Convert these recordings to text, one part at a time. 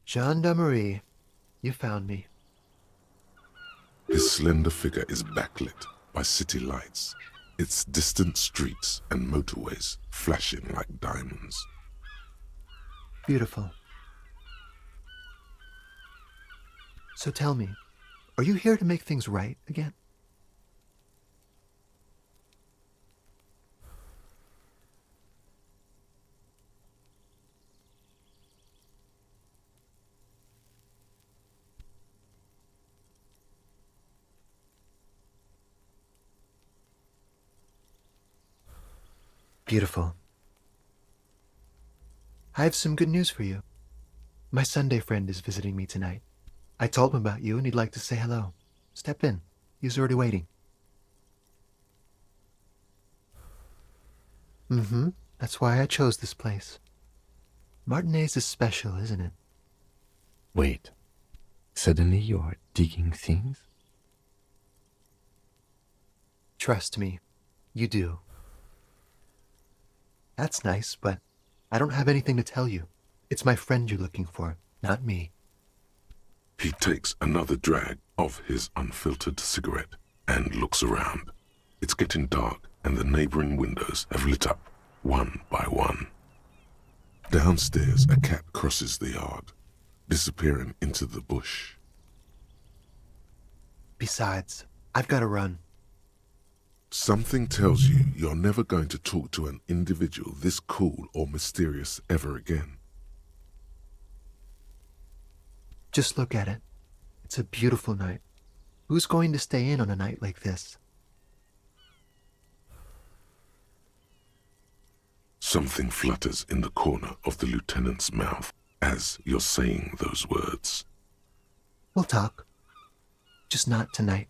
Gendarmerie, you found me. His slender figure is backlit by city lights, its distant streets and motorways flashing like diamonds. Beautiful. So tell me, are you here to make things right again? Beautiful. I have some good news for you. My Sunday friend is visiting me tonight. I told him about you and he'd like to say hello. Step in. He's already waiting. That's why I chose this place. Martinez is special, isn't it? Wait. Suddenly you are digging things? Trust me, you do. That's nice, but I don't have anything to tell you. It's my friend you're looking for, not me. He takes another drag of his unfiltered cigarette and looks around. It's getting dark and the neighboring windows have lit up one by one. Downstairs, a cat crosses the yard, disappearing into the bush. Besides, I've got to run. Something tells you you're never going to talk to an individual this cool or mysterious ever again. Just look at it. It's a beautiful night. Who's going to stay in on a night like this? Something flutters in the corner of the lieutenant's mouth as you're saying those words. We'll talk. Just not tonight.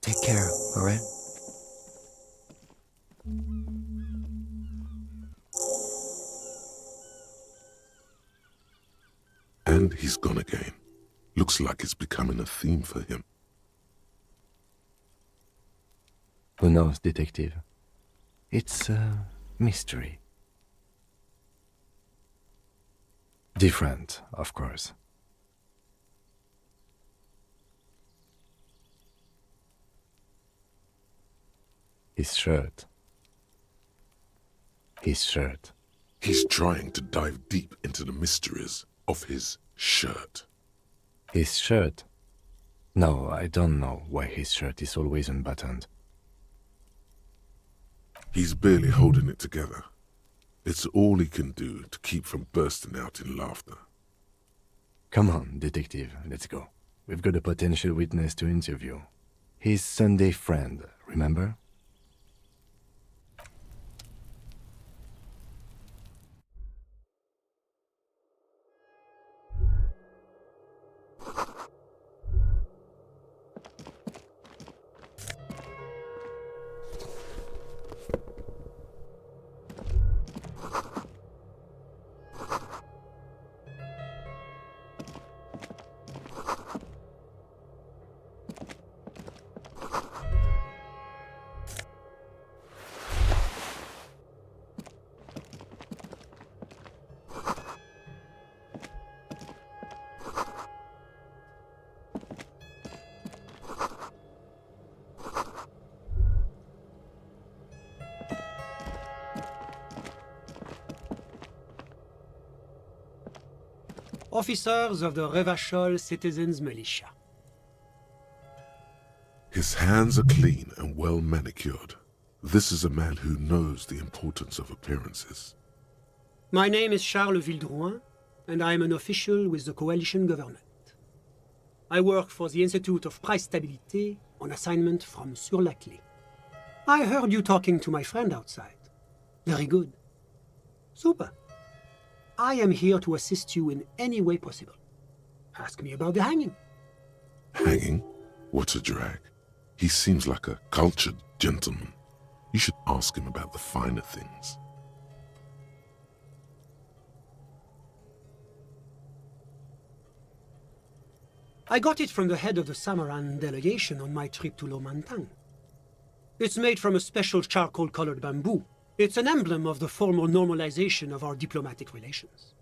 Take care, all right? And he's gone again. Looks like it's becoming a theme for him. Who knows, detective? It's a mystery. Different, of course. His shirt. His shirt. He's trying to dive deep into the mysteries of his shirt. His shirt? No, I don't know why his shirt is always unbuttoned. He's barely holding it together. It's all he can do to keep from bursting out in laughter. Come on, detective, let's go. We've got a potential witness to interview. His Sunday friend, remember? Officers of the Revachol Citizens Militia. His hands are clean and well manicured. This is a man who knows the importance of appearances. My name is Charles Vildrouin, and I am an official with the coalition government. I work for the Institute of Price Stabilité on assignment from Sur-la-Clé. I heard you talking to my friend outside. Very good. Super. I am here to assist you in any way possible. Ask me about the hanging. Hanging? What a drag. He seems like a cultured gentleman. You should ask him about the finer things. I got it from the head of the Samaran delegation on my trip to Lomantan. It's made from a special charcoal-colored bamboo. It's an emblem of the formal normalization of our diplomatic relations.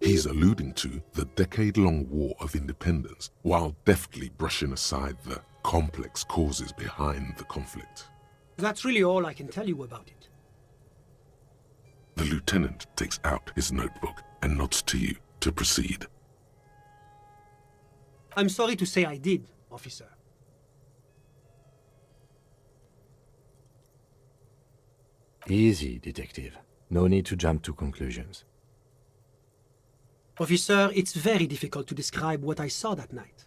He's alluding to the decade-long War of Independence while deftly brushing aside the complex causes behind the conflict. That's really all I can tell you about it. The lieutenant takes out his notebook and nods to you to proceed. I'm sorry to say I did, officer. Easy, detective. No need to jump to conclusions. Officer, it's very difficult to describe what I saw that night.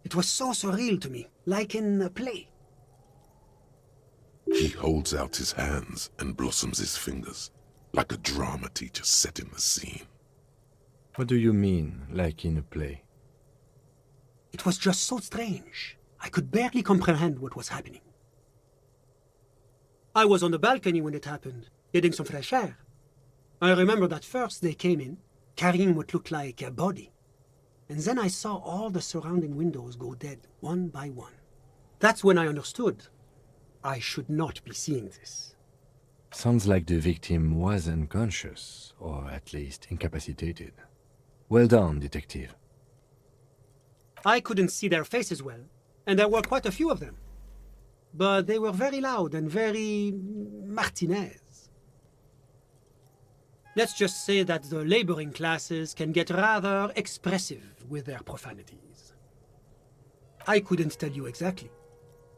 It was so surreal to me, like in a play. He holds out his hands and blossoms his fingers, like a drama teacher setting the scene. What do you mean, like in a play? It was just so strange. I could barely comprehend what was happening. I was on the balcony when it happened, getting some fresh air. I remember that first they came in, carrying what looked like a body. And then I saw all the surrounding windows go dead, one by one. That's when I understood. I should not be seeing this. Sounds like the victim was unconscious, or at least incapacitated. Well done, detective. I couldn't see their faces well, and there were quite a few of them. But they were very loud and very Martinez. Let's just say that the laboring classes can get rather expressive with their profanities. I couldn't tell you exactly.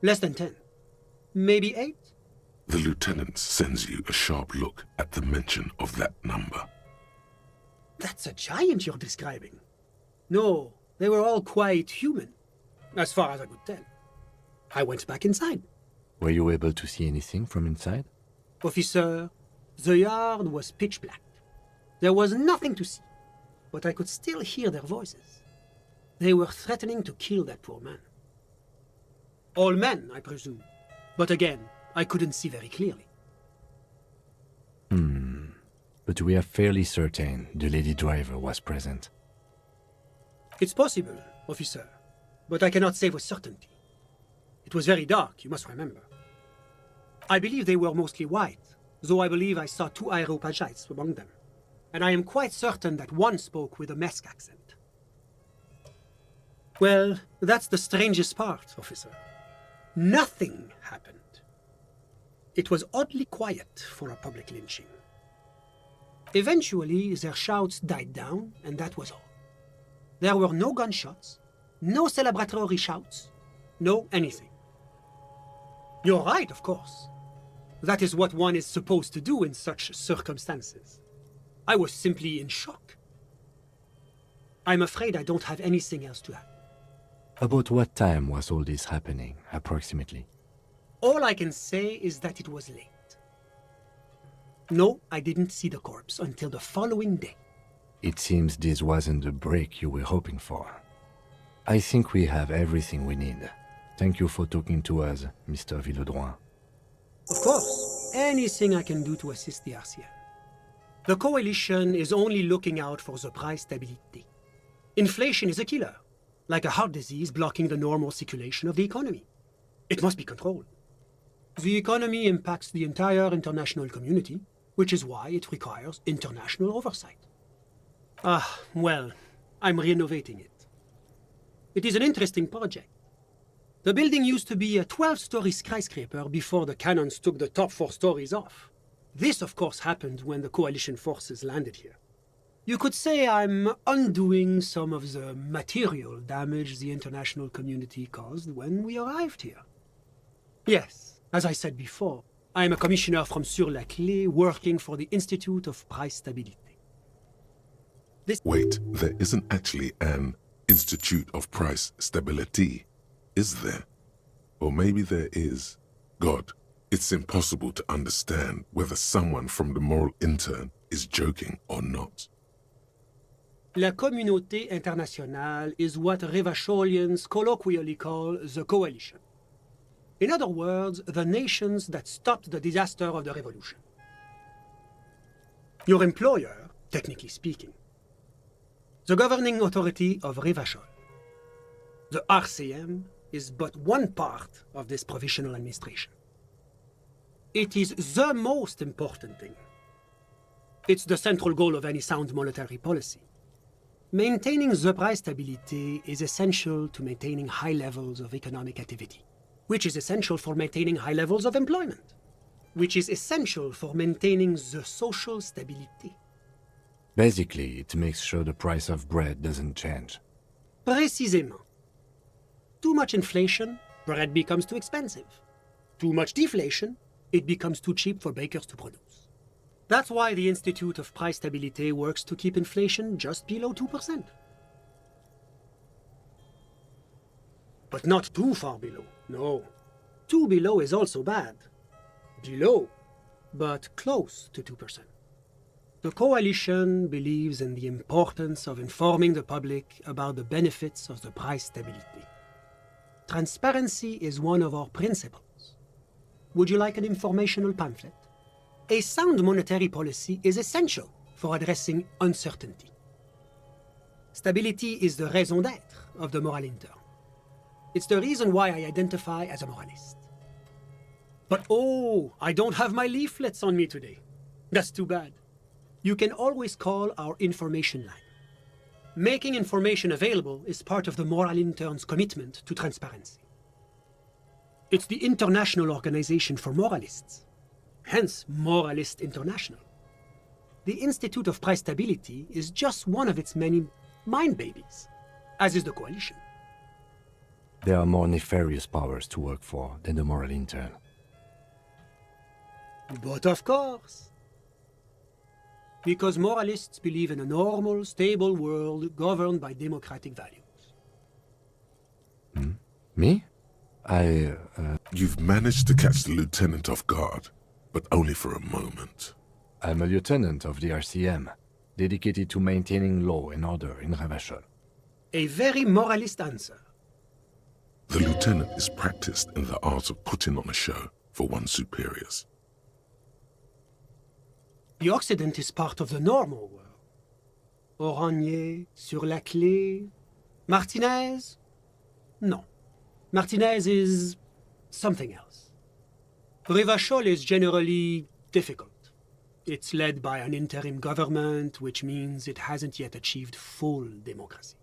Less than 10. Maybe 8? The lieutenant sends you a sharp look at the mention of that number. That's a giant you're describing. No, they were all quite human, as far as I could tell. I went back inside. Were you able to see anything from inside? Officer, the yard was pitch black. There was nothing to see, but I could still hear their voices. They were threatening to kill that poor man. All men, I presume. But again, I couldn't see very clearly. But we are fairly certain the lady driver was present. It's possible, officer, but I cannot say with certainty. It was very dark, you must remember. I believe they were mostly white, though I believe I saw 2 Areopagites among them. And I am quite certain that one spoke with a Mesk accent. Well, that's the strangest part, officer. Nothing happened. It was oddly quiet for a public lynching. Eventually, their shouts died down, and that was all. There were no gunshots, no celebratory shouts, no anything. You're right, of course. That is what one is supposed to do in such circumstances. I was simply in shock. I'm afraid I don't have anything else to add. About what time was all this happening, approximately? All I can say is that it was late. No, I didn't see the corpse until the following day. It seems this wasn't the break you were hoping for. I think we have everything we need. Thank you for talking to us, Mr. Villedroit. Of course, anything I can do to assist the RCN. The Coalition is only looking out for the price stability. Inflation is a killer, like a heart disease blocking the normal circulation of the economy. It must be controlled. The economy impacts the entire international community, which is why it requires international oversight. Well, I'm renovating it. It is an interesting project. The building used to be a 12-story skyscraper before the cannons took the top 4 stories off. This, of course, happened when the Coalition forces landed here. You could say I'm undoing some of the material damage the international community caused when we arrived here. Yes, as I said before, I am a commissioner from Sur-la-Clé working for the Institute of Price Stability. Wait, there isn't actually an Institute of Price Stability, is there? Or maybe there is. God, it's impossible to understand whether someone from the moral intern is joking or not. La Communauté Internationale is what Revacholians colloquially call the Coalition. In other words, the nations that stopped the disaster of the revolution. Your employer, technically speaking. The governing authority of Revachol. The RCM is but one part of this provisional administration. It is the most important thing. It's the central goal of any sound monetary policy. Maintaining the price stability is essential to maintaining high levels of economic activity, which is essential for maintaining high levels of employment, which is essential for maintaining the social stability. Basically, it makes sure the price of bread doesn't change. Précisément. Too much inflation, bread becomes too expensive. Too much deflation, it becomes too cheap for bakers to produce. That's why the Institute of Price Stability works to keep inflation just below 2%. But not too far below, no. Too below is also bad. Below, but close to 2%. The coalition believes in the importance of informing the public about the benefits of the price stability. Transparency is one of our principles. Would you like an informational pamphlet? A sound monetary policy is essential for addressing uncertainty. Stability is the raison d'être of the moral intern. It's the reason why I identify as a moralist. But oh, I don't have my leaflets on me today. That's too bad. You can always call our information line. Making information available is part of the moral intern's commitment to transparency. It's the International Organization for Moralists, hence Moralist International. The Institute of Price Stability is just one of its many mind babies, as is the coalition. There are more nefarious powers to work for than the moral intern. But of course. Because moralists believe in a normal, stable world governed by democratic values. Me? You've managed to catch the lieutenant off guard, but only for a moment. I'm a lieutenant of the RCM, dedicated to maintaining law and order in Ravachol. A very moralist answer. The lieutenant is practiced in the art of putting on a show for one's superiors. The Occident is part of the normal world. Oranje, Sur la Clé, Martinez? No. Martinez is something else. Ravachol is generally difficult. It's led by an interim government, which means it hasn't yet achieved full democracy.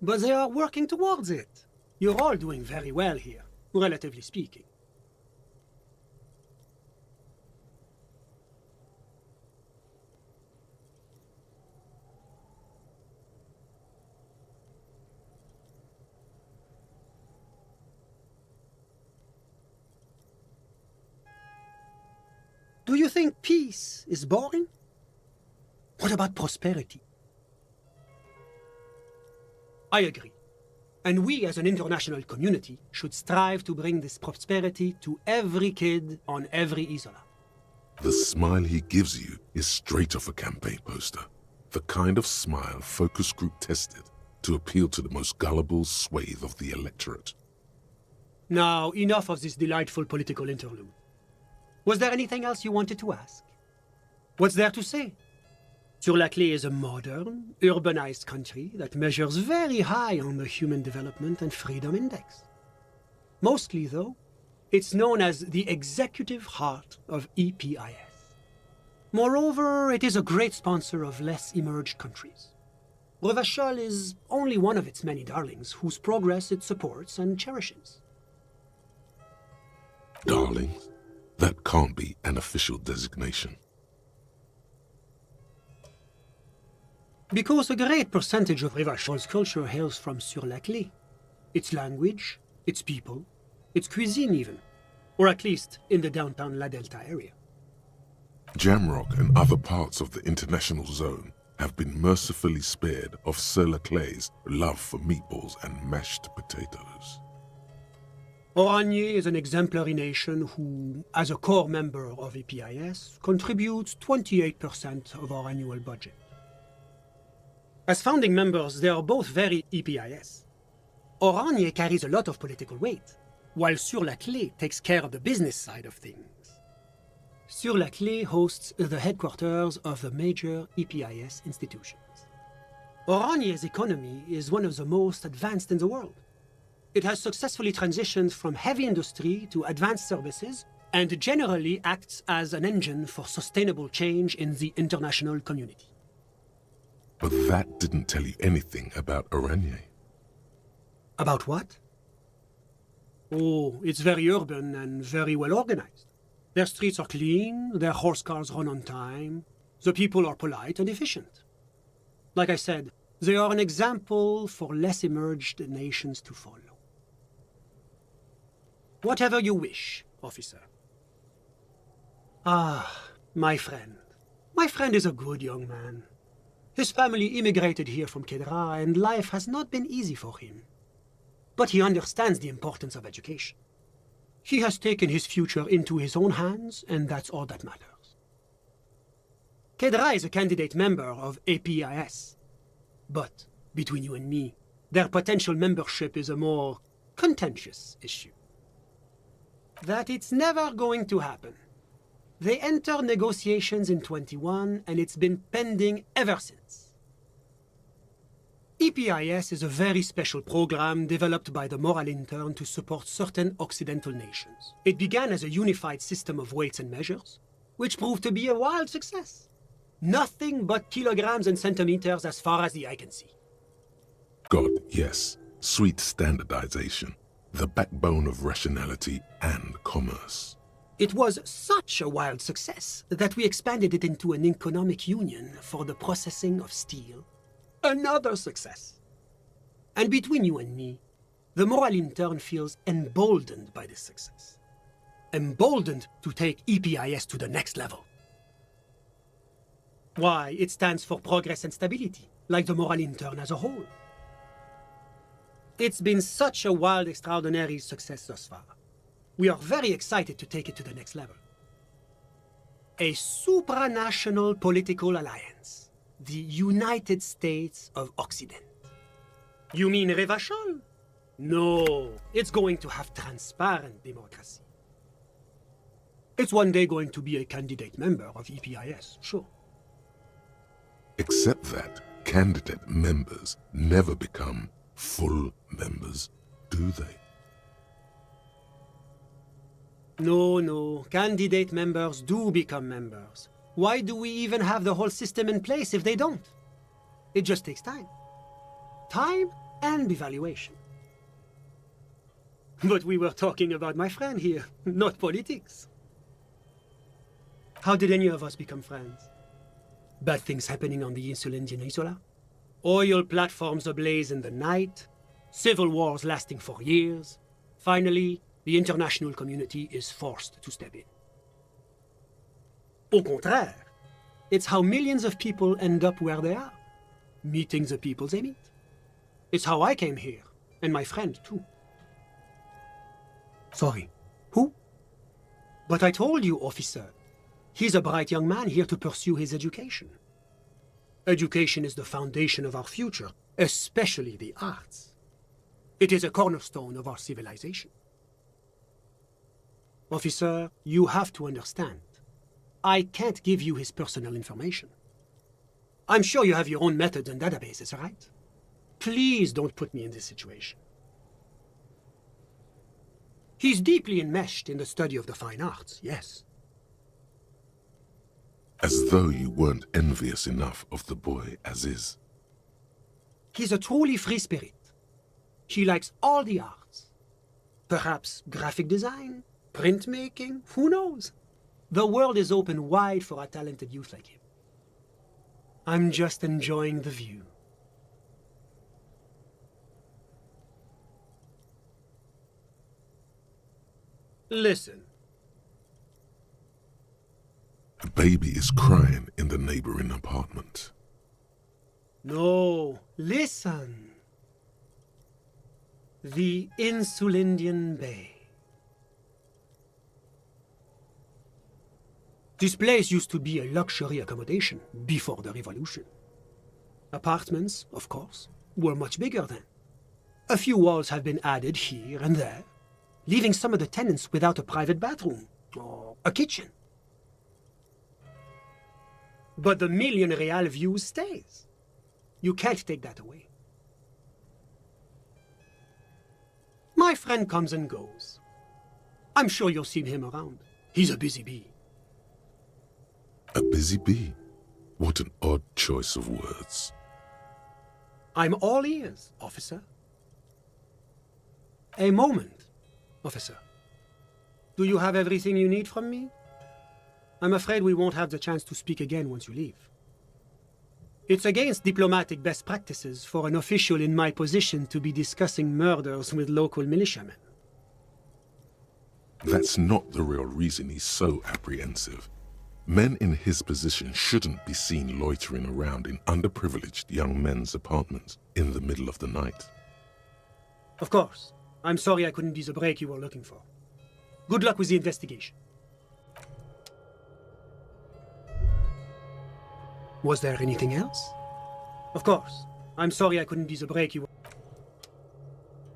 But they are working towards it. You're all doing very well here, relatively speaking. Do you think peace is boring? What about prosperity? I agree. And we as an international community should strive to bring this prosperity to every kid on every isola. The smile he gives you is straight off a campaign poster. The kind of smile focus group tested to appeal to the most gullible swathe of the electorate. Now, enough of this delightful political interlude. Was there anything else you wanted to ask? What's there to say? Sur la Clé is a modern, urbanized country that measures very high on the Human Development and Freedom Index. Mostly, though, it's known as the executive heart of EPIS. Moreover, it is a great sponsor of less emerged countries. Ravachol is only one of its many darlings whose progress it supports and cherishes. Darlings? That can't be an official designation. Because a great percentage of Ravachol's culture hails from Sur la Clé. Its language, its people, its cuisine even. Or at least in the downtown La Delta area. Jamrock and other parts of the international zone have been mercifully spared of Sur la Clé's love for meatballs and mashed potatoes. Oranje is an exemplary nation who, as a core member of EPIS, contributes 28% of our annual budget. As founding members, they are both very EPIS. Oranje carries a lot of political weight, while Sur la Clé takes care of the business side of things. Sur la Clé hosts the headquarters of the major EPIS institutions. Oranje's economy is one of the most advanced in the world. It has successfully transitioned from heavy industry to advanced services and generally acts as an engine for sustainable change in the international community. But that didn't tell you anything about Oranje. About what? Oh, it's very urban and very well organized. Their streets are clean, their horse cars run on time, the people are polite and efficient. Like I said, they are an example for less emerged nations to follow. Whatever you wish, officer. Ah, my friend. My friend is a good young man. His family immigrated here from Kedra, and life has not been easy for him. But he understands the importance of education. He has taken his future into his own hands, and that's all that matters. Kedra is a candidate member of APIS. But, between you and me, their potential membership is a more contentious issue. That it's never going to happen. They entered negotiations in 21, and it's been pending ever since. EPIS is a very special program developed by the Moral Intern to support certain Occidental nations. It began as a unified system of weights and measures, which proved to be a wild success. Nothing but kilograms and centimeters as far as the eye can see. God, yes, sweet standardization, the backbone of rationality and commerce. It was such a wild success that we expanded it into an economic union for the processing of steel. Another success. And between you and me, the Moral Intern feels emboldened by this success. Emboldened to take EPIS to the next level. Why, it stands for progress and stability, like the Moral Intern as a whole. It's been such a wild, extraordinary success thus far. We are very excited to take it to the next level. A supranational political alliance. The United States of Occident. You mean Revachol? No, it's going to have transparent democracy. It's one day going to be a candidate member of EPIS, sure. Except that candidate members never become full members, do they? No, candidate members do become members. Why do we even have the whole system in place if they don't? It just takes time. Time and evaluation. But we were talking about my friend here, not politics. How did any of us become friends? Bad things happening on the Insulindian Peninsula? Oil platforms ablaze in the night? Civil wars lasting for years? Finally, the international community is forced to step in. Au contraire, it's how millions of people end up where they are, meeting the people they meet. It's how I came here, and my friend too. Sorry, who? But I told you, officer, he's a bright young man here to pursue his education. Education is the foundation of our future, especially the arts. It is a cornerstone of our civilization. Officer, you have to understand. I can't give you his personal information. I'm sure you have your own methods and databases, right? Please don't put me in this situation. He's deeply enmeshed in the study of the fine arts, yes. As though you weren't envious enough of the boy as is. He's a truly free spirit. He likes all the arts. Perhaps graphic design, printmaking, who knows? The world is open wide for a talented youth like him. I'm just enjoying the view. Listen. A baby is crying in the neighboring apartment. No, listen. The Insulindian Bay. This place used to be a luxury accommodation before the revolution. Apartments, of course, were much bigger then. A few walls have been added here and there, leaving some of the tenants without a private bathroom or a kitchen. But the million real view stays. You can't take that away. My friend comes and goes. I'm sure you'll see him around. He's a busy bee. A busy bee? What an odd choice of words. I'm all ears, officer. A moment, officer. Do you have everything you need from me? I'm afraid we won't have the chance to speak again once you leave. It's against diplomatic best practices for an official in my position to be discussing murders with local militiamen. That's not the real reason he's so apprehensive. Men in his position shouldn't be seen loitering around in underprivileged young men's apartments in the middle of the night. Of course. I'm sorry I couldn't be the break you were looking for. Good luck with the investigation. Was there anything else? Of course. I'm sorry I couldn't be the break you were...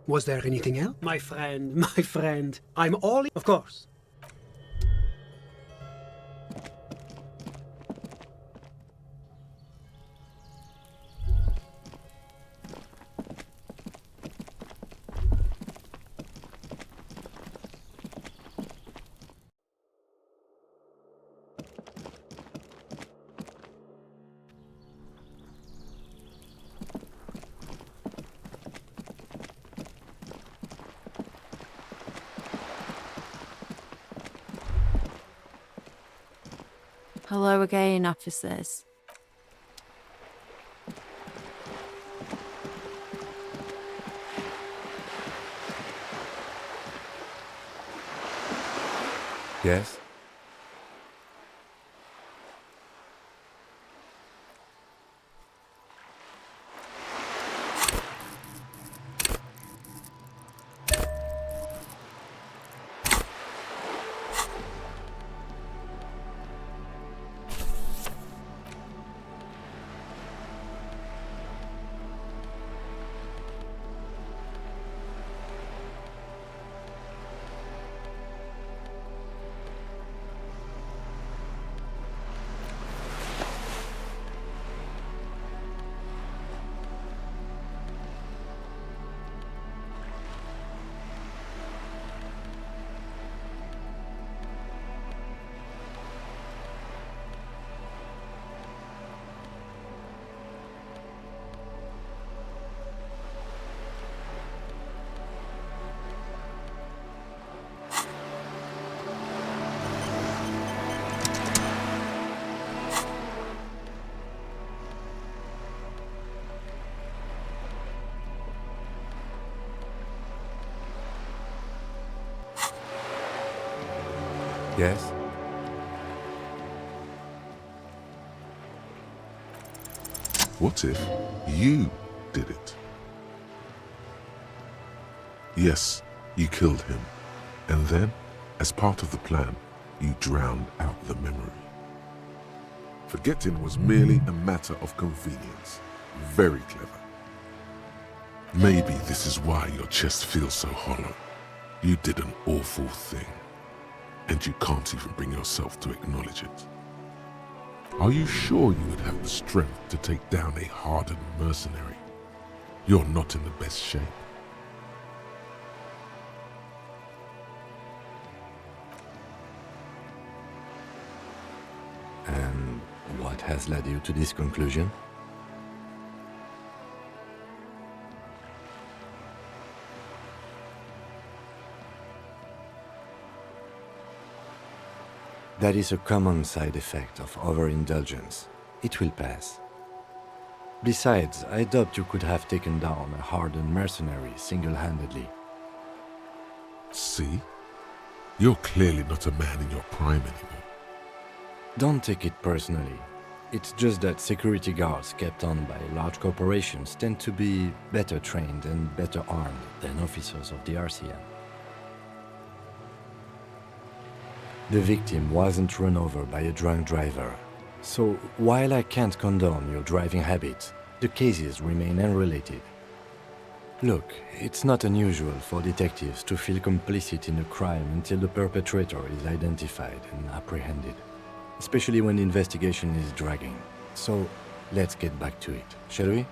Was there anything else? My friend, I'm all... Of course. Hello again, officers. Yes? Yes? What if you did it? Yes, you killed him. And then, as part of the plan, you drowned out the memory. Forgetting was merely a matter of convenience. Very clever. Maybe this is why your chest feels so hollow. You did an awful thing, and you can't even bring yourself to acknowledge it. Are you sure you would have the strength to take down a hardened mercenary? You're not in the best shape. And what has led you to this conclusion? That is a common side effect of overindulgence. It will pass. Besides, I doubt you could have taken down a hardened mercenary single-handedly. See? You're clearly not a man in your prime anymore. Don't take it personally. It's just that security guards kept on by large corporations tend to be better trained and better armed than officers of the RCM. The victim wasn't run over by a drunk driver. So, while I can't condone your driving habits, the cases remain unrelated. Look, it's not unusual for detectives to feel complicit in a crime until the perpetrator is identified and apprehended, especially when the investigation is dragging. So, let's get back to it, shall we?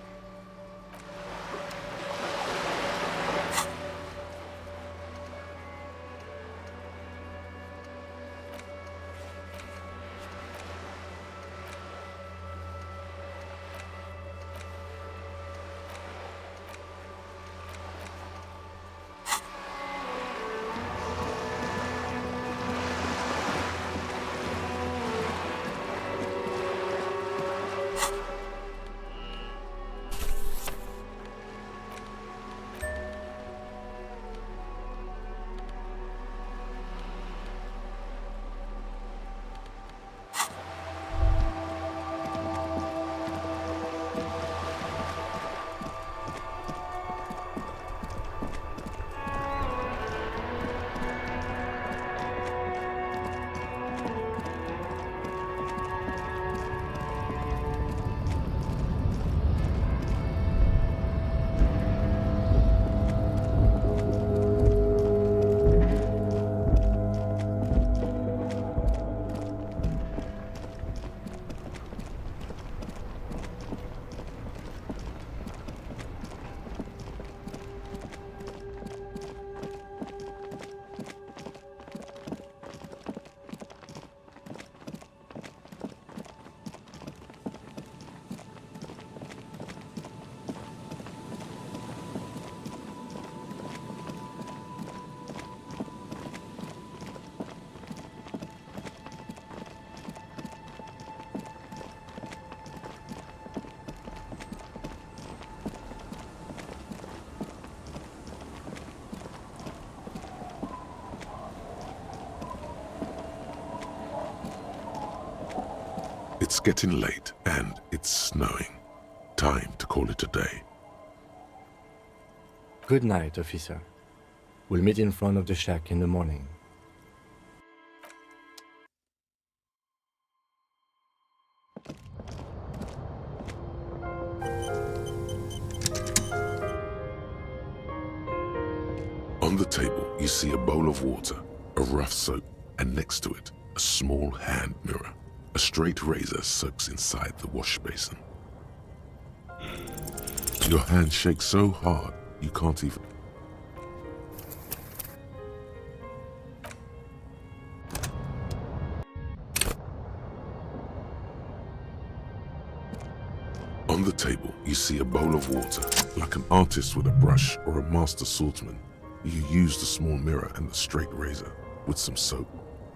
It's getting late and it's snowing. Time to call it a day. Good night, officer. We'll meet in front of the shack in the morning. On the table, you see a bowl of water, a rough soap, and next to it, a small hand mirror. A straight razor soaks inside the wash basin. Your hand shakes so hard, you can't even... On the table, you see a bowl of water. Like an artist with a brush or a master swordsman, you use the small mirror and the straight razor with some soap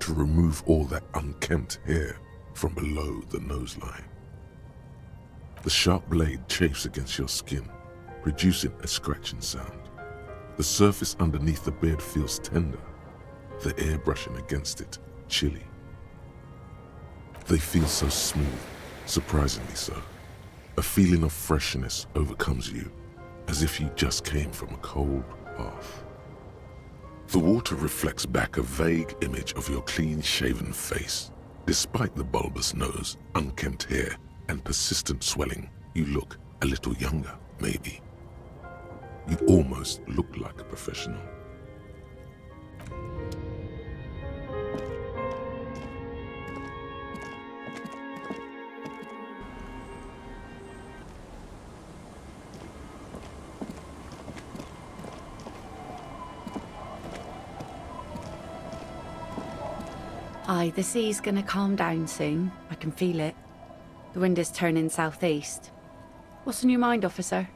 to remove all that unkempt hair from below the nose line. The sharp blade chafes against your skin, producing a scratching sound. The surface underneath the beard feels tender, the air brushing against it chilly. They feel so smooth, surprisingly so. A feeling of freshness overcomes you, as if you just came from a cold bath. The water reflects back a vague image of your clean-shaven face. Despite the bulbous nose, unkempt hair, and persistent swelling, you look a little younger, maybe. You almost look like a professional. Aye, the sea's gonna calm down soon. I can feel it. The wind is turning southeast. What's on your mind, officer?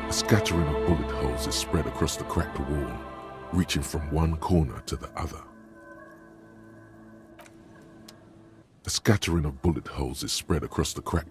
A scattering of bullet holes is spread across the cracked wall, reaching from one corner to the other. A scattering of bullet holes is spread across the cracked...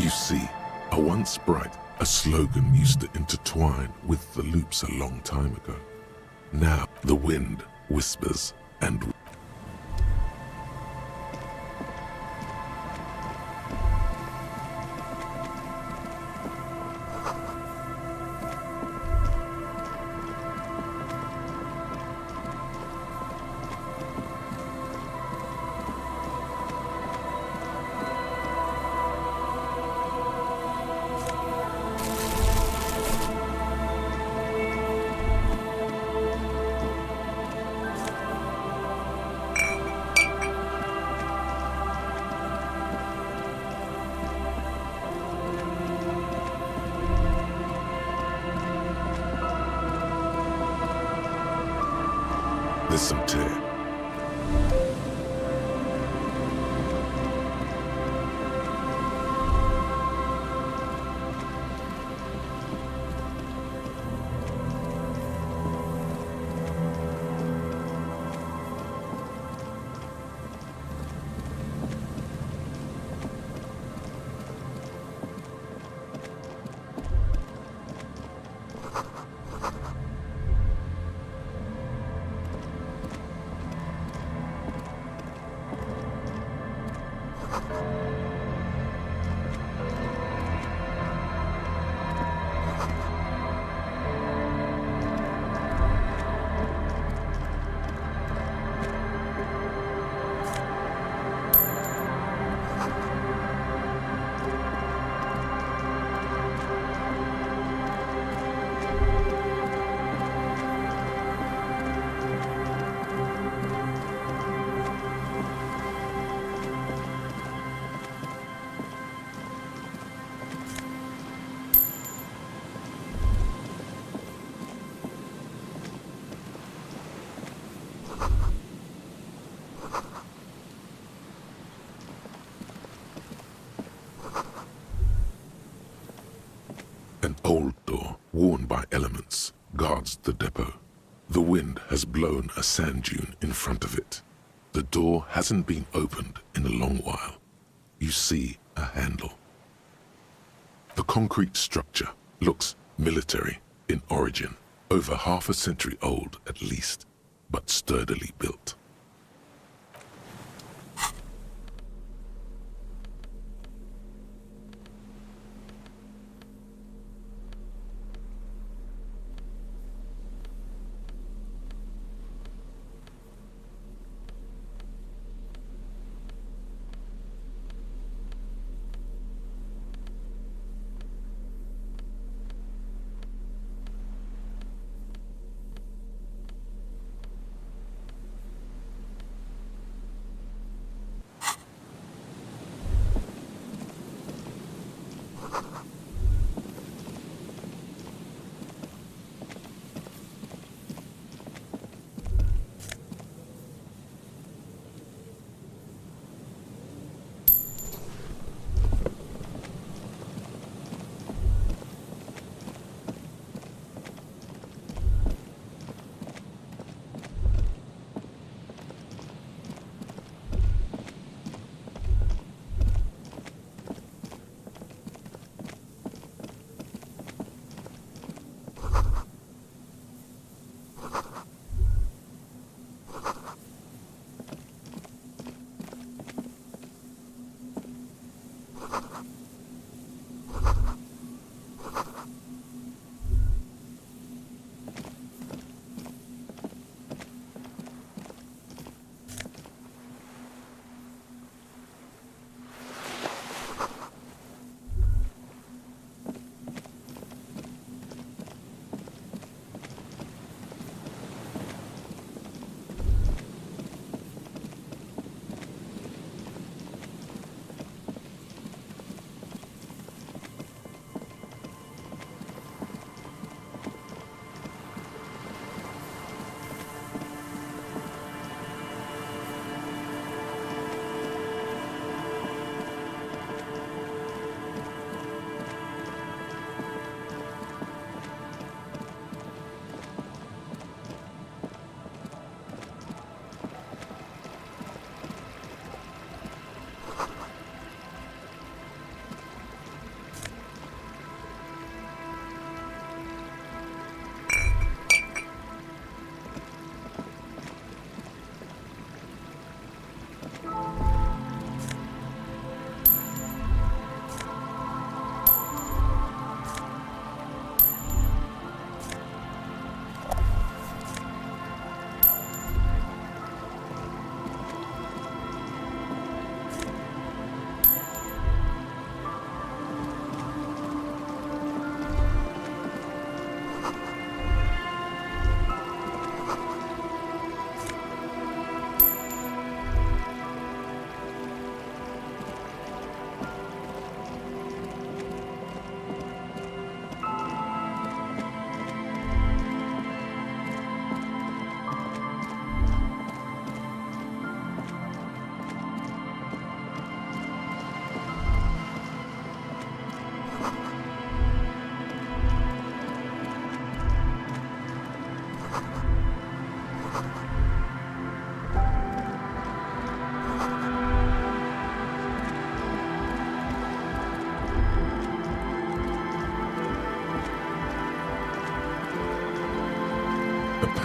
You see, a once bright, a slogan used to intertwine with the loops a long time ago. Now the wind whispers and there's some tear. An old door, worn by elements, guards the depot. The wind has blown a sand dune in front of it. The door hasn't been opened in a long while. You see a handle. The concrete structure looks military in origin, over half a century old at least, but sturdily built.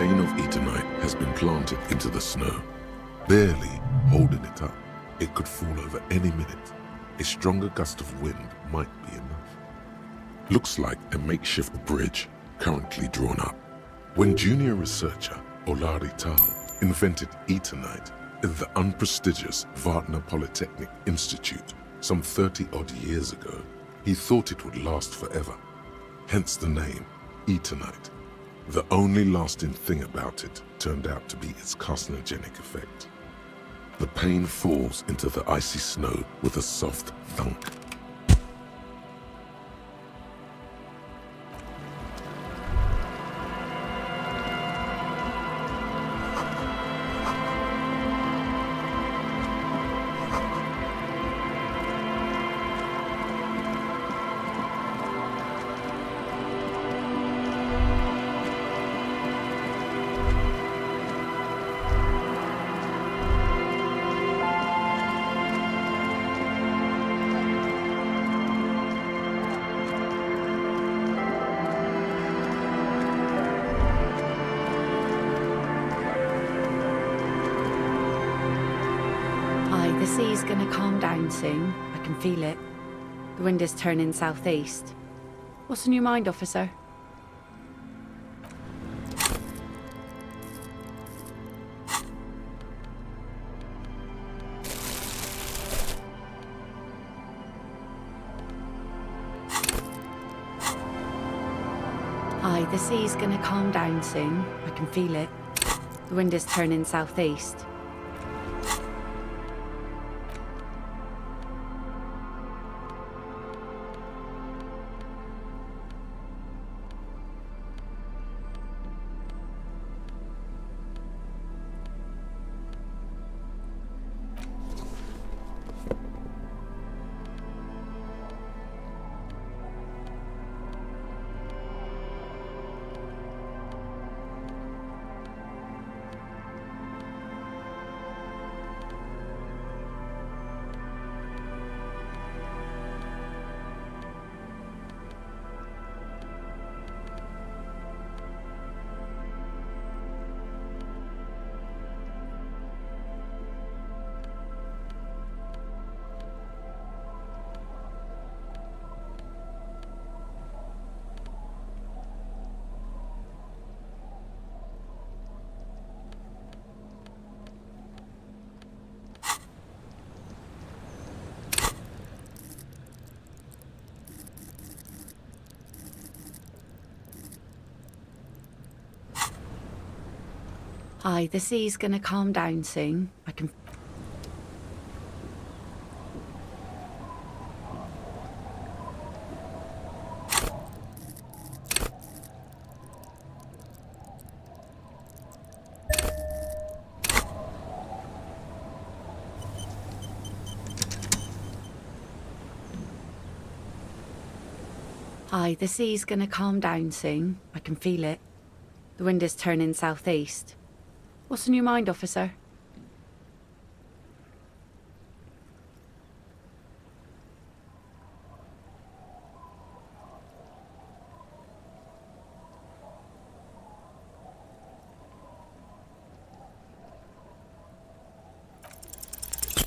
pane of Eternite has been planted into the snow, barely holding it up. It could fall over any minute. A stronger gust of wind might be enough. Looks like a makeshift bridge currently drawn up. When junior researcher Olari Tal invented Eternite in the unprestigious Wagner Polytechnic Institute some 30-odd years ago, he thought it would last forever. Hence the name, Eternite. The only lasting thing about it turned out to be its carcinogenic effect. The pane falls into the icy snow with a soft thunk. The sea's gonna calm down soon. I can feel it. The wind is turning southeast. What's on your mind, officer? Aye, the sea's gonna calm down soon. I can feel it. The wind is turning southeast. Aye, the sea's gonna calm down soon. I can... Aye, the sea's gonna calm down soon. I can feel it. The wind is turning southeast. What's on your mind, officer?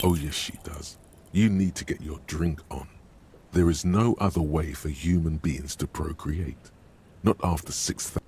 Oh yes, she does. You need to get your drink on. There is no other way for human beings to procreate. Not after 6,000.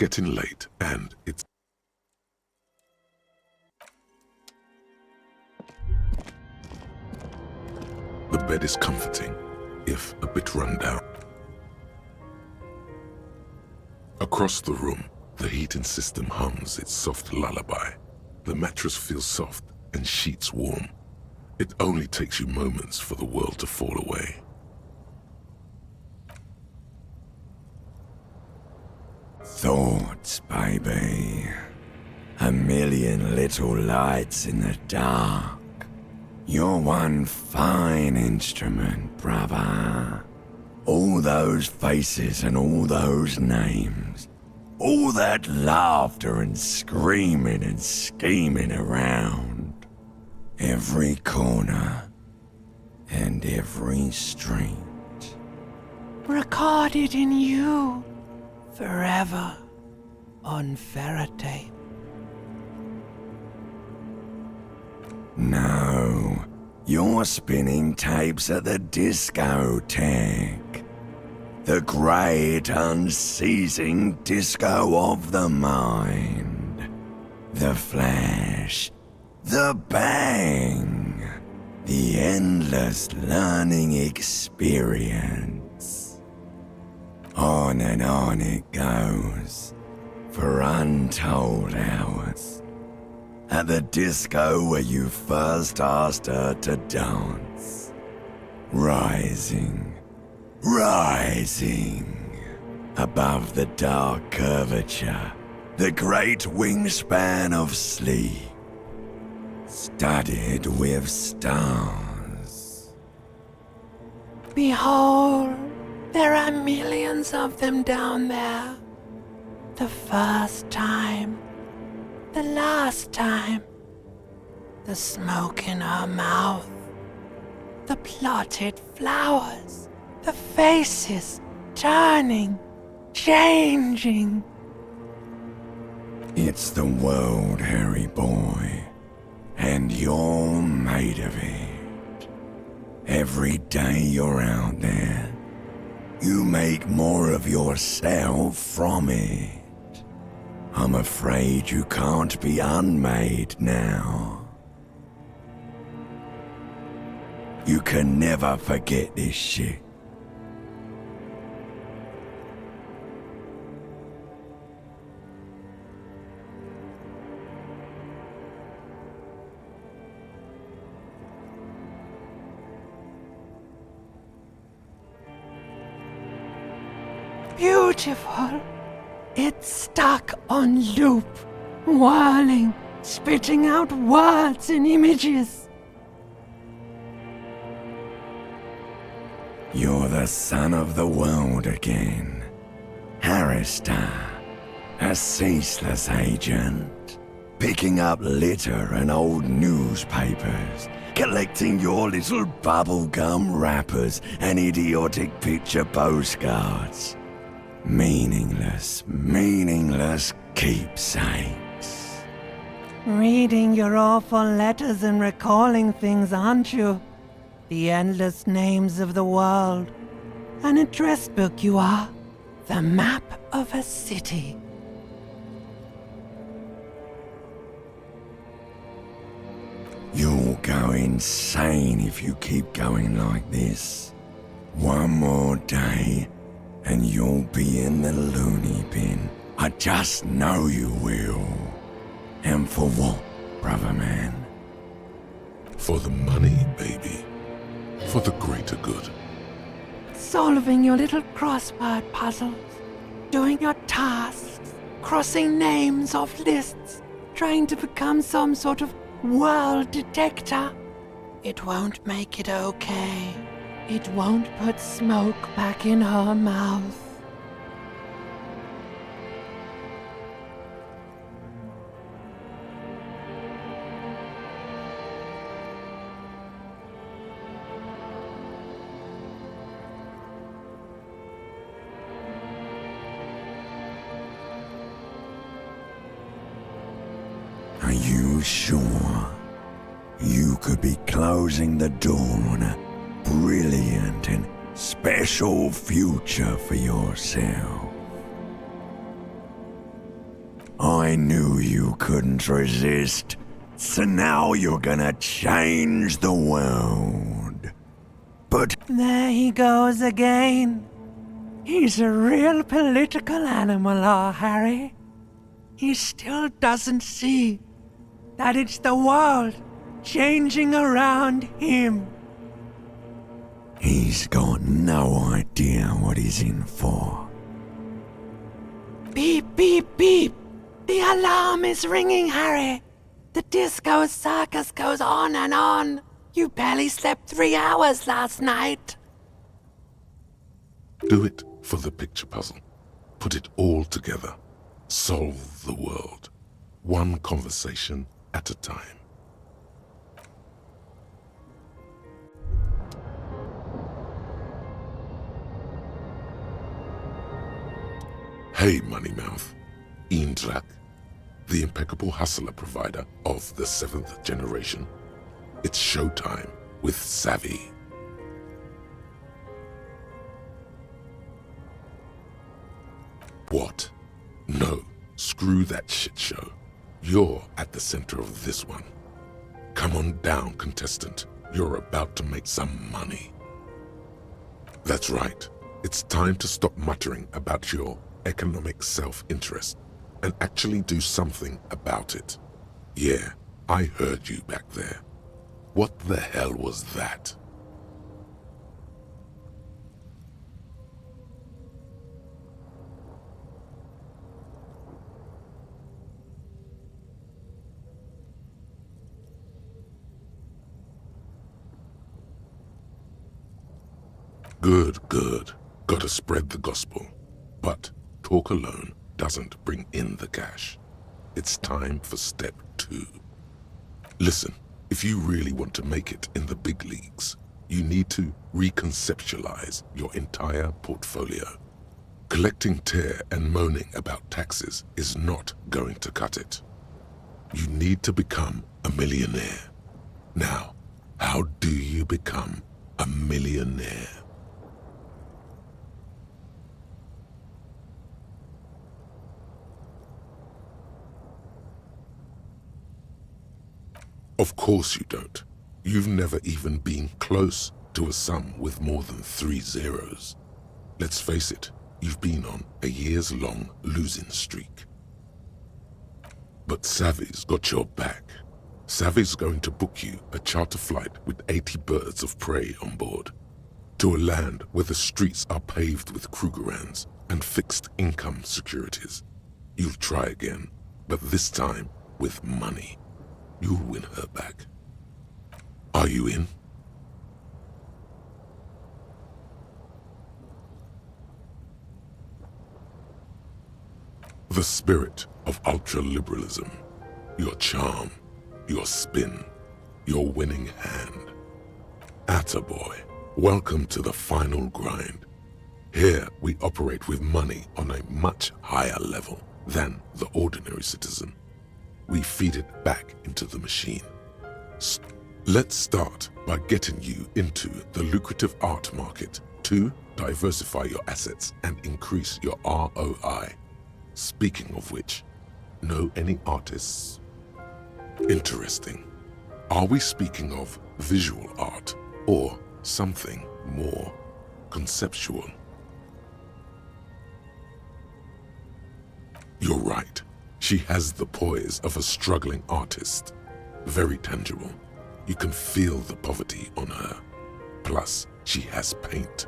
getting late, and it's... The bed is comforting, if a bit run down. Across the room, the heating system hums its soft lullaby. The mattress feels soft and sheets warm. It only takes you moments for the world to fall away. Thoughts, baby. A million little lights in the dark. You're one fine instrument, brother. All those faces and all those names. All that laughter and screaming and scheming around. Every corner and every street. Recorded in you. Forever on ferrotape. No, you're spinning tapes at the discotheque. The great unceasing disco of the mind. The flash, the bang, the endless learning experience. On and on it goes, for untold hours. At the disco where you first asked her to dance. Rising, rising, above the dark curvature, the great wingspan of sleep, studded with stars. Behold, there are millions of them down there. The first time, the last time, the smoke in her mouth, the plotted flowers, the faces turning, changing. It's the world, Harry boy, and you're made of it. Every day you're out there, you make more of yourself from it. I'm afraid you can't be unmade now. You can never forget this shit. Beautiful. It's stuck on loop, whirling, spitting out words and images. You're the son of the world again. Harrister, a ceaseless agent, picking up litter and old newspapers, collecting your little bubblegum wrappers and idiotic picture postcards. Meaningless, meaningless keepsakes. Reading your awful letters and recalling things, aren't you? The endless names of the world. An address book you are. The map of a city. You'll go insane if you keep going like this. One more day, and you'll be in the loony bin. I just know you will. And for what, brother man? For the money, baby. For the greater good. Solving your little crossword puzzles. Doing your tasks. Crossing names off lists. Trying to become some sort of world detector. It won't make it okay. It won't put smoke back in her mouth. Are you sure? You could be closing the door on a brilliant and special future for yourself. I knew you couldn't resist, so now you're gonna change the world. But there he goes again. He's a real political animal, our Harry. He still doesn't see that it's the world changing around him. He's got no idea what he's in for. Beep, beep, beep. The alarm is ringing, Harry. The disco circus goes on and on. You barely slept 3 hours last night. Do it for the picture puzzle. Put it all together. Solve the world. One conversation at a time. Hey, Moneymouth. Eendrak, the impeccable hustler provider of the 7th generation. It's showtime with Savvy. What? No, screw that shit show. You're at the center of this one. Come on down, contestant. You're about to make some money. That's right. It's time to stop muttering about your economic self-interest and actually do something about it. Yeah, I heard you back there. What the hell was that? Good, good. Gotta spread the gospel. But talk alone doesn't bring in the cash. It's time for step 2. Listen, if you really want to make it in the big leagues, you need to reconceptualize your entire portfolio. Collecting tear and moaning about taxes is not going to cut it. You need to become a millionaire. Now, how do you become a millionaire? Of course you don't. You've never even been close to a sum with more than 3 zeros. Let's face it, you've been on a years-long losing streak. But Savvy's got your back. Savvy's going to book you a charter flight with 80 birds of prey on board to a land where the streets are paved with Krugerrands and fixed income securities. You'll try again, but this time with money. You'll win her back. Are you in? The spirit of ultraliberalism, your charm, your spin, your winning hand. Attaboy, welcome to the final grind. Here we operate with money on a much higher level than the ordinary citizen. We feed it back into the machine. Let's start by getting you into the lucrative art market to diversify your assets and increase your ROI. Speaking of which, know any artists? Interesting. Are we speaking of visual art or something more conceptual? You're right. She has the poise of a struggling artist. Very tangible. You can feel the poverty on her. Plus, she has paint.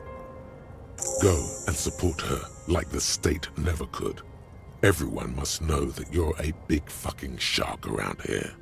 Go and support her like the state never could. Everyone must know that you're a big fucking shark around here.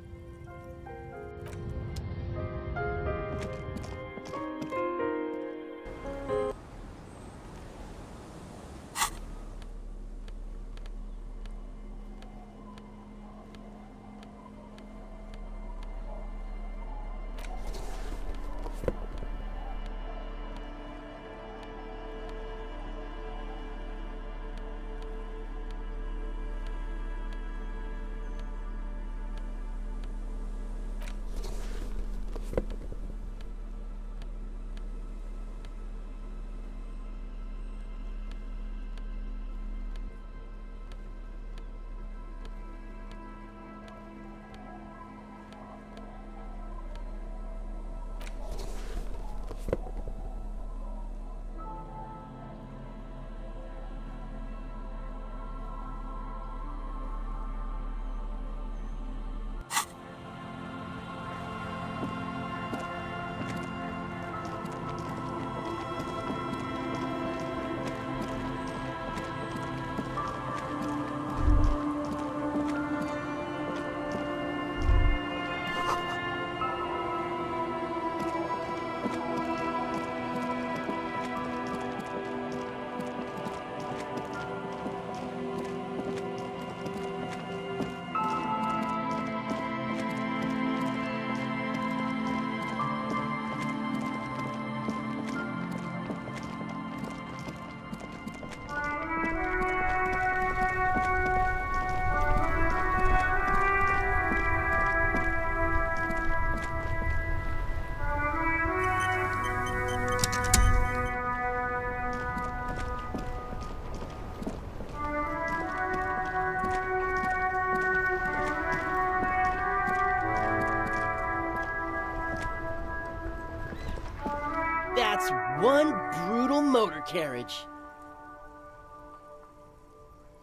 That's one brutal motor carriage.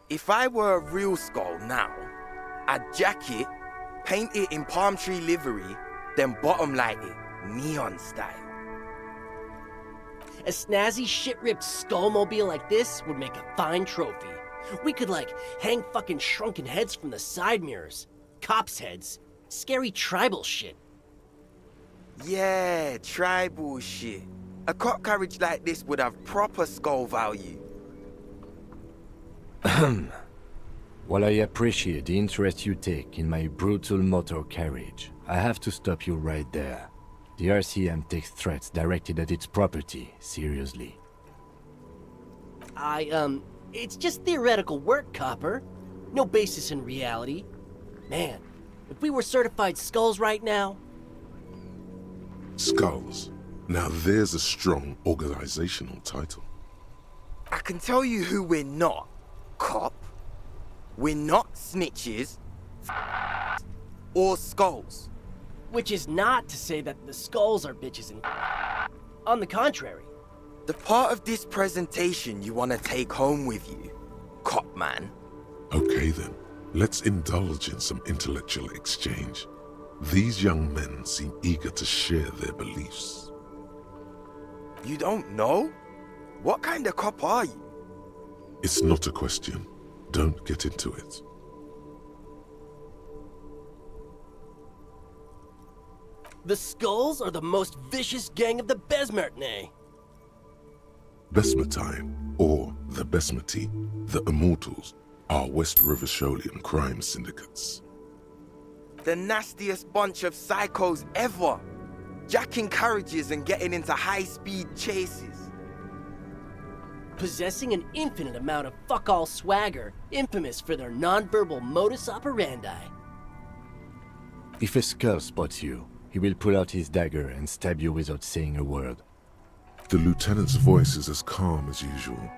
If I were a real skull now, I'd jack it, paint it in palm tree livery, then bottom light it, neon style. A snazzy shit-ripped skullmobile like this would make a fine trophy. We could, like, hang fucking shrunken heads from the side mirrors. Cops' heads. Scary tribal shit. Yeah, tribal shit. A cop carriage like this would have proper skull value. While I appreciate the interest you take in my brutal motor carriage, I have to stop you right there. The RCM takes threats directed at its property seriously. It's just theoretical work, Copper. No basis in reality. Man, if we were certified skulls right now... Skulls. Now there's a strong organizational title. I can tell you who we're not, cop. We're not snitches or skulls. Which is not to say that the skulls are bitches and... On the contrary. The part of this presentation you want to take home with you, cop man. Okay then, let's indulge in some intellectual exchange. These young men seem eager to share their beliefs. You don't know? What kind of cop are you? It's not a question. Don't get into it. The Skulls are the most vicious gang of the Besmertne. Besmatine, or the Besmati, the Immortals, are West River Sholian crime syndicates. The nastiest bunch of psychos ever. Jacking carriages and getting into high-speed chases. Possessing an infinite amount of fuck-all swagger, infamous for their non-verbal modus operandi. If a skull spots you, he will pull out his dagger and stab you without saying a word. The lieutenant's voice is as calm as usual,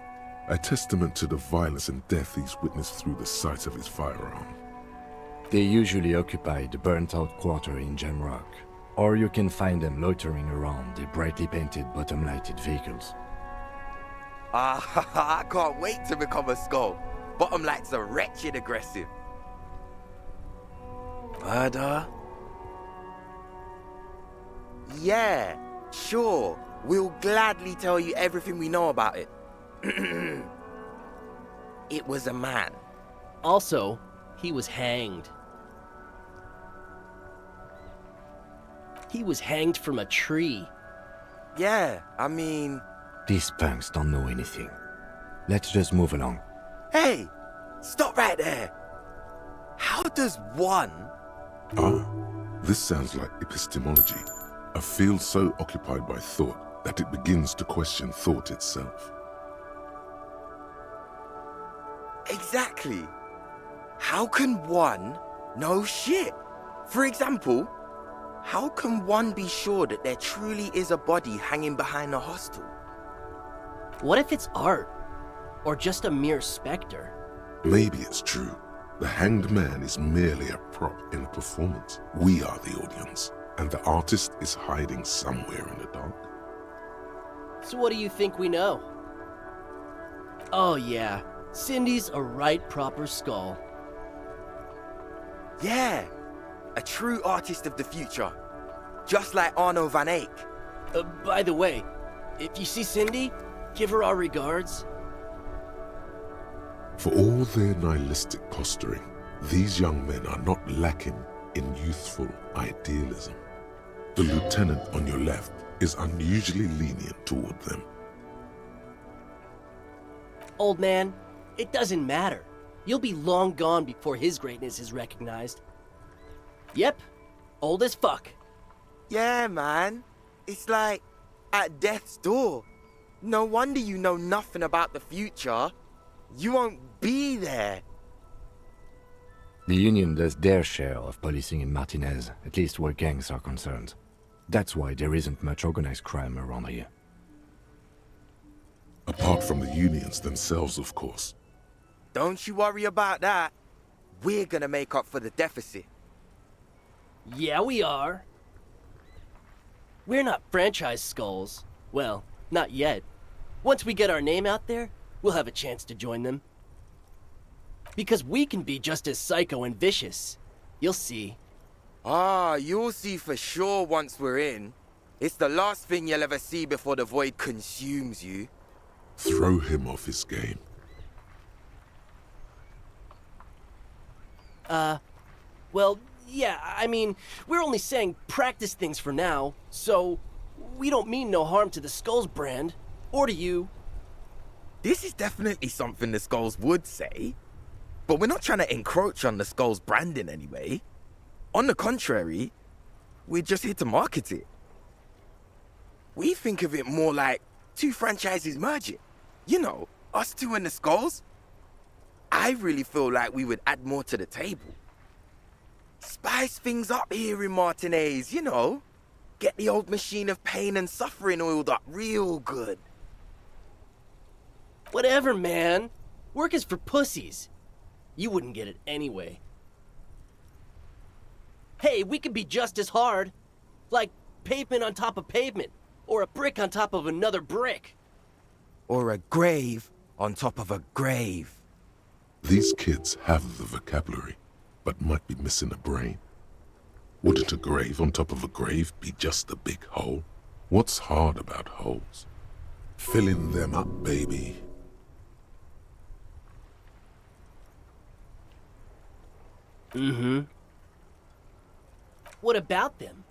a testament to the violence and death he's witnessed through the sight of his firearm. They usually occupy the burnt-out quarter in Jamrock, or you can find them loitering around the brightly painted bottom-lighted vehicles. I can't wait to become a skull. Bottom lights are wretched aggressive. Murder? Yeah, sure. We'll gladly tell you everything we know about it. It was a man. Also, he was hanged. He was hanged from a tree. Yeah, I mean... These punks don't know anything. Let's just move along. Hey! Stop right there! How does one... Ah, this sounds like epistemology, a field so occupied by thought that it begins to question thought itself. Exactly. How can one know shit? For example, how can one be sure that there truly is a body hanging behind a hostel? What if it's art? Or just a mere specter? Maybe it's true. The hanged man is merely a prop in a performance. We are the audience, and the artist is hiding somewhere in the dark. So what do you think we know? Oh yeah, Cindy's a right proper skull. Yeah, a true artist of the future. Just like Arno van Eyck. By the way, if you see Cindy, give her our regards. For all their nihilistic posturing, these young men are not lacking in youthful idealism. The lieutenant on your left is unusually lenient toward them. Old man, it doesn't matter. You'll be long gone before his greatness is recognized. Yep, old as fuck. Yeah, man. It's like at death's door. No wonder you know nothing about the future. You won't be there. The Union does their share of policing in Martinez, at least where gangs are concerned. That's why there isn't much organized crime around here. Apart from the unions themselves, of course. Don't you worry about that. We're gonna make up for the deficit. Yeah, we are. We're not franchise skulls. Well, Not yet. Once we get our name out there, we'll have a chance to join them. Because we can be just as psycho and vicious. You'll see. Ah, you'll see for sure once we're in. It's the last thing you'll ever see before the void consumes you. Throw him off his game. Well, yeah, I mean, we're only saying practice things for now, so we don't mean no harm to the Skulls brand, or to you. This is definitely something the Skulls would say, but we're not trying to encroach on the Skulls branding anyway. On the contrary, we're just here to market it. We think of it more like two franchises merging. You know, us two and the Skulls. I really feel like we would add more to the table. Spice things up here in Martinez, you know. Get the old machine of pain and suffering oiled up real good. Whatever, man. Work is for pussies. You wouldn't get it anyway. Hey, we could be just as hard. Like pavement on top of pavement, or a brick on top of another brick. Or a grave on top of a grave. These kids have the vocabulary, but might be missing a brain. Wouldn't a grave on top of a grave be just a big hole? What's hard about holes? Filling them up, baby. Mm-hmm. What about them?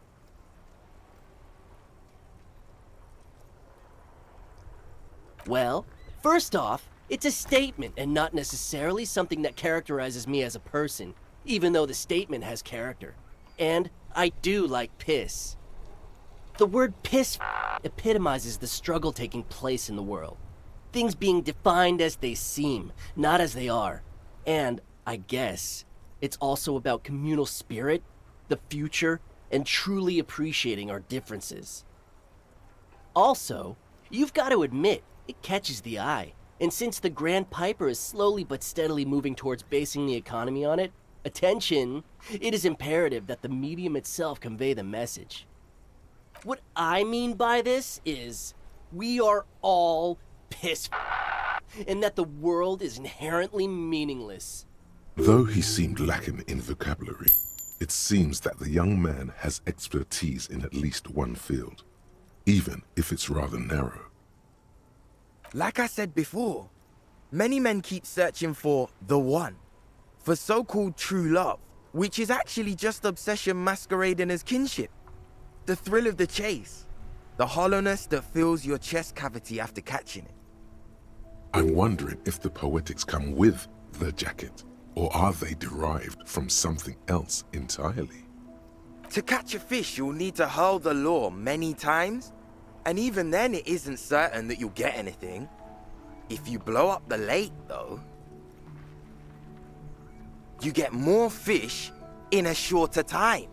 Well, first off, it's a statement and not necessarily something that characterizes me as a person, even though the statement has character. And I do like piss. The word piss epitomizes the struggle taking place in the world. Things being defined as they seem, not as they are. And, I guess, it's also about communal spirit, the future, and truly appreciating our differences. Also, you've got to admit, it catches the eye. And since the Grand Piper is slowly but steadily moving towards basing the economy on it, attention, it is imperative that the medium itself convey the message. What I mean by this is, we are all piss and that the world is inherently meaningless. Though he seemed lacking in vocabulary, it seems that the young man has expertise in at least one field, even if it's rather narrow. Like I said before, many men keep searching for the one, for so-called true love, which is actually just obsession masquerading as kinship. The thrill of the chase, the hollowness that fills your chest cavity after catching it. I'm wondering if the poetics come with the jacket, or are they derived from something else entirely? To catch a fish, you'll need to hurl the lure many times, and even then it isn't certain that you'll get anything. If you blow up the lake, though, you get more fish in a shorter time.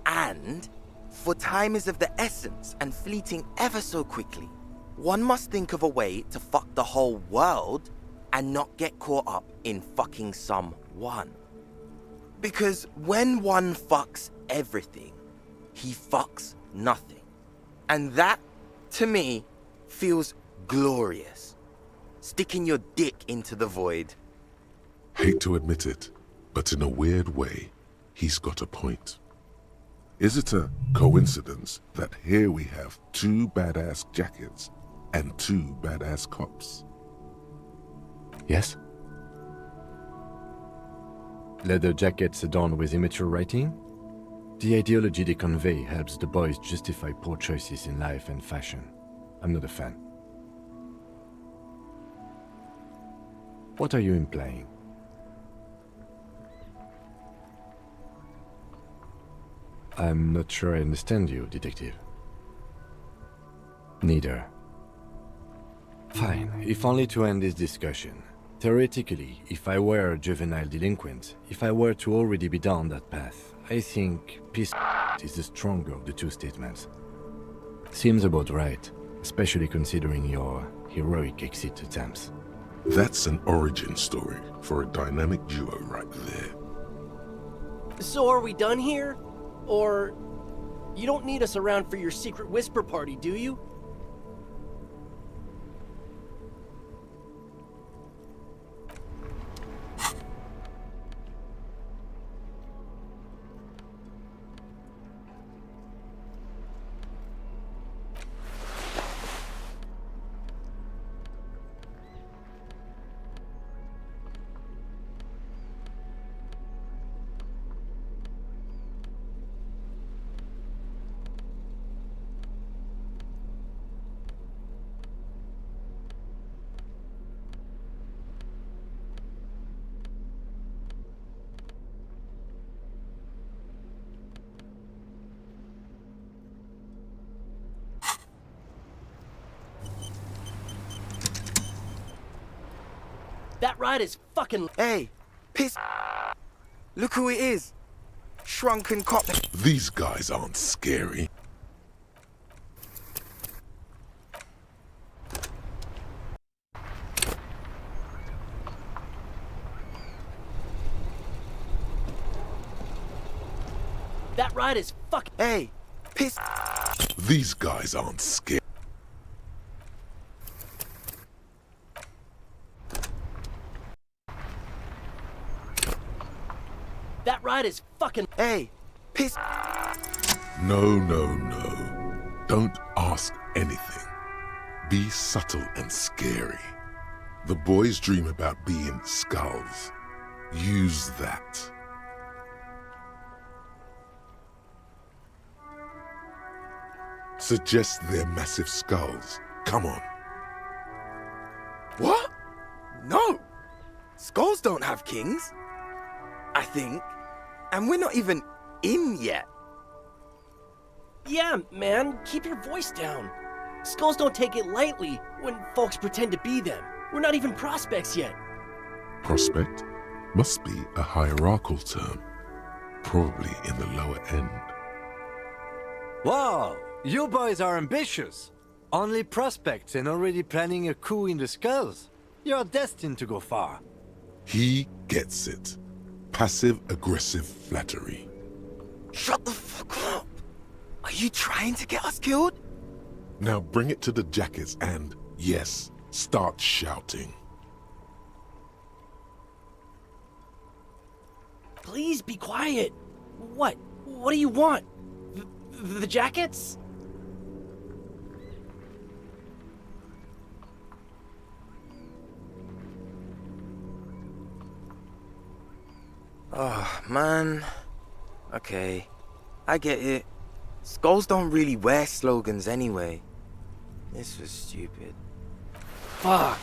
And, for time is of the essence and fleeting ever so quickly, one must think of a way to fuck the whole world and not get caught up in fucking someone. Because when one fucks everything, he fucks nothing. And that, to me, feels glorious. Sticking your dick into the void. Hate to admit it, but in a weird way, he's got a point. Is it a coincidence that here we have two badass jackets and two badass cops? Yes? Leather jackets adorned with immature writing? The ideology they convey helps the boys justify poor choices in life and fashion. I'm not a fan. What are you implying? I'm not sure I understand you, detective. Neither. Fine, if only to end this discussion. Theoretically, if I were a juvenile delinquent, if I were to already be down that path, I think peace is the stronger of the two statements. Seems about right, especially considering your heroic exit attempts. That's an origin story for a dynamic duo right there. So are we done here? Or you don't need us around for your secret whisper party, do you? That ride is fucking... Hey, piss. Look who it is. Shrunken cop. These guys aren't scary. That ride is fucking... Hey, piss. These guys aren't scary. That ride is fucking... Hey, piss. No, no, no. Don't ask anything. Be subtle and scary. The boys dream about being skulls. Use that. Suggest they're massive skulls. Come on. What? No. Skulls don't have kings. I think. And we're not even in yet. Yeah, man, keep your voice down. Skulls don't take it lightly when folks pretend to be them. We're not even prospects yet. Prospect must be a hierarchical term. Probably in the lower end. Wow, you boys are ambitious. Only prospects and already planning a coup in the skulls. You're destined to go far. He gets it. Passive-aggressive flattery. Shut the fuck up. Are you trying to get us killed? Now bring it to the jackets and, yes, start shouting. Please be quiet. What? What do you want? The jackets? Oh, man. Okay, I get it. Skulls don't really wear slogans anyway. This was stupid. Fuck.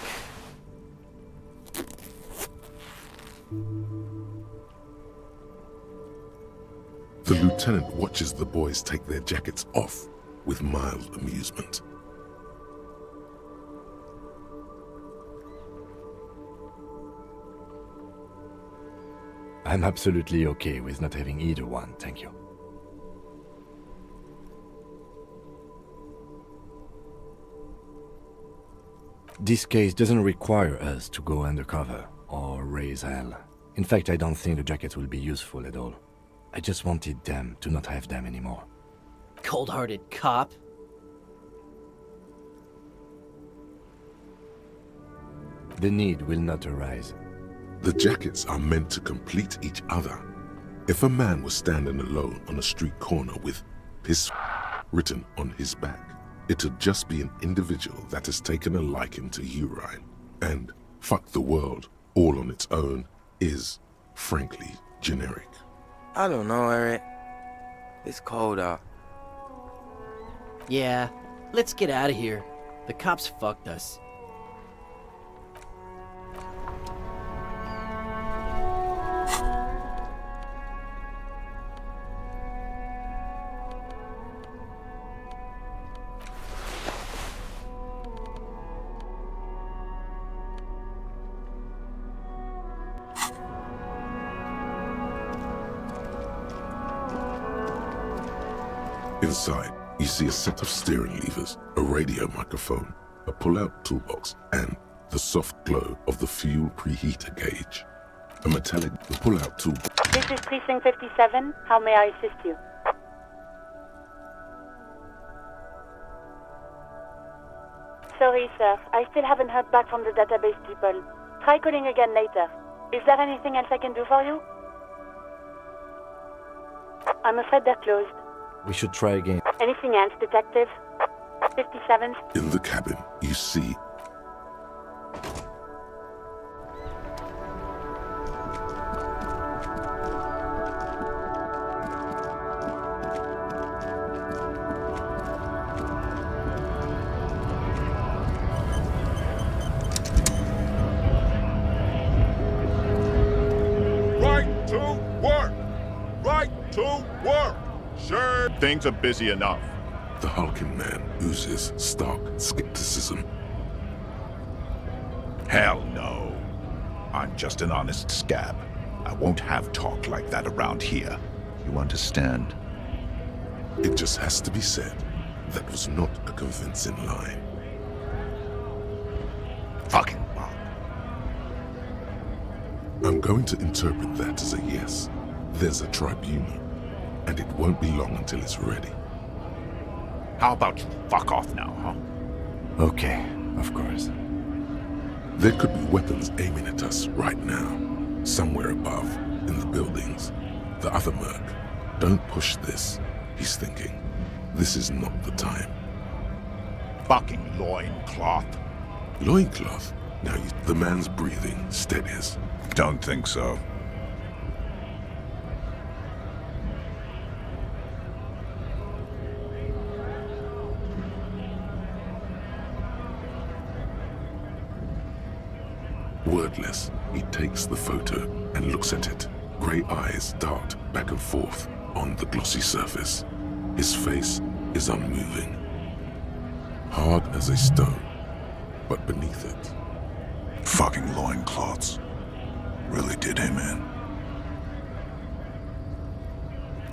The lieutenant watches the boys take their jackets off with mild amusement. I'm absolutely okay with not having either one, thank you. This case doesn't require us to go undercover or raise hell. In fact, I don't think the jackets will be useful at all. I just wanted them to not have them anymore. Cold-hearted cop. The need will not arise. The jackets are meant to complete each other. If a man was standing alone on a street corner with "piss" written on his back, it'd just be an individual that has taken a liking to urine. And "fuck the world" all on its own is, frankly, generic. I don't know, Eric. It's cold out. Yeah, let's get out of here. The cops fucked us. Inside, you see a set of steering levers, a radio microphone, a pull-out toolbox, and the soft glow of the fuel preheater gauge. A metallic pull-out tool. This is Precinct 57. How may I assist you? Sorry, sir. I still haven't heard back from the database people. Try calling again later. Is there anything else I can do for you? I'm afraid they're closed. We should try again. Anything else, Detective? 57? In the cabin, you see Right to work! Right to work! Sure, things are busy enough. the hulking man oozes stark skepticism. Hell no. I'm just an honest scab. I won't have talk like that around here. You understand? It just has to be said, that was not a convincing lie. Fucking Bob. I'm going to interpret that as a yes. There's a tribunal, and it won't be long until it's ready. How about you fuck off now, huh? Okay, of course. There could be weapons aiming at us right now, somewhere above, in the buildings. The other merc. Don't push this, he's thinking. This is not the time. Fucking loincloth. Loincloth? Now the man's breathing steadies. Don't think so. Wordless, he takes the photo and looks at it. Grey eyes dart back and forth on the glossy surface. His face is unmoving. Hard as a stone, but beneath it. Fucking loincloths. Really did him in.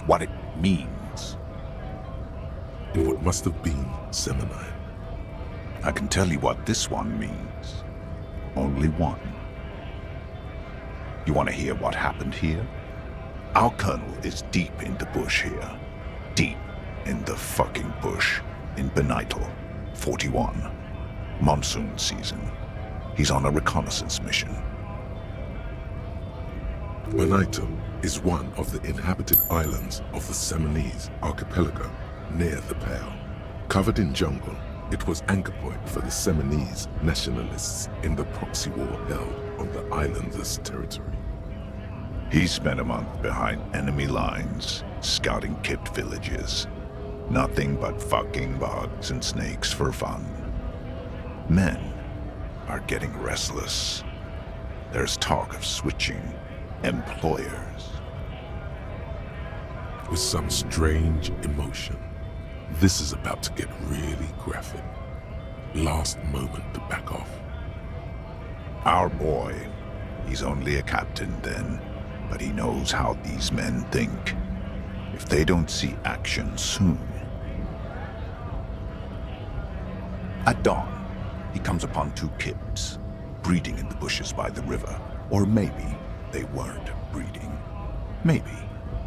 What it means. In what must have been Seminine. I can tell you what this one means. Only one. You want to hear what happened here? Our colonel is deep in the bush here. Deep in the fucking bush. In Benital, 41. Monsoon season. He's on a reconnaissance mission. Benital is one of the inhabited islands of the Seminese archipelago, near the Pale. Covered in jungle, it was anchor point for the Seminese nationalists in the proxy war held on the islanders' territory. He spent a month behind enemy lines, scouting kipped villages. Nothing but fucking bugs and snakes for fun. Men are getting restless. There's talk of switching employers. With some strange emotion, this is about to get really graphic. Last moment to back off. Our boy, he's only a captain then, but he knows how these men think. If they don't see action soon. At dawn, he comes upon two kips, breeding in the bushes by the river. Or maybe they weren't breeding. Maybe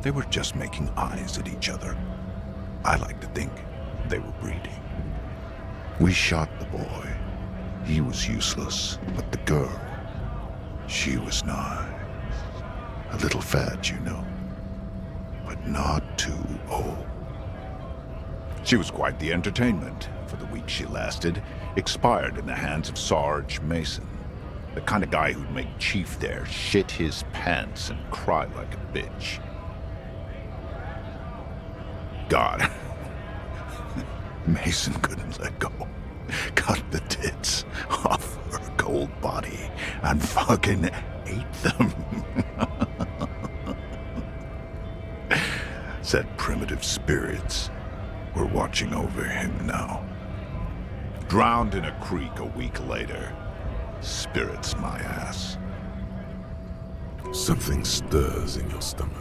they were just making eyes at each other. I like to think they were breeding. We shot the boy. He was useless, but the girl, she was nice. A little fat, you know, but not too old. She was quite the entertainment for the week she lasted. Expired in the hands of Sarge Mason, the kind of guy who'd make Chief there shit his pants and cry like a bitch. God, Mason couldn't let go. Cut the tits off her cold body and fucking ate them. Said primitive spirits were watching over him now. Drowned in a creek a week later. Spirits my ass. Something stirs in your stomach.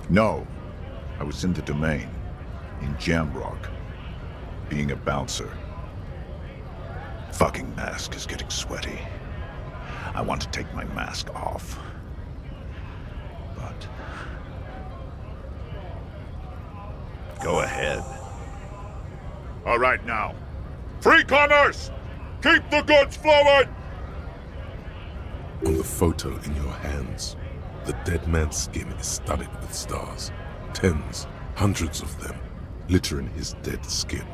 No, I was in the domain, in Jamrock, being a bouncer. Fucking mask is getting sweaty. I want to take my mask off. But... go ahead. All right now. Free commerce! Keep the goods flowing! On the photo in your hands, the dead man's skin is studded with stars. Tens, hundreds of them, littering his dead skin.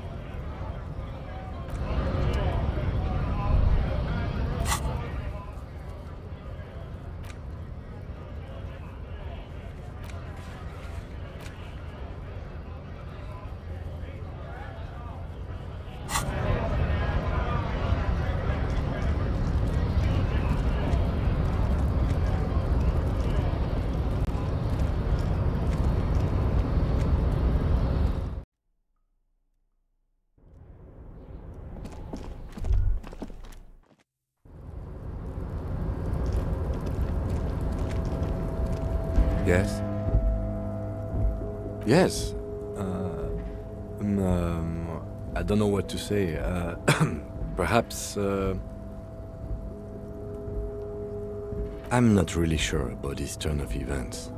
Yes? Yes. I don't know what to say. Perhaps, I'm not really sure about this turn of events.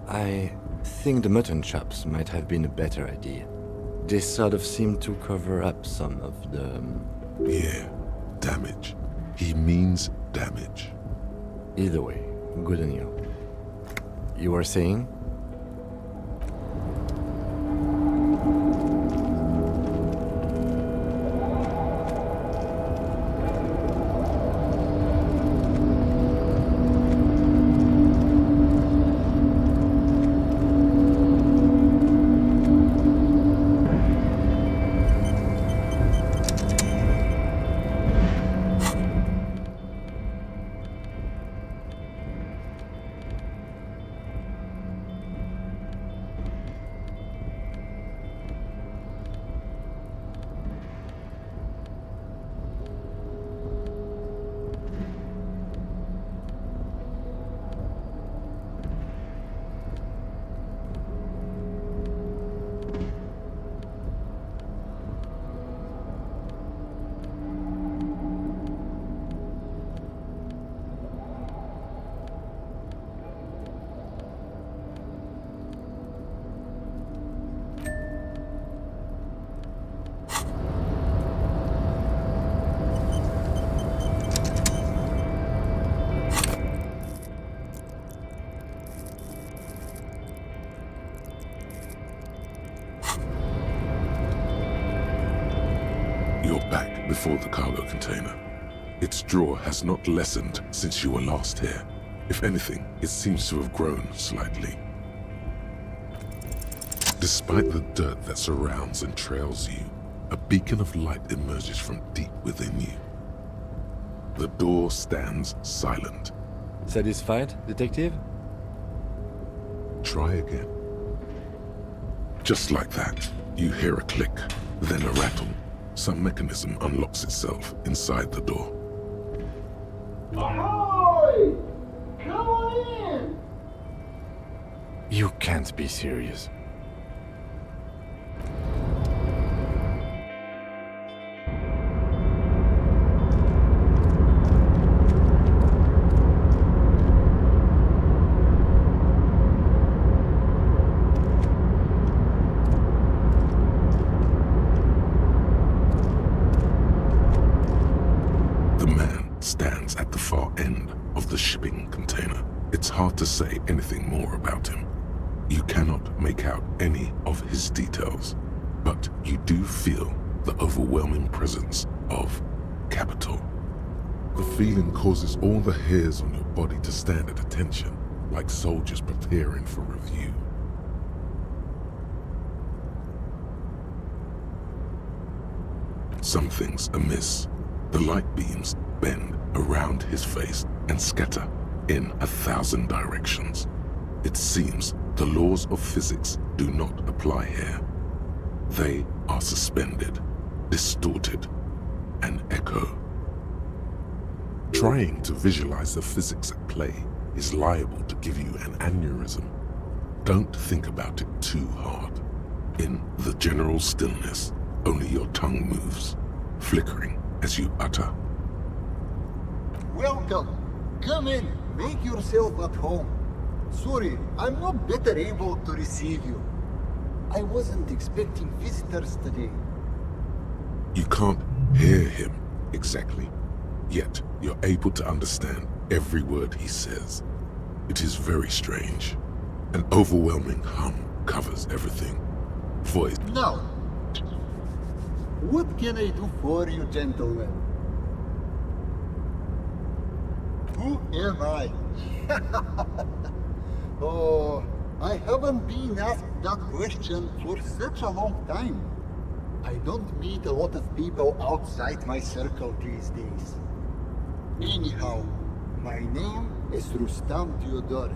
I think the mutton chops might have been a better idea. They sort of seem to cover up some of the... Yeah, damage. He means damage. Either way, good on you. You were saying? You're back before the cargo container. Its draw has not lessened since you were last here. If anything, it seems to have grown slightly. Despite the dirt that surrounds and trails you, a beacon of light emerges from deep within you. The door stands silent. Satisfied, detective? Try again. Just like that, you hear a click, then a rattle. Some mechanism unlocks itself inside the door. Ahoy! Come on in! You can't be serious. Stands at the far end of the shipping container. It's hard to say anything more about him. You cannot make out any of his details, but you do feel the overwhelming presence of capital. The feeling causes all the hairs on your body to stand at attention, like soldiers preparing for review. Something's amiss. The light beams bend around his face and scatter in 1,000 directions. It seems the laws of physics do not apply here. They are suspended, distorted, and echo. Trying to visualize the physics at play is liable to give you an aneurysm. Don't think about it too hard. In the general stillness, only your tongue moves, flickering as you utter. Welcome. Come in. Make yourself at home. Sorry, I'm not better able to receive you. I wasn't expecting visitors today. You can't hear him exactly, yet you're able to understand every word he says. It is very strange. An overwhelming hum covers everything. Voice. Now, what can I do for you, gentlemen? Who am I? Oh, I haven't been asked that question for such a long time. I don't meet a lot of people outside my circle these days. Anyhow, my name is Rustam Theodore,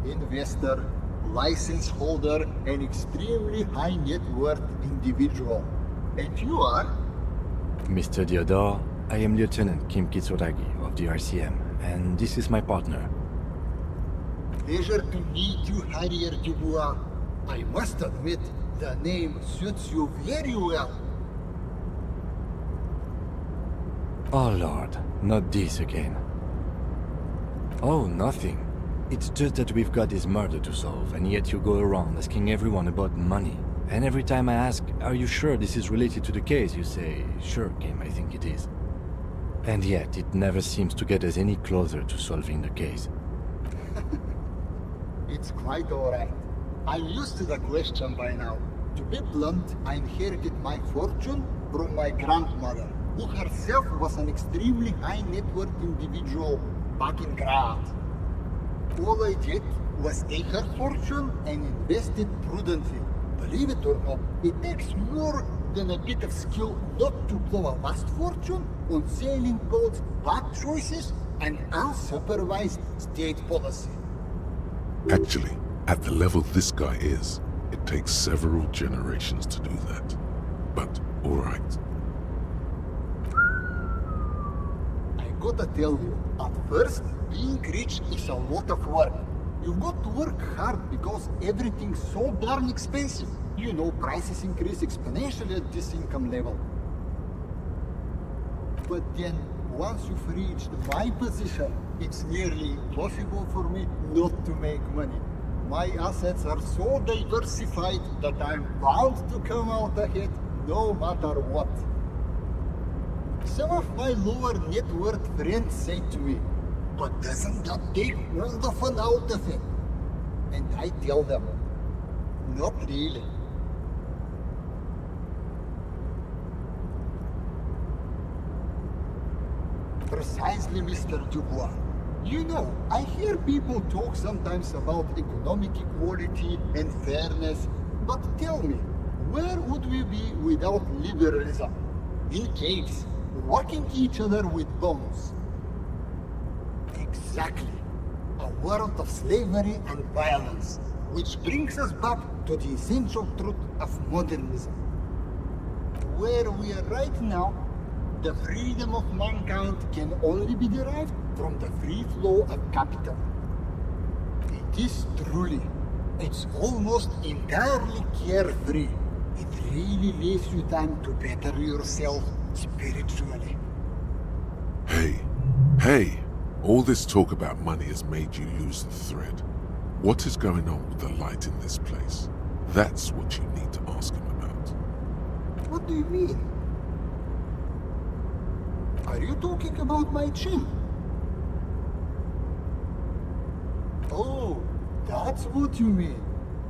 investor, license holder, and extremely high net worth individual. And you are? Mr. Theodore, I am Lieutenant Kim Kitsuragi of the RCM, and this is my partner. Pleasure to meet you, Harrier Dubois. I must admit, the name suits you very well. Oh Lord, not this again. Oh, nothing. It's just that we've got this murder to solve, and yet you go around asking everyone about money. And every time I ask, are you sure this is related to the case, you say, sure, Kim, I think it is. And yet, it never seems to get us any closer to solving the case. It's quite alright. I'm used to the question by now. To be blunt, I inherited my fortune from my grandmother, who herself was an extremely high net worth individual back in Graz. All I did was take her fortune and invest it prudently. Believe it or not, it takes more than a bit of skill not to blow a vast fortune on sailing boats, bad choices, and unsupervised state policy. Actually, at the level this guy is, it takes several generations to do that. But, alright. I gotta tell you, at first, being rich is a lot of work. You've got to work hard because everything's so darn expensive. You know, prices increase exponentially at this income level. But then, once you've reached my position, it's nearly impossible for me not to make money. My assets are so diversified that I'm bound to come out ahead no matter what. Some of my lower net worth friends say to me, but doesn't that take all the fun out of it? And I tell them, not really. Precisely, Mr. Dubois. You know, I hear people talk sometimes about economic equality and fairness, but tell me, where would we be without liberalism? In caves, walking each other with bones. Exactly. A world of slavery and violence, which brings us back to the essential truth of modernism. Where we are right now, the freedom of mankind can only be derived from the free flow of capital. It is truly, it's almost entirely carefree. It really leaves you time to better yourself spiritually. Hey! All this talk about money has made you lose the thread. What is going on with the light in this place? That's what you need to ask him about. What do you mean? Are you talking about my chin? Oh, that's what you mean.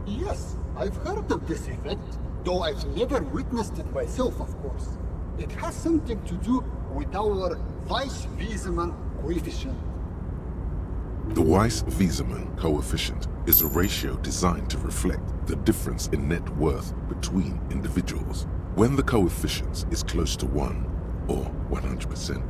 Yes, I've heard of this effect, though I've never witnessed it myself, of course. It has something to do with our Weiss-Wiesemann coefficient. The Weiss-Wiesemann coefficient is a ratio designed to reflect the difference in net worth between individuals. When the coefficient is close to 1, or 100%,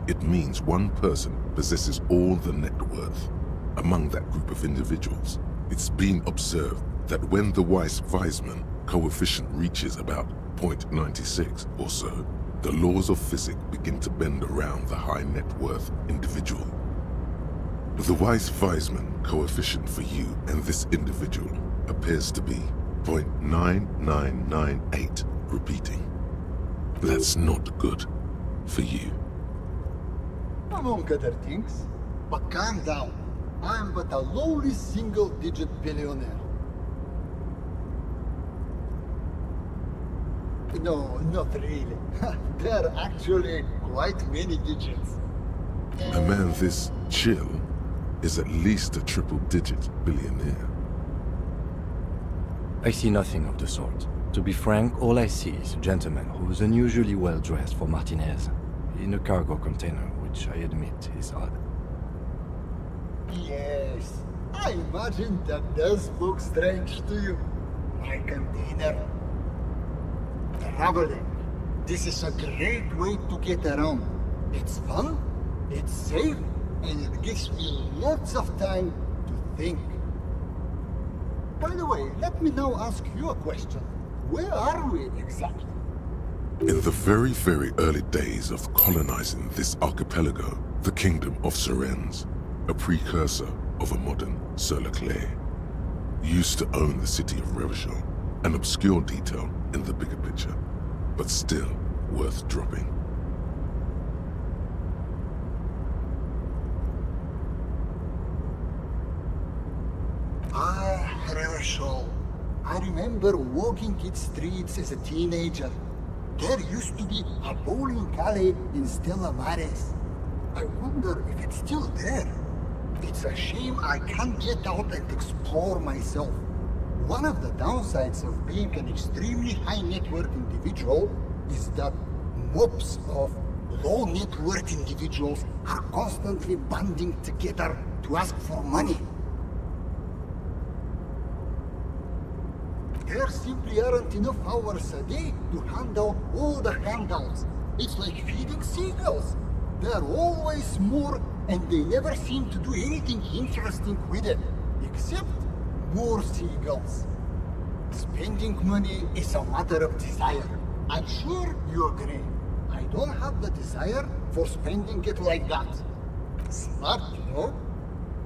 it means one person possesses all the net worth among that group of individuals. It's been observed that when the Weiss-Wiesemann coefficient reaches about 0.96 or so, the laws of physics begin to bend around the high net worth individual. The Weiss-Wiesemann coefficient for you and this individual appears to be 0.9998, repeating. That's not good for you. Among other things. But calm down. I am but a lowly single-digit billionaire. No, not really. There are actually quite many digits. A man this chill is at least a triple-digit billionaire. I see nothing of the sort. To be frank, all I see is a gentleman who's unusually well dressed for Martinez, in a cargo container, which I admit is odd. Yes, I imagine that does look strange to you. My container. Traveling. This is a great way to get around. It's fun, it's safe, and it gives me lots of time to think. By the way, let me now ask you a question. Where are we exactly? In the very, very early days of colonizing this archipelago, the kingdom of Sirens, a precursor of a modern Sur-la-Clay. Used to own the city of Revachol, an obscure detail in the bigger picture, but still worth dropping. Revachol. I remember walking its streets as a teenager. There used to be a bowling alley in Stella Maris. I wonder if it's still there. It's a shame I can't get out and explore myself. One of the downsides of being an extremely high net worth individual is that mobs of low net worth individuals are constantly banding together to ask for money. There simply aren't enough hours a day to handle all the handouts. It's like feeding seagulls. There are always more, and they never seem to do anything interesting with it, except more seagulls. Spending money is a matter of desire. I'm sure you agree. I don't have the desire for spending it like that. Smart, no?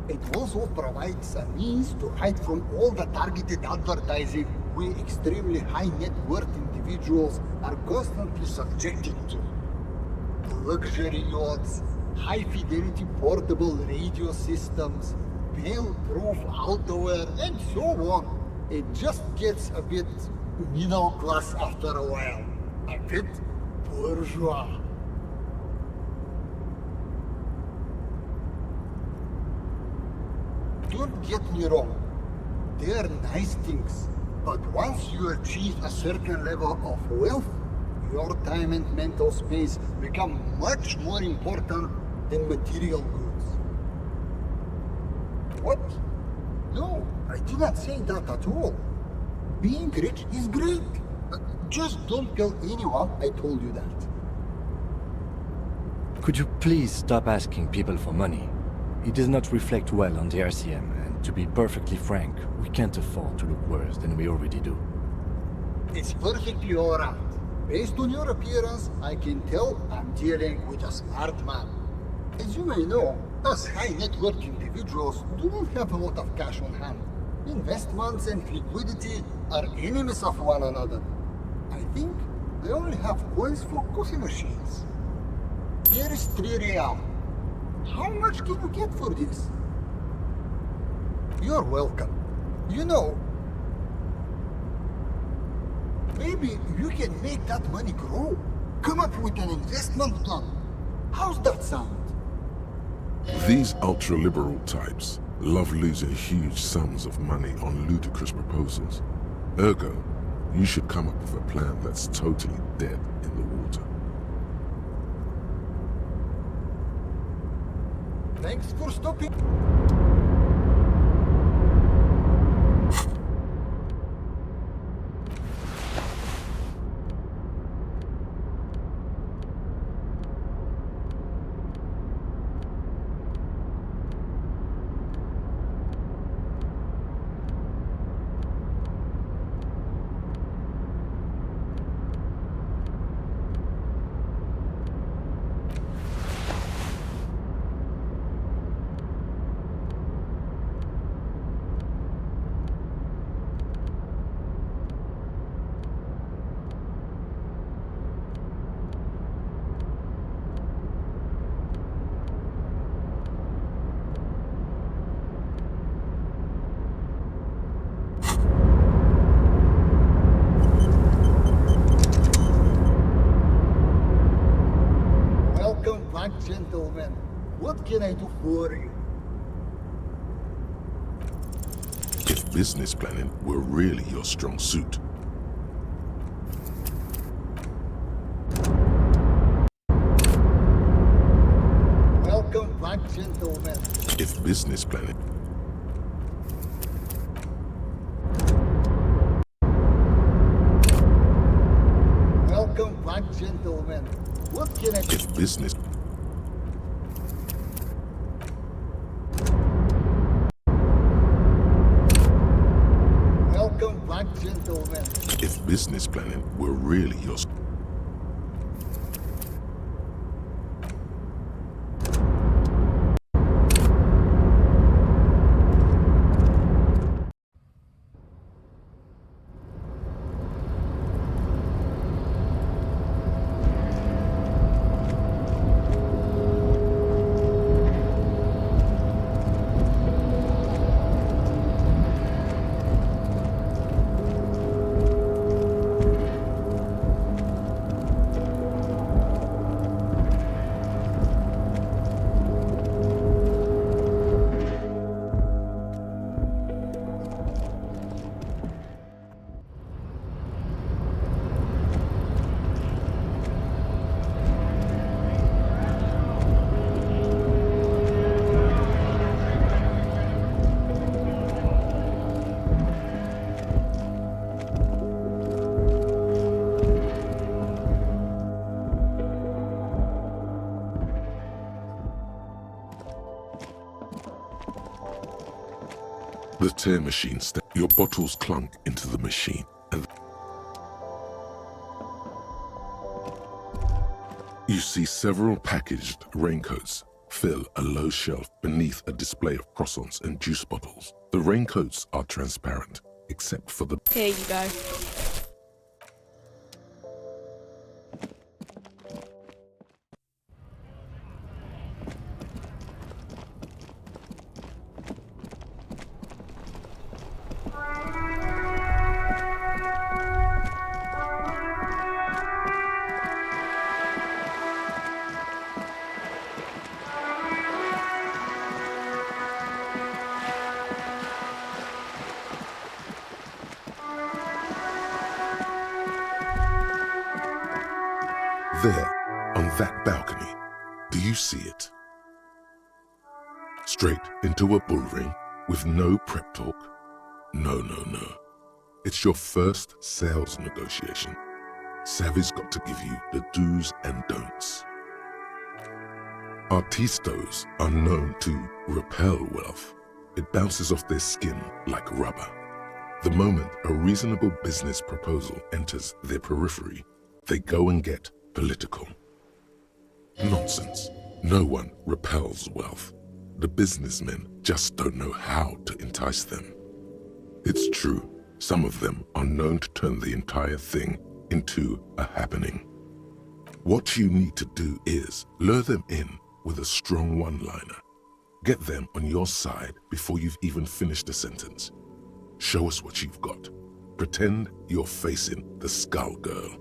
It also provides a means to hide from all the targeted advertising we extremely high net worth individuals are constantly subjected to. Luxury yachts, high fidelity portable radio systems, fail-proof outerwear, and so on. It just gets a bit middle class after a while. A bit bourgeois. Don't get me wrong. They're nice things. But once you achieve a certain level of wealth, your time and mental space become much more important than material goods. What? No, I did not say that at all. Being rich is great. Just don't tell anyone I told you that. Could you please stop asking people for money? It does not reflect well on the RCM, and to be perfectly frank, we can't afford to look worse than we already do. It's perfectly alright. Based on your appearance, I can tell I'm dealing with a smart man. As you may know, us high net worth individuals do not have a lot of cash on hand. Investments and liquidity are enemies of one another. I think I only have coins for coffee machines. Here is 3 real. How much can you get for this? You're welcome. You know, maybe you can make that money grow. Come up with an investment plan. How's that sound? These ultra-liberal types love losing huge sums of money on ludicrous proposals. Ergo, you should come up with a plan that's totally dead in the water. Thanks for stopping. Gentlemen, what can I do for you? If business planning were really your strong suit, Welcome back, gentlemen. if business planning Welcome back, gentlemen. What can I do? if business Welcome back, gentlemen. if business planning were really your The tear machine your bottles clunk into the machine, and you see several packaged raincoats fill a low shelf beneath a display of croissants and juice bottles. The raincoats are transparent, except for the... Here you go. There, on that balcony, do you see it? Straight into a bull ring with no prep talk? No. It's your first sales negotiation. Savvy's got to give you the do's and don'ts. Artistos are known to repel wealth. It bounces off their skin like rubber. The moment a reasonable business proposal enters their periphery, they go and get political. Nonsense. No one repels wealth. The businessmen just don't know how to entice them. It's true, some of them are known to turn the entire thing into a happening. What you need to do is lure them in with a strong one-liner. Get them on your side before you've even finished a sentence. Show us what you've got. Pretend you're facing the Skull Girl.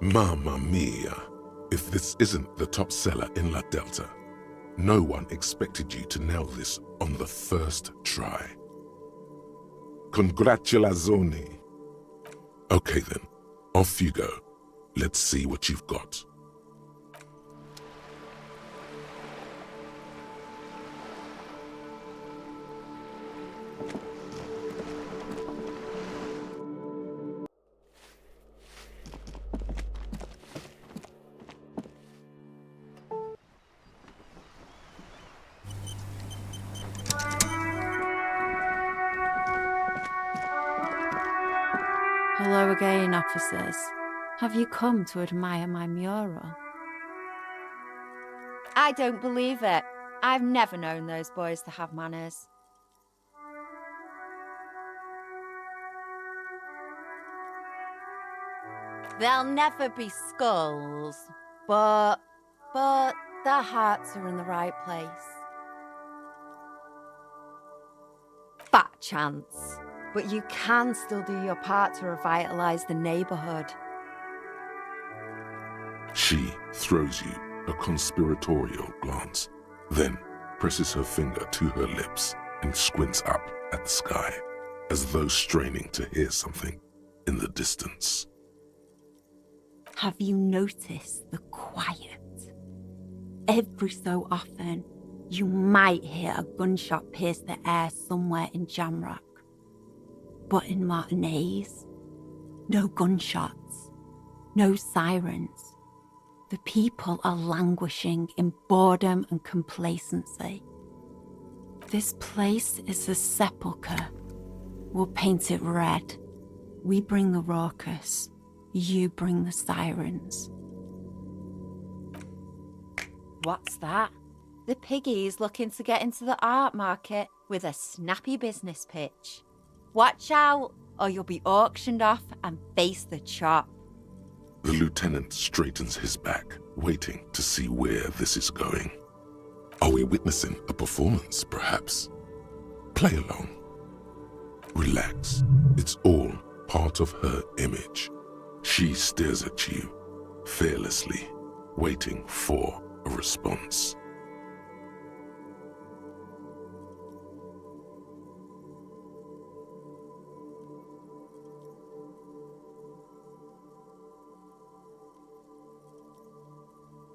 Mamma mia, if this isn't the top seller in La Delta, no one expected you to nail this on the first try. Congratulazioni. Okay then, off you go. Let's see what you've got. Hello again, officers. Have you come to admire my mural? I don't believe it. I've never known those boys to have manners. There'll never be skulls, but their hearts are in the right place. Fat chance. But you can still do your part to revitalize the neighborhood. She throws you a conspiratorial glance, then presses her finger to her lips and squints up at the sky, as though straining to hear something in the distance. Have you noticed the quiet? Every so often, you might hear a gunshot pierce the air somewhere in Jamrock. But in Martinez, no gunshots, no sirens. The people are languishing in boredom and complacency. This place is a sepulchre. We'll paint it red. We bring the raucous, you bring the sirens. What's that? The piggy's looking to get into the art market with a snappy business pitch. Watch out, or you'll be auctioned off and face the chop. The lieutenant straightens his back, waiting to see where this is going. Are we witnessing a performance, perhaps? Play along. Relax. It's all part of her image. She stares at you, fearlessly, waiting for a response.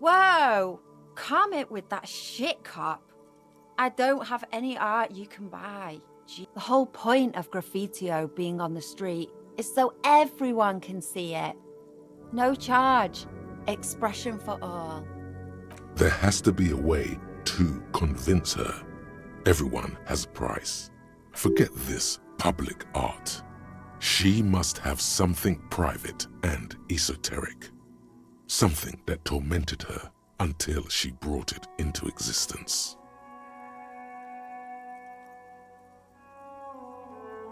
Whoa! Calm it with that shit, cop. I don't have any art you can buy. The whole point of graffitio being on the street is so everyone can see it. No charge. Expression for all. There has to be a way to convince her. Everyone has a price. Forget this public art. She must have something private and esoteric. Something that tormented her until she brought it into existence.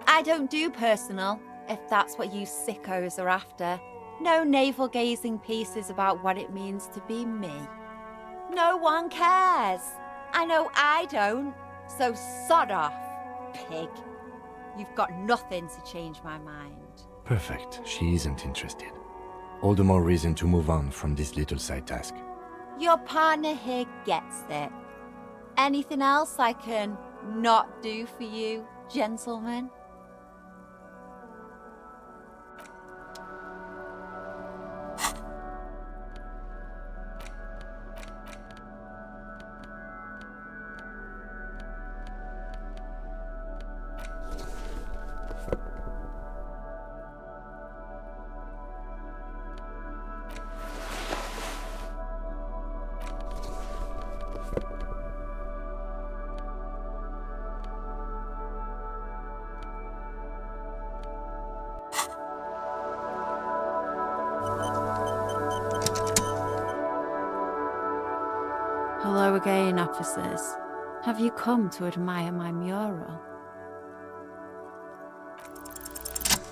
I don't do personal, if that's what you sickos are after. No navel-gazing pieces about what it means to be me. No one cares. I know I don't, so sod off, pig. You've got nothing to change my mind. Perfect. She isn't interested. All the more reason to move on from this little side task. Your partner here gets it. Anything else I can not do for you, gentlemen? Hello again, officers. Have you come to admire my mural?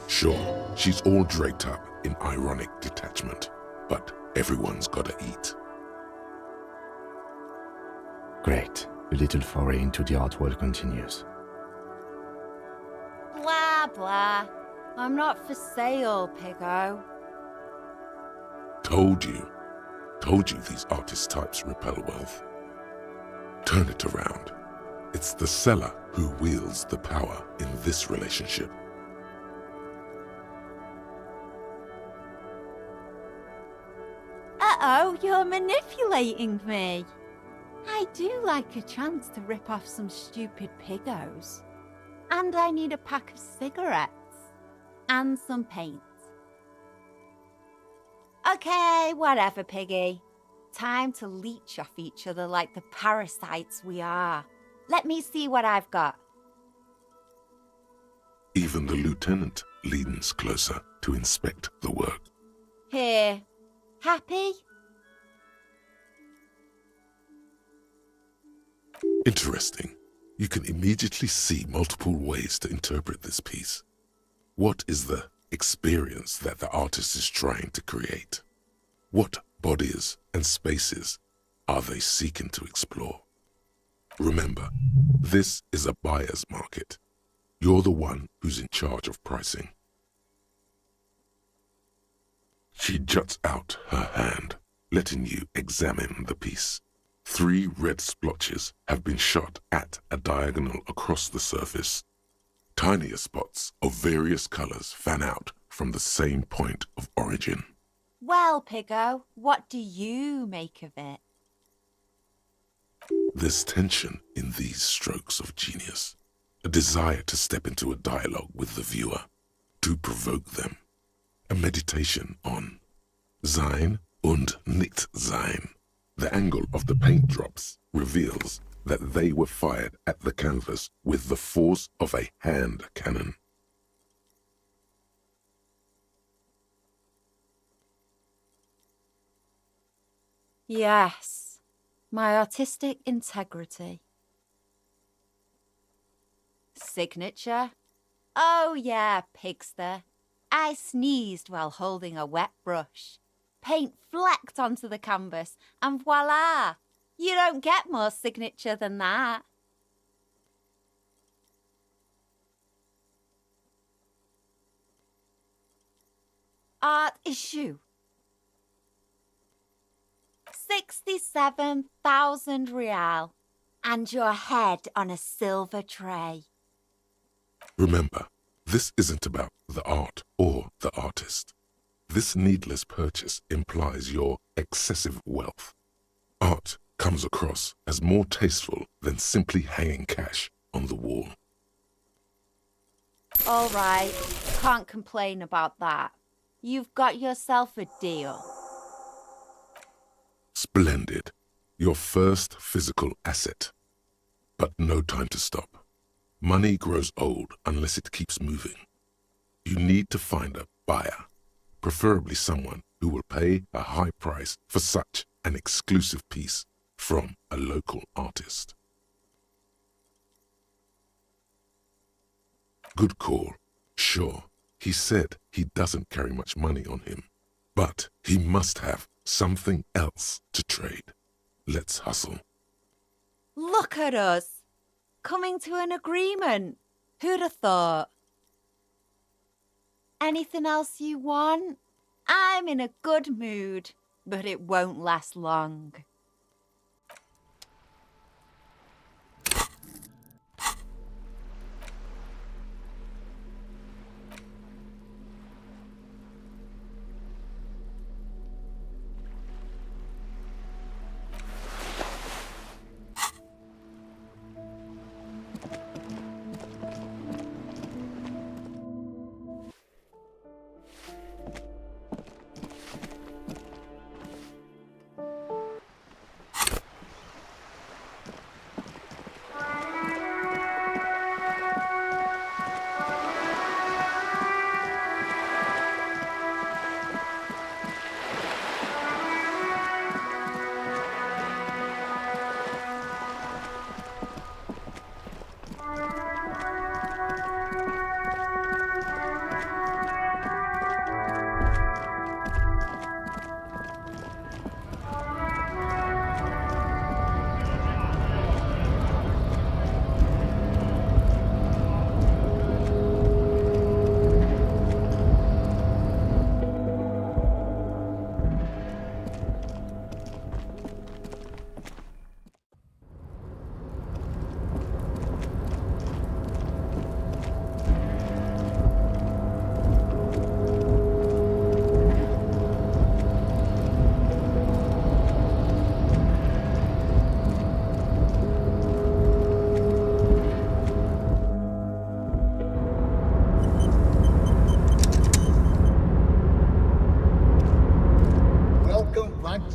Sure, she's all draped up in ironic detachment, but everyone's gotta eat. Great. The little foray into the art world continues. Blah, blah. I'm not for sale, piggo. Told you these artist types repel wealth. Turn it around. It's the seller who wields the power in this relationship. Uh-oh, you're manipulating me. I do like a chance to rip off some stupid piggos. And I need a pack of cigarettes. And some paint. Okay, whatever, piggy. Time to leech off each other like the parasites we are. Let me see what I've got. Even the lieutenant leans closer to inspect the work. Here. Happy? Interesting. You can immediately see multiple ways to interpret this piece. What is the experience that the artist is trying to create? What bodies and spaces are they seeking to explore? Remember, this is a buyer's market. You're the one who's in charge of pricing. She juts out her hand, letting you examine the piece. 3 red splotches have been shot at a diagonal across the surface. Tinier spots of various colors fan out from the same point of origin. Well, piggo, what do you make of it? There's tension in these strokes of genius. A desire to step into a dialogue with the viewer, to provoke them. A meditation on Sein und Nicht-Sein. The angle of the paint drops reveals that they were fired at the canvas with the force of a hand cannon. Yes, my artistic integrity. Signature? Oh yeah, pigster. I sneezed while holding a wet brush. Paint flecked onto the canvas, and voila! You don't get more signature than that. Art issue. 67,000 real. And your head on a silver tray. Remember, this isn't about the art or the artist. This needless purchase implies your excessive wealth. Art comes across as more tasteful than simply hanging cash on the wall. All right, can't complain about that. You've got yourself a deal. Splendid. Your first physical asset. But no time to stop. Money grows old unless it keeps moving. You need to find a buyer, preferably someone who will pay a high price for such an exclusive piece from a local artist. Good call. Sure, he said he doesn't carry much money on him, but he must have something else to trade. Let's hustle. Look at us, coming to an agreement. Who'd have thought? Anything else you want? I'm in a good mood, but it won't last long.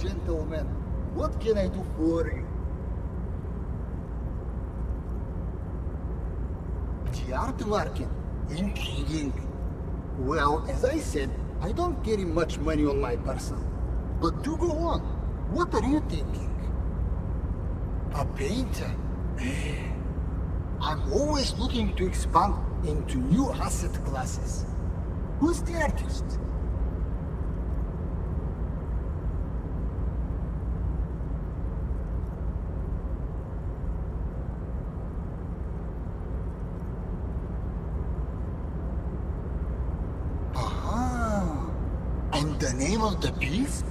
Gentlemen, what can I do for you? The art market? Intriguing. Well, as I said, I don't carry much money on my person. But do go on. What are you thinking? A painter? I'm always looking to expand into new asset classes. Who's the artist? The name of the piece?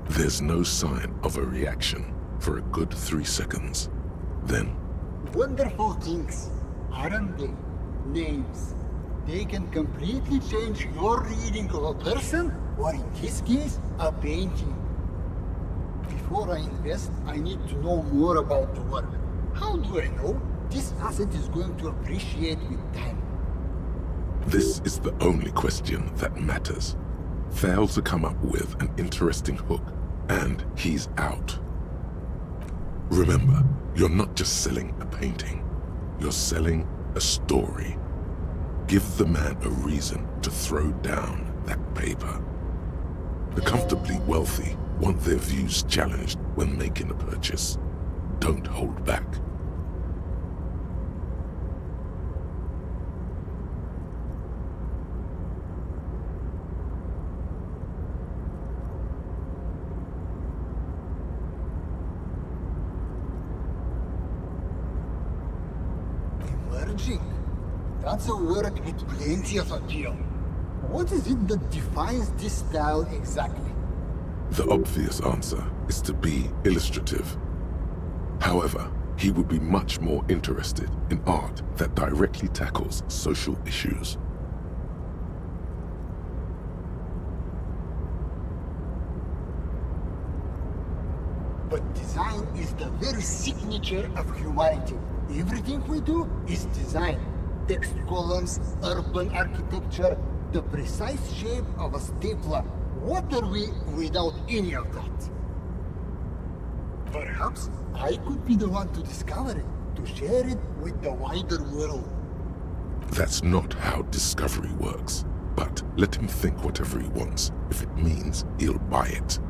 There's no sign of a reaction for a good 3 seconds. Then... Wonderful things, aren't they? Names. They can completely change your reading of a person, or in this case, a painting. Before I invest, I need to know more about the work. How do I know this asset is going to appreciate with time? This is the only question that matters. Fail to come up with an interesting hook, and he's out. Remember, you're not just selling a painting. You're selling a story. Give the man a reason to throw down that paper. The comfortably wealthy want their views challenged when making a purchase. Don't hold back. Emerging? That's a word with plenty of appeal. What is it that defines this style exactly? The obvious answer is to be illustrative. However, He would be much more interested in art that directly tackles social issues. But design is the very signature of humanity. Everything we do is design. Text columns, urban architecture, the precise shape of a stapler. What are we without any of that? Perhaps I could be the one to discover it, to share it with the wider world. That's not how discovery works. But let him think whatever he wants. If it means he'll buy it.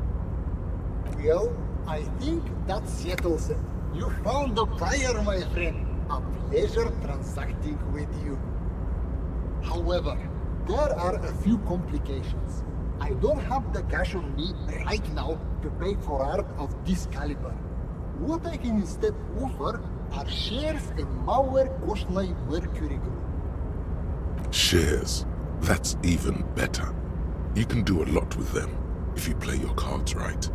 Well, I think that settles it. You found the buyer, my friend. A pleasure transacting with you. However, there are a few complications. I don't have the cash on me right now to pay for art of this caliber. What I can instead offer are shares in Mauer Koslai Mercury Group. Shares. That's even better. You can do a lot with them if you play your cards right.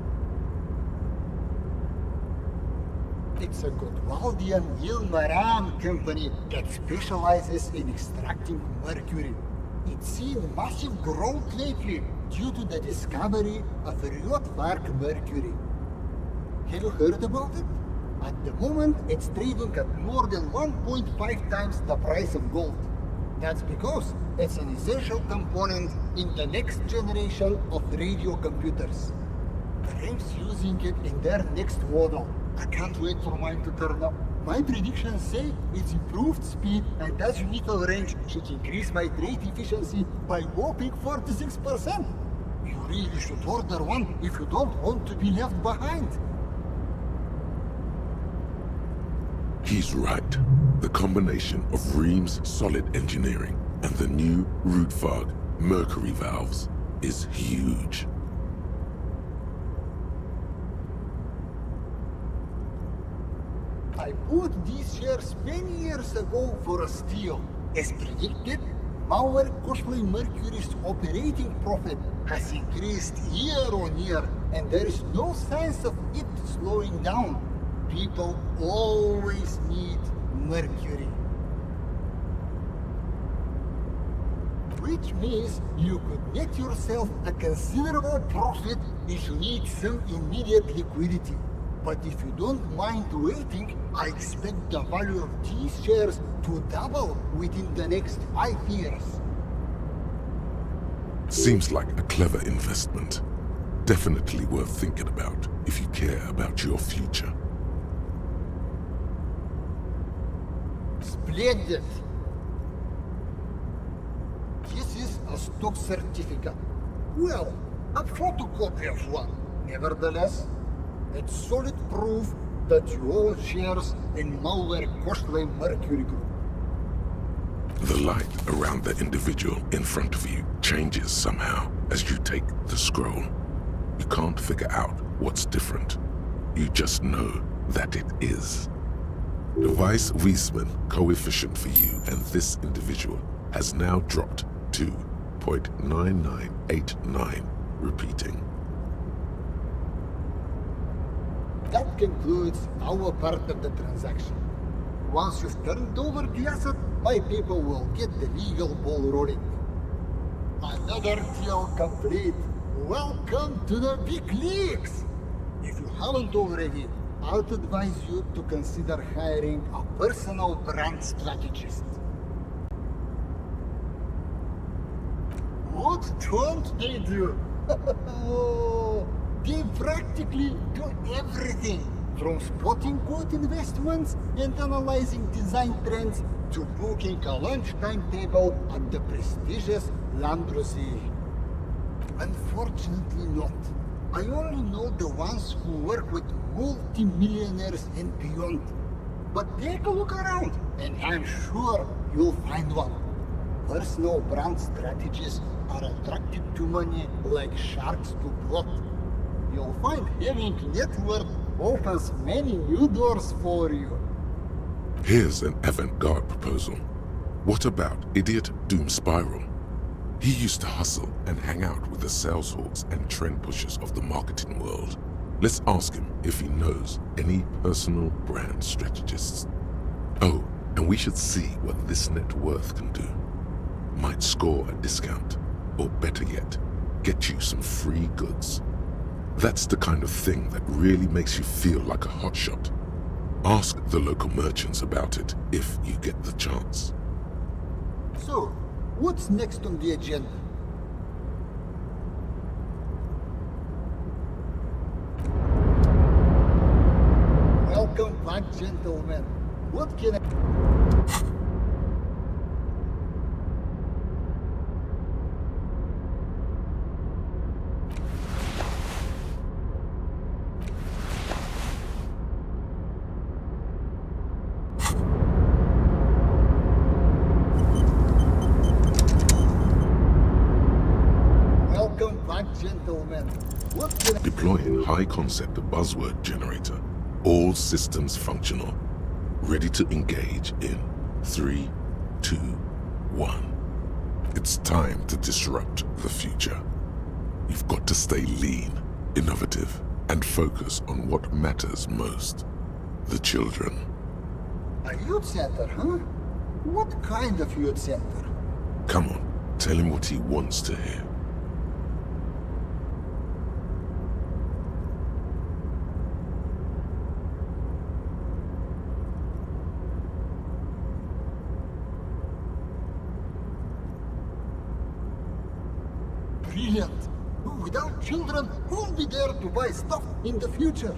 It's a Gotwaldian Ilmaran company that specializes in extracting mercury. It's seen massive growth lately due to the discovery of Riotvark mercury. Have you heard about it? At the moment, it's trading at more than 1.5 times the price of gold. That's because it's an essential component in the next generation of radio computers. Frame's using it in their next model. I can't wait for mine to turn up. My predictions say its improved speed and azimuthal range should increase my trade efficiency by whopping 46%. You really should order one if you don't want to be left behind. He's right. The combination of Ream's solid engineering and the new Rudfog mercury valves is huge. I bought these shares many years ago for a steal. As predicted, Mauer Koslai Mercury's operating profit has increased year on year, and there is no signs of it slowing down. People always need mercury. Which means you could net yourself a considerable profit if you need some immediate liquidity. But if you don't mind waiting, I expect the value of these shares to double within the next 5 years. Seems like a clever investment. Definitely worth thinking about if you care about your future. Splendid! This is a stock certificate. Well, a photocopy of one. Nevertheless, it's solid proof that you own shares in Mauer Koslai Mercury Group. The light around the individual in front of you changes somehow as you take the scroll. You can't figure out what's different. You just know that it is. The Weiss Wiesmann coefficient for you and this individual has now dropped to 0.9989, repeating. That concludes our part of the transaction. Once you've turned over the asset, my people will get the legal ball rolling. Another deal complete. Welcome to the big leagues! If you haven't already, I'd advise you to consider hiring a personal brand strategist. What don't they do? They practically do everything, from spotting good investments and analyzing design trends to booking a lunchtime table at the prestigious Landrosee. Unfortunately not. I only know the ones who work with multi-millionaires and beyond. But take a look around, and I'm sure you'll find one. Personal brand strategists are attracted to money like sharks to blood. You'll find having net worth opens many new doors for you. Here's an avant-garde proposal. What about Idiot Doom Spiral? He used to hustle and hang out with the sales hawks and trend pushers of the marketing world. Let's ask him if he knows any personal brand strategists. Oh, and we should see what this net worth can do. Might score a discount, or better yet, get you some free goods. That's the kind of thing that really makes you feel like a hotshot. Ask the local merchants about it if you get the chance. So, what's next on the agenda? Welcome back, gentlemen. What can I... Welcome back, gentlemen. What can I... Deploying high-concept buzzword generator. All systems functional. Ready to engage in 3, 2, 1. It's time to disrupt the future. You've got to stay lean, innovative, and focus on what matters most. The children. A youth center, huh? What kind of youth center? Come on, tell him what he wants to hear. Brilliant! Without children, who'll be there to buy stuff in the future?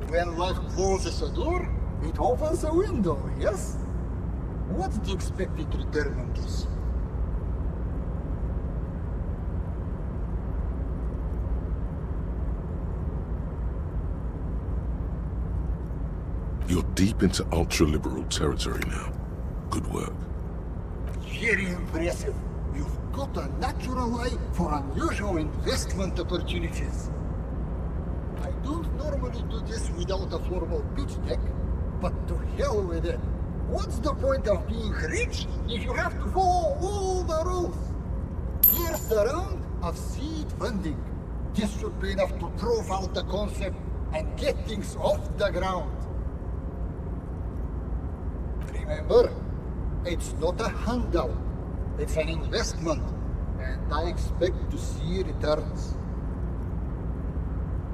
When life closes a door, it opens a window, yes? What's the expected return on this? You're deep into ultra-liberal territory now. Good work. Very impressive. You've got a natural eye for unusual investment opportunities. I don't normally do this without a formal pitch deck, but to hell with it. What's the point of being rich if you have to follow all the rules? Here's the round of seed funding. This should be enough to prove out the concept and get things off the ground. Remember, it's not a handout. It's an investment, and I expect to see returns.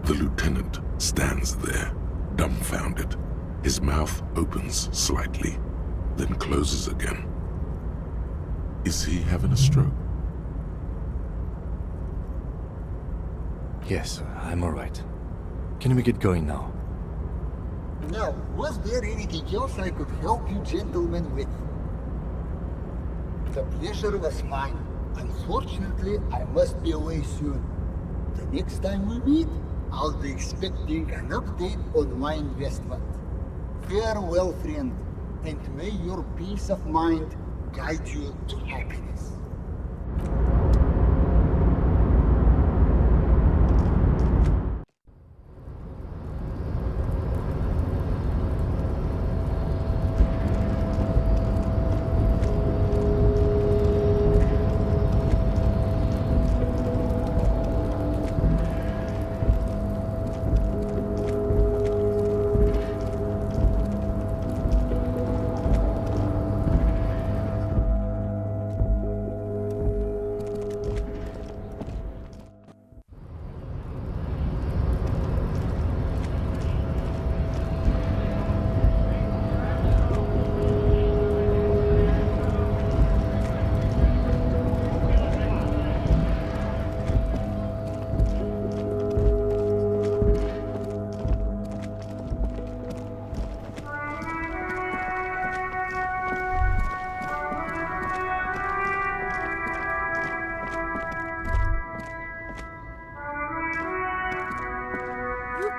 The lieutenant stands there, dumbfounded. His mouth opens slightly, then closes again. Is he having a stroke? Yes, I'm alright. Can we get going now? Now, was there anything else I could help you gentlemen with? The pleasure was mine. Unfortunately, I must be away soon. The next time we meet, I'll be expecting an update on my investment. Farewell, friend, and may your peace of mind guide you to happiness.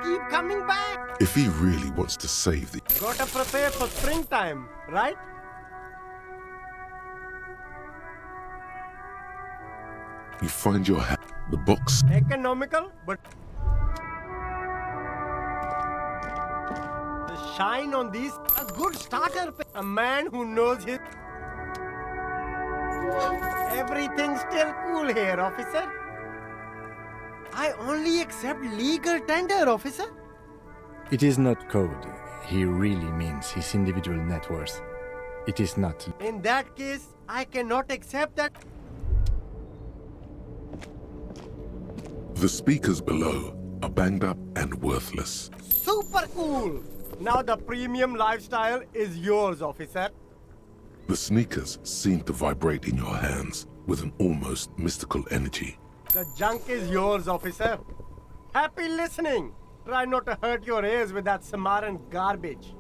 Keep coming back. If he really wants to save the... Gotta prepare for springtime, right? You find your hat. The box... Economical, but... The shine on these... A good starter. A man who knows his... Everything's still cool here, officer. I only accept legal tender, officer. It is not code. He really means his individual net worth. It is not. In that case, I cannot accept that. The speakers below are banged up and worthless. Super cool. Now the premium lifestyle is yours, officer. The sneakers seem to vibrate in your hands with an almost mystical energy. The junk is yours, officer. Happy listening. Try not to hurt your ears with that Samaran garbage.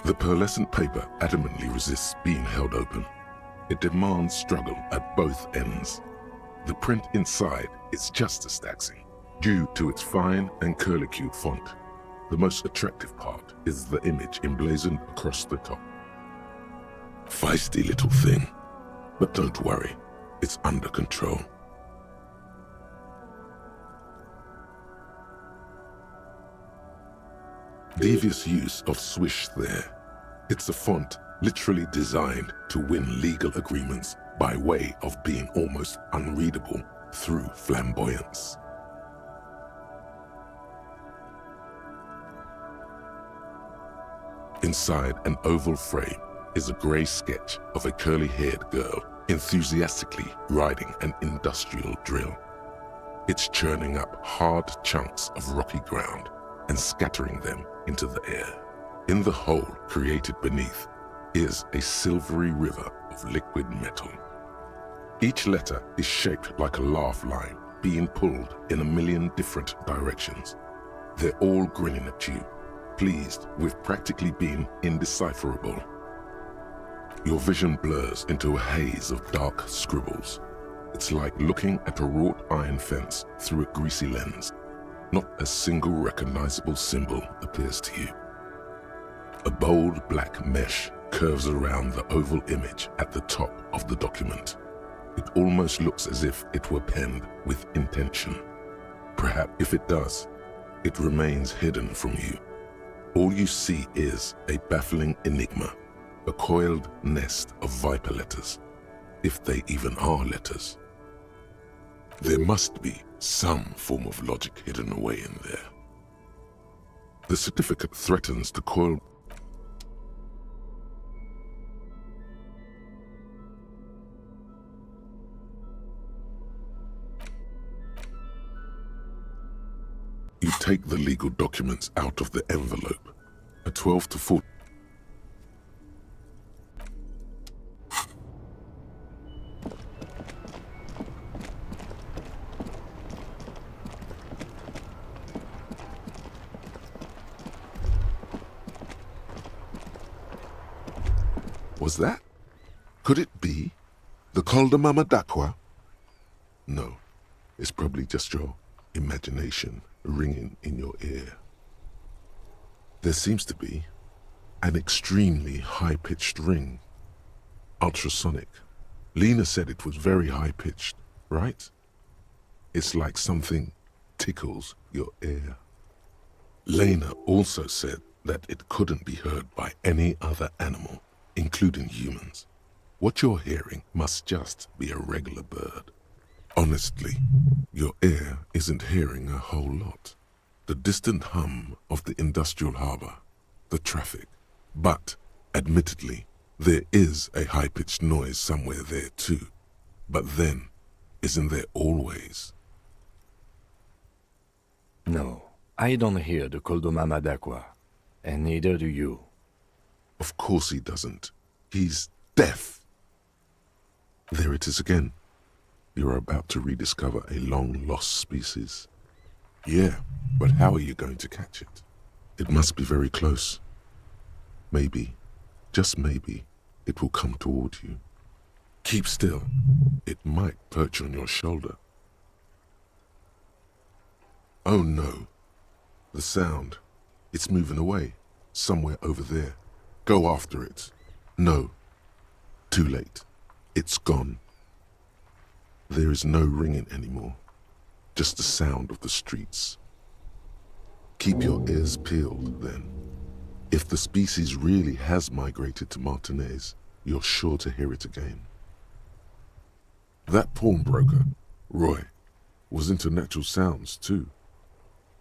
The pearlescent paper adamantly resists being held open. It demands struggle at both ends. The print inside is just as taxing, due to its fine and curlicue font. The most attractive part is the image emblazoned across the top. Feisty little thing, but don't worry, it's under control. Devious use of swish there. It's a font literally designed to win legal agreements by way of being almost unreadable through flamboyance. Inside an oval frame is a grey sketch of a curly-haired girl enthusiastically riding an industrial drill. It's churning up hard chunks of rocky ground and scattering them into the air. In the hole created beneath is a silvery river of liquid metal. Each letter is shaped like a laugh line being pulled in a million different directions. They're all grinning at you, pleased with practically being indecipherable. Your vision blurs into a haze of dark scribbles. It's like looking at a wrought iron fence through a greasy lens. Not a single recognizable symbol appears to you. A bold black mesh curves around the oval image at the top of the document. It almost looks as if it were penned with intention. Perhaps if it does, it remains hidden from you. All you see is a baffling enigma, a coiled nest of viper letters, if they even are letters. There must be some form of logic hidden away in there. The certificate threatens to coil. You take the legal documents out of the envelope. A 12 to 14. Was that? Could it be the Col de Mama d'Aqua? No, it's probably just your imagination ringing in your ear. There seems to be an extremely high-pitched ring. Ultrasonic. Lena said it was very high-pitched, right? It's like something tickles your ear. Lena also said that it couldn't be heard by any other animal, including humans. What you're hearing must just be a regular bird. Honestly, your ear isn't hearing a whole lot. The distant hum of the industrial harbor, the traffic. But, admittedly, there is a high-pitched noise somewhere there too. But then, isn't there always? No, I don't hear the Koldomama d'Aqua, and neither do you. Of course he doesn't. He's deaf. There it is again. You're about to rediscover a long-lost species. Yeah, but how are you going to catch it? It must be very close. Maybe, just maybe, it will come toward you. Keep still. It might perch on your shoulder. Oh no. The sound. It's moving away. Somewhere over there. Go after it. No. Too late. It's gone. There is no ringing anymore. Just the sound of the streets. Keep your ears peeled, then. If the species really has migrated to Martinez, you're sure to hear it again. That pawnbroker, Roy, was into natural sounds too.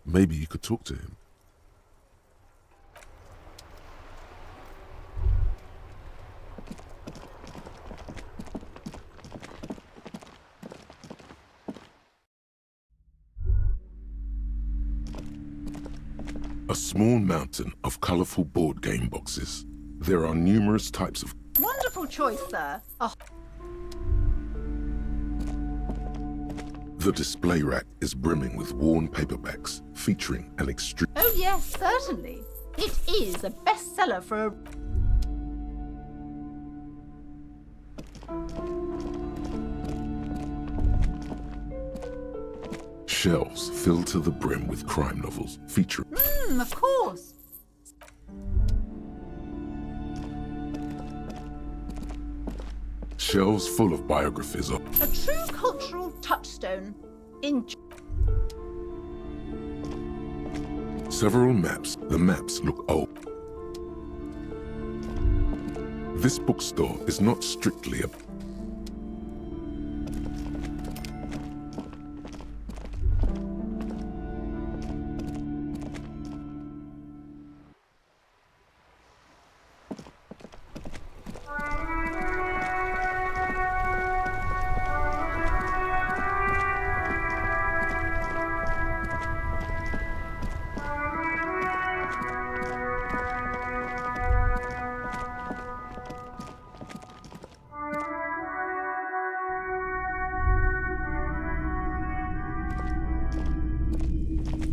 Maybe you could talk to him. A small mountain of colorful board game boxes. There are numerous types of... Wonderful choice, sir. The display rack is brimming with worn paperbacks featuring an extreme... Oh yes, certainly. It is a bestseller for a... Shelves filled to the brim with crime novels featuring... of course. Shelves full of biographies of... A true cultural touchstone in... Several maps. The maps look old. This bookstore is not strictly a...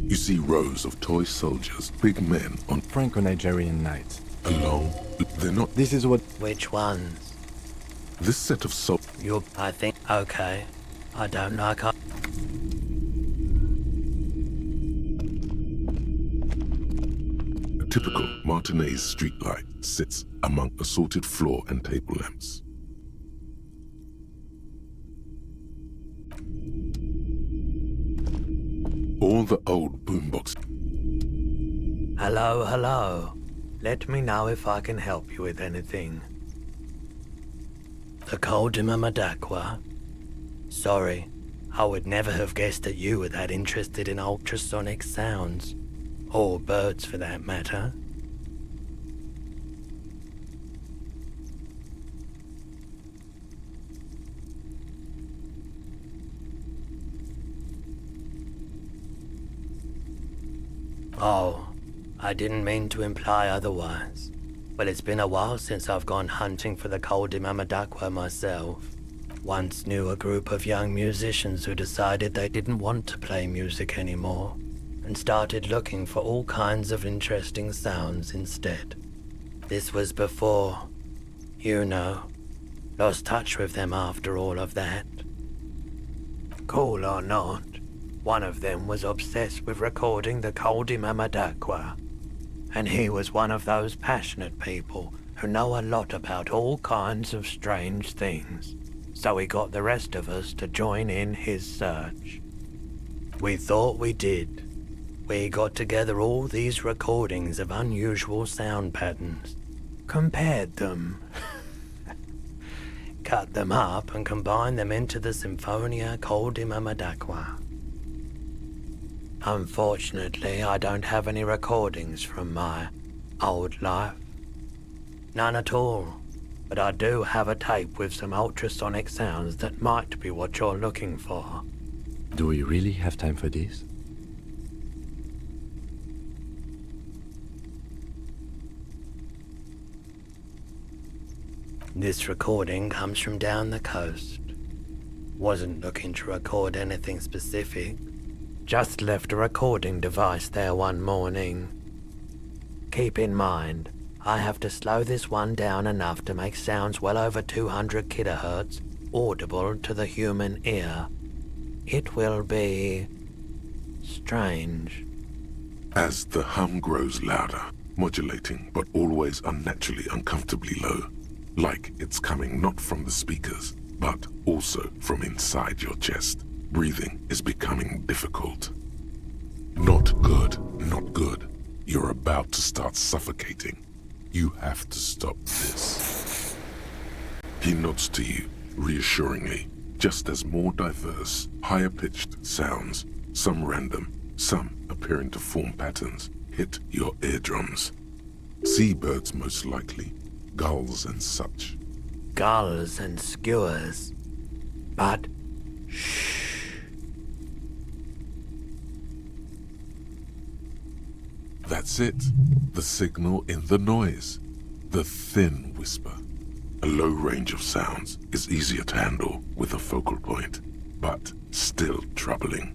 You see rows of toy soldiers, big men on Franco-Nigerian knights. Along, they're not... This is what... Which ones? This set of I think... Okay. I don't like... A typical Martinez streetlight sits among assorted floor and table lamps. All the old boomboxes. Hello, hello. Let me know if I can help you with anything. The Koldima Madakwa? Sorry, I would never have guessed that you were that interested in ultrasonic sounds. Or birds, for that matter. Oh, I didn't mean to imply otherwise. Well, it's been a while since I've gone hunting for the Koldima Madakwa myself. Once knew a group of young musicians who decided they didn't want to play music anymore, and started looking for all kinds of interesting sounds instead. This was before, you know, lost touch with them after all of that. Cool or not, one of them was obsessed with recording the Koldima Madakwa. And he was one of those passionate people who know a lot about all kinds of strange things. So he got the rest of us to join in his search. We thought we did. We got together all these recordings of unusual sound patterns, compared them, cut them up and combined them into the Symphonia Col di Mamadacqua. Unfortunately, I don't have any recordings from my old life. None at all. But I do have a tape with some ultrasonic sounds that might be what you're looking for. Do we really have time for this? This recording comes from down the coast. Wasn't looking to record anything specific. Just left a recording device there one morning. Keep in mind, I have to slow this one down enough to make sounds well over 200 kilohertz audible to the human ear. It will be strange. As the hum grows louder, modulating but always unnaturally uncomfortably low, like it's coming not from the speakers, but also from inside your chest, breathing is becoming difficult. Not good, not good. You're about to start suffocating. You have to stop this. He nods to you, reassuringly, just as more diverse, higher-pitched sounds, some random, some appearing to form patterns, hit your eardrums. Seabirds most likely, gulls and such. Gulls and skewers. But shh. That's it. The signal in the noise. The thin whisper. A low range of sounds is easier to handle with a focal point, but still troubling.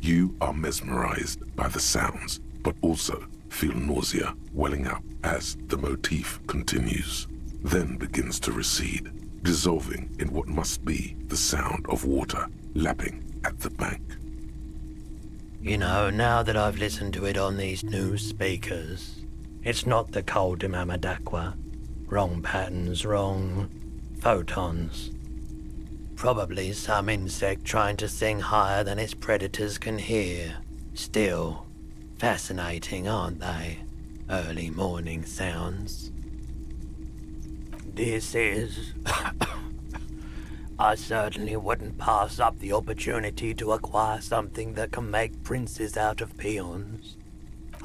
You are mesmerized by the sounds, but also feel nausea welling up as the motif continues, then begins to recede, dissolving in what must be the sound of water lapping at the bank. You know, now that I've listened to it on these new speakers, it's not the Col di Mamadacqua. Wrong patterns, wrong photons. Probably some insect trying to sing higher than its predators can hear. Still, fascinating, aren't they? Early morning sounds. This is... I certainly wouldn't pass up the opportunity to acquire something that can make princes out of peons.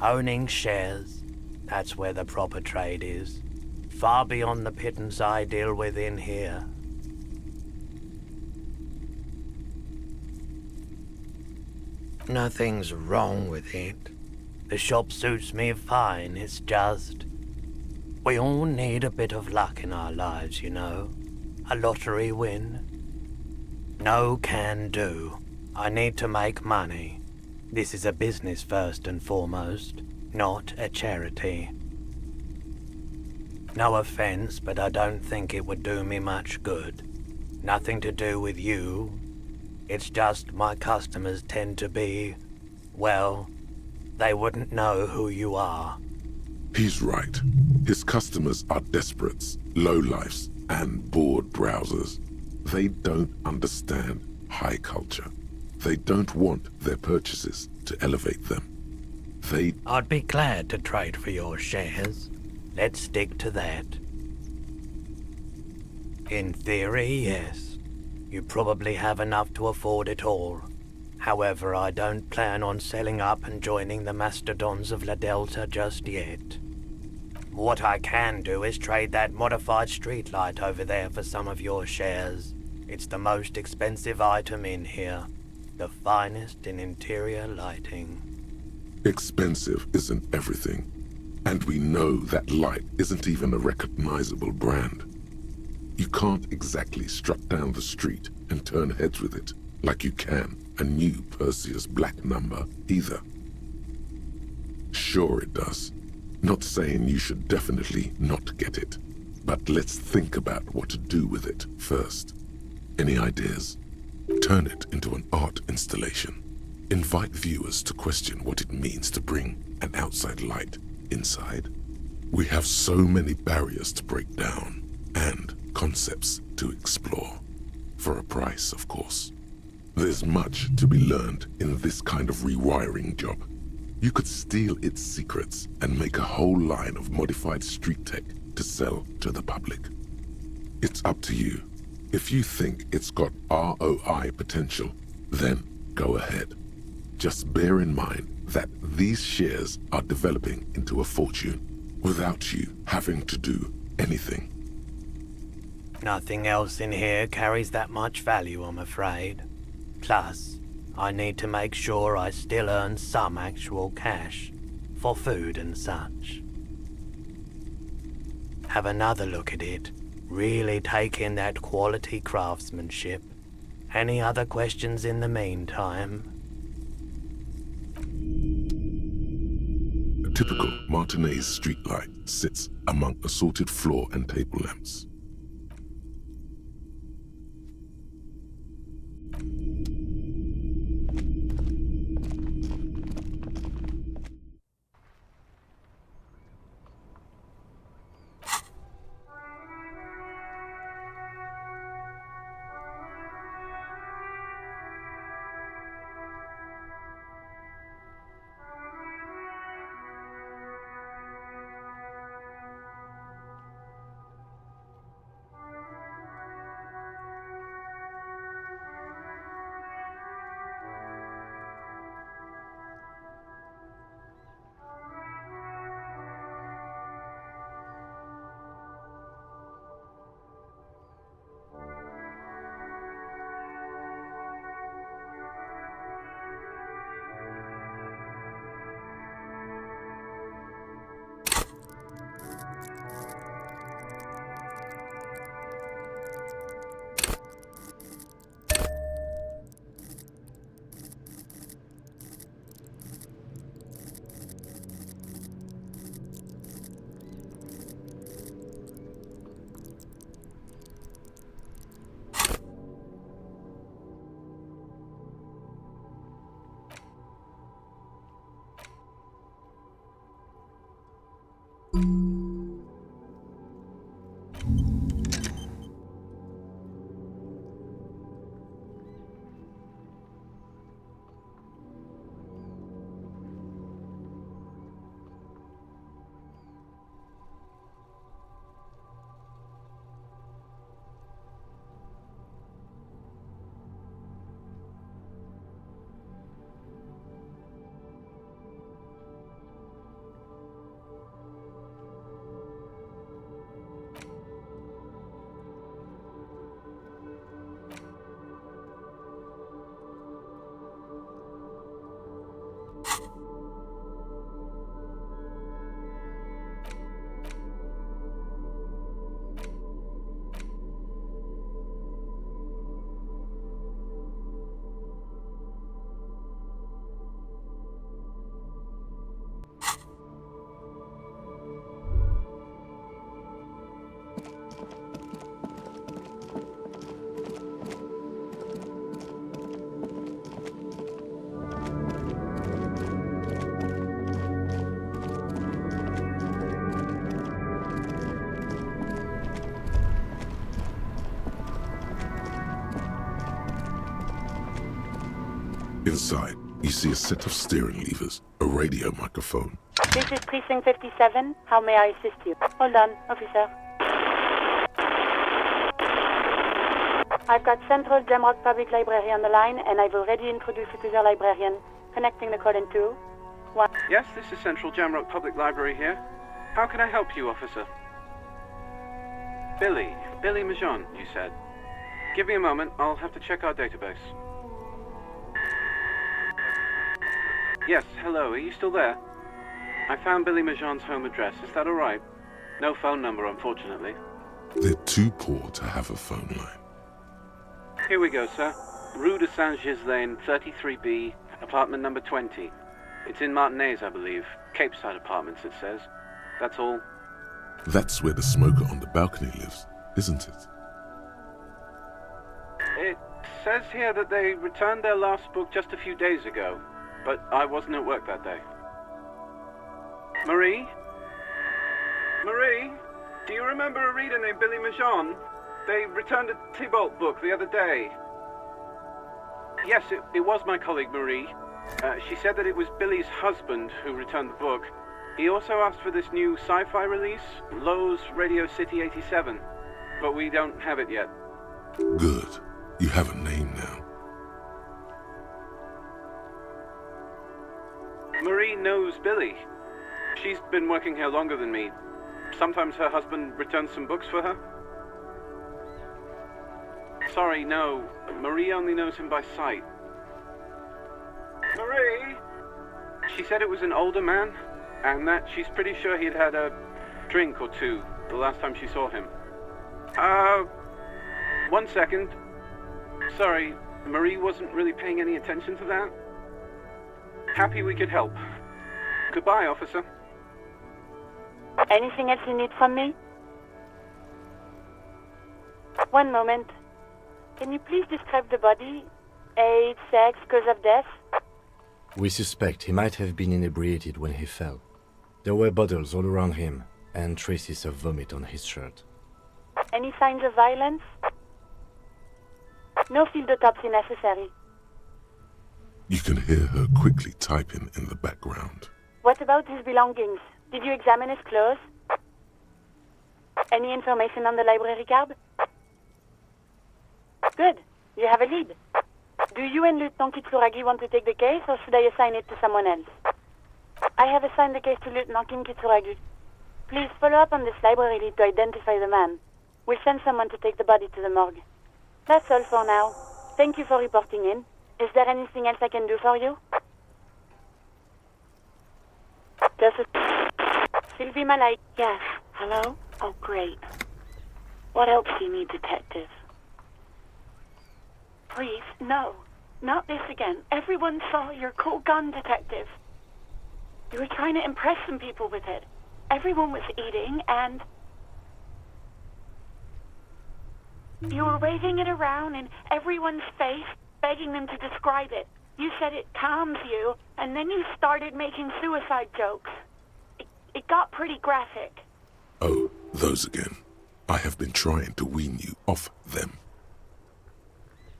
Owning shares, that's where the proper trade is. Far beyond the pittance I deal with in here. Nothing's wrong with it. The shop suits me fine, it's just... we all need a bit of luck in our lives, you know. A lottery win. No can do. I need to make money. This is a business first and foremost, not a charity. No offense, but I don't think it would do me much good. Nothing to do with you. It's just my customers tend to be, well, they wouldn't know who you are. He's right. His customers are desperates, lowlifes, and bored browsers. They don't understand high culture. They don't want their purchases to elevate them. I'd be glad to trade for your shares. Let's stick to that. In theory, yes. You probably have enough to afford it all. However, I don't plan on selling up and joining the mastodons of La Delta just yet. What I can do is trade that modified streetlight over there for some of your shares. It's the most expensive item in here. The finest in interior lighting. Expensive isn't everything. And we know that light isn't even a recognizable brand. You can't exactly strut down the street and turn heads with it like you can a new Perseus Black number either. Sure it does. Not saying you should definitely not get it, but let's think about what to do with it first. Any ideas? Turn it into an art installation. Invite viewers to question what it means to bring an outside light inside. We have so many barriers to break down and concepts to explore. For a price, of course. There's much to be learned in this kind of rewiring job. You could steal its secrets and make a whole line of modified street tech to sell to the public. It's up to you. If you think it's got ROI potential, then go ahead. Just bear in mind that these shares are developing into a fortune without you having to do anything. Nothing else in here carries that much value, I'm afraid. Plus, I need to make sure I still earn some actual cash for food and such. Have another look at it. Really take in that quality craftsmanship. Any other questions in the meantime? A typical Martinez streetlight sits among assorted floor and table lamps. Inside, you see a set of steering levers, a radio microphone. This is Precinct 57. How may I assist you? Hold on, officer. I've got Central Jamrock Public Library on the line, and I've already introduced you to their librarian. Connecting the call in 2, 1. Yes, this is Central Jamrock Public Library here. How can I help you, officer? Billy Majon, you said. Give me a moment, I'll have to check our database. Yes, hello, are you still there? I found Billy Majon's home address, is that alright? No phone number, unfortunately. They're too poor to have a phone line. Here we go, sir. Rue de Saint-Ghislain, 33B, apartment number 20. It's in Martinez, I believe. Cape Side Apartments, it says. That's all. That's where the smoker on the balcony lives, isn't it? It says here that they returned their last book just a few days ago, but I wasn't at work that day. Marie? Marie? Do you remember a reader named Billy Majon? They returned a Tybalt book the other day. Yes, it was my colleague Marie. She said that it was Billy's husband who returned the book. He also asked for this new sci-fi release, Lowe's Radio City 87. But we don't have it yet. Good. You have a name now. Marie knows Billy. She's been working here longer than me. Sometimes her husband returns some books for her. Sorry, no. Marie only knows him by sight. Marie? She said it was an older man, and that she's pretty sure he'd had a drink or two the last time she saw him. 1 second. Sorry, Marie wasn't really paying any attention to that. Happy we could help. Goodbye, officer. Anything else you need from me? One moment. Can you please describe the body? Age, sex, cause of death? We suspect he might have been inebriated when he fell. There were bottles all around him, and traces of vomit on his shirt. Any signs of violence? No field autopsy necessary. You can hear her quickly typing in the background. What about his belongings? Did you examine his clothes? Any information on the library card? Good. You have a lead. Do you and Lieutenant Kitsuragi want to take the case, or should I assign it to someone else? I have assigned the case to Lieutenant Kim Kitsuragi. Please follow up on this library lead to identify the man. We'll send someone to take the body to the morgue. That's all for now. Thank you for reporting in. Is there anything else I can do for you? Just a... Sylvie Malay. Yes. Hello? Oh, great. What else do you need, Detective? Please, no. Not this again. Everyone saw your cool gun, Detective. You were trying to impress some people with it. Everyone was eating, and... you were waving it around in everyone's face, begging them to describe it. You said it calms you, and then you started making suicide jokes. It got pretty graphic. Oh, those again. I have been trying to wean you off them.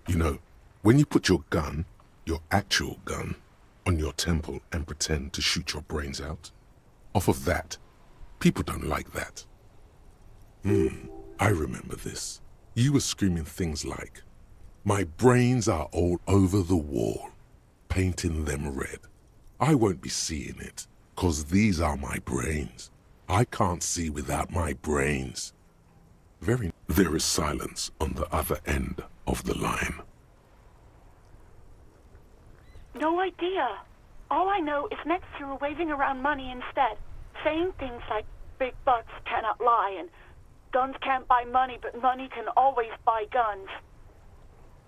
You know, when you put your gun, your actual gun, on your temple and pretend to shoot your brains out, off of that, people don't like that. I remember this. You were screaming things like, "My brains are all over the wall, painting them red. I won't be seeing it, 'cause these are my brains. I can't see without my brains." There is silence on the other end of the line. No idea. All I know is next you were waving around money instead, saying things like, "Big bucks cannot lie," and "Guns can't buy money, but money can always buy guns."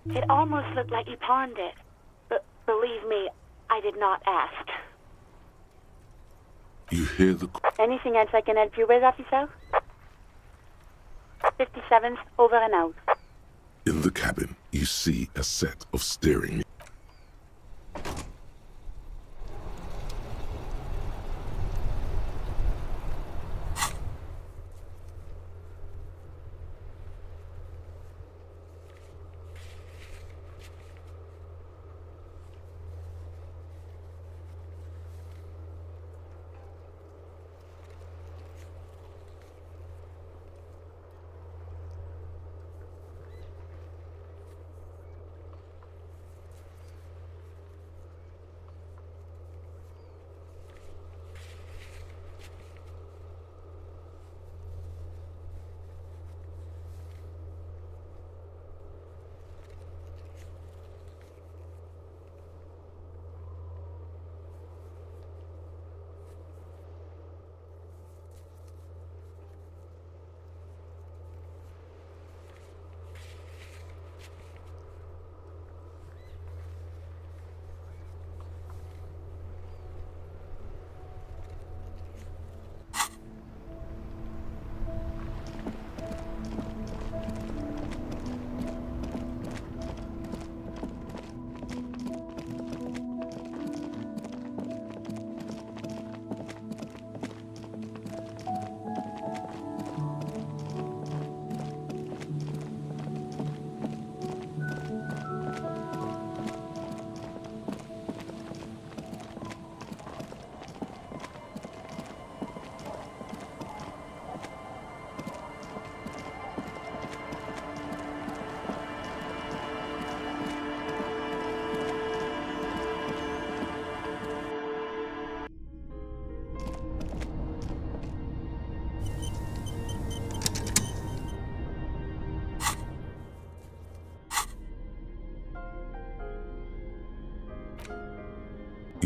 It almost looked like you pawned it. But believe me, I did not ask. You hear the... Anything else I can help you with, officer? 57th, over and out. In the cabin, you see a set of steering...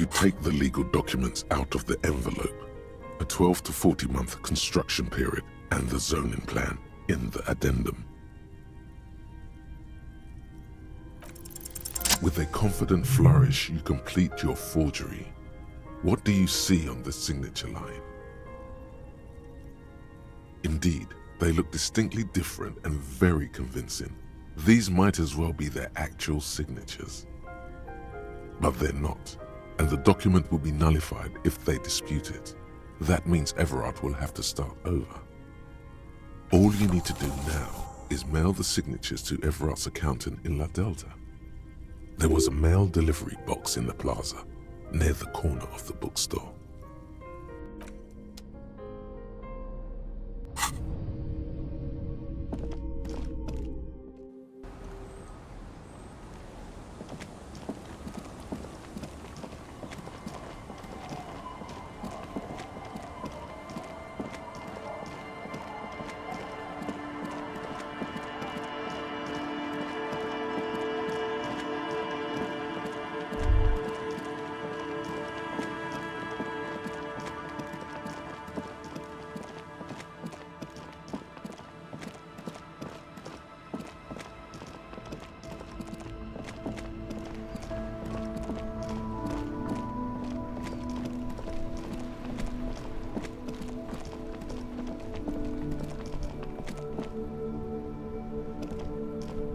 You take the legal documents out of the envelope, a 12 to 40 month construction period, and the zoning plan in the addendum. With a confident flourish, you complete your forgery. What do you see on the signature line? Indeed, they look distinctly different and very convincing. These might as well be their actual signatures. But they're not, and the document will be nullified if they dispute it. That means Everard will have to start over. All you need to do now is mail the signatures to Everard's accountant in La Delta. There was a mail delivery box in the plaza, near the corner of the bookstore.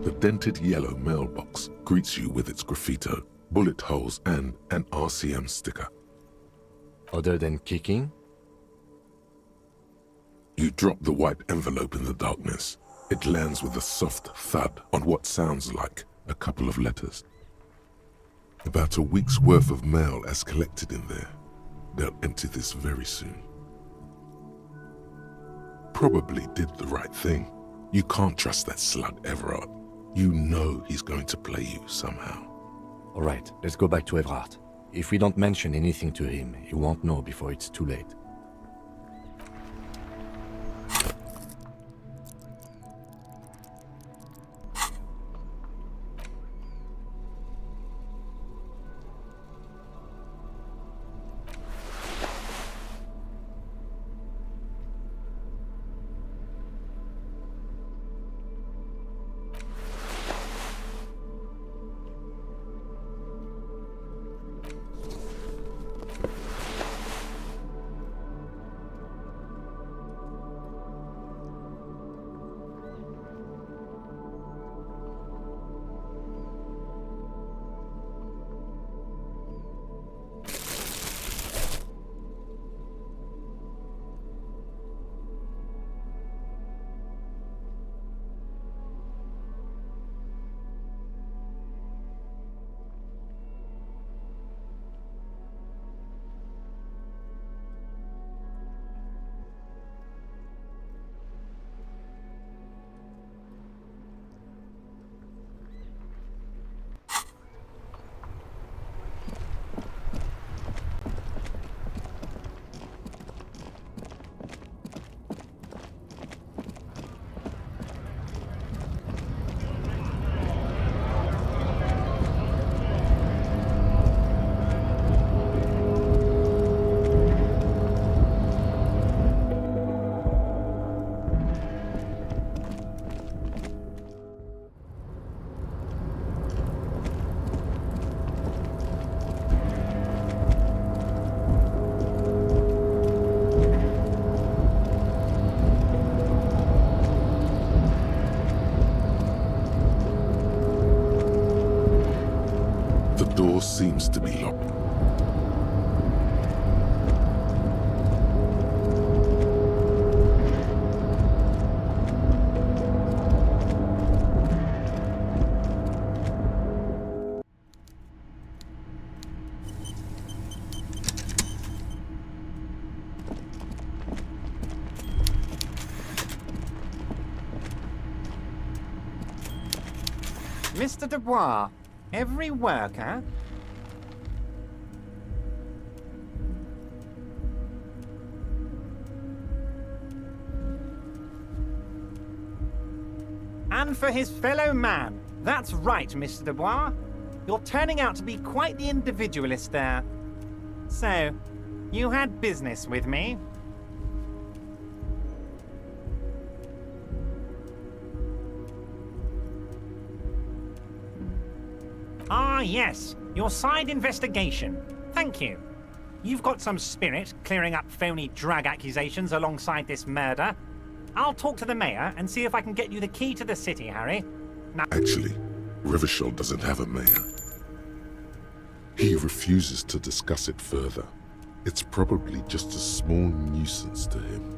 The dented yellow mailbox greets you with its graffito, bullet holes, and an RCM sticker. Other than kicking? You drop the white envelope in the darkness. It lands with a soft thud on what sounds like a couple of letters. About a week's worth of mail has collected in there. They'll empty this very soon. Probably did the right thing. You can't trust that slug, Everard. You know he's going to play you somehow. All right, let's go back to Everard. If we don't mention anything to him, he won't know before it's too late. The door seems to be locked. Mr. Dubois, every worker... And for his fellow man. That's right, Mr. Dubois. You're turning out to be quite the individualist there. So, you had business with me? Ah, yes. Your side investigation. Thank you. You've got some spirit clearing up phony drug accusations alongside this murder. I'll talk to the mayor and see if I can get you the key to the city, Harry. Now Actually, Rivershell doesn't have a mayor. He refuses to discuss it further. It's probably just a small nuisance to him.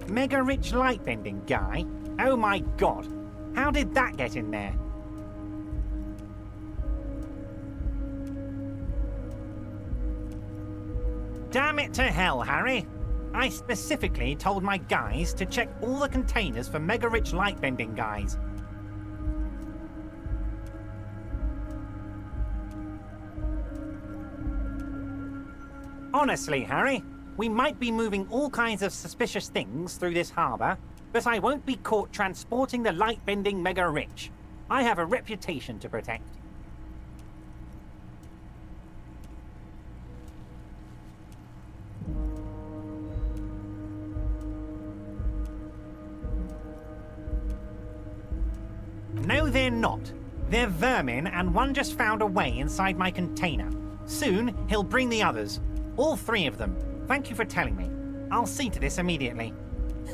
Mega rich lightbending guy? Oh my god. How did that get in there? Damn it to hell, Harry. I specifically told my guys to check all the containers for mega rich lightbending guys. Honestly, Harry, we might be moving all kinds of suspicious things through this harbour, but I won't be caught transporting the light-bending mega-rich. I have a reputation to protect. No, they're not. They're vermin, and one just found a way inside my container. Soon, he'll bring the others. All 3 of them. Thank you for telling me. I'll see to this immediately.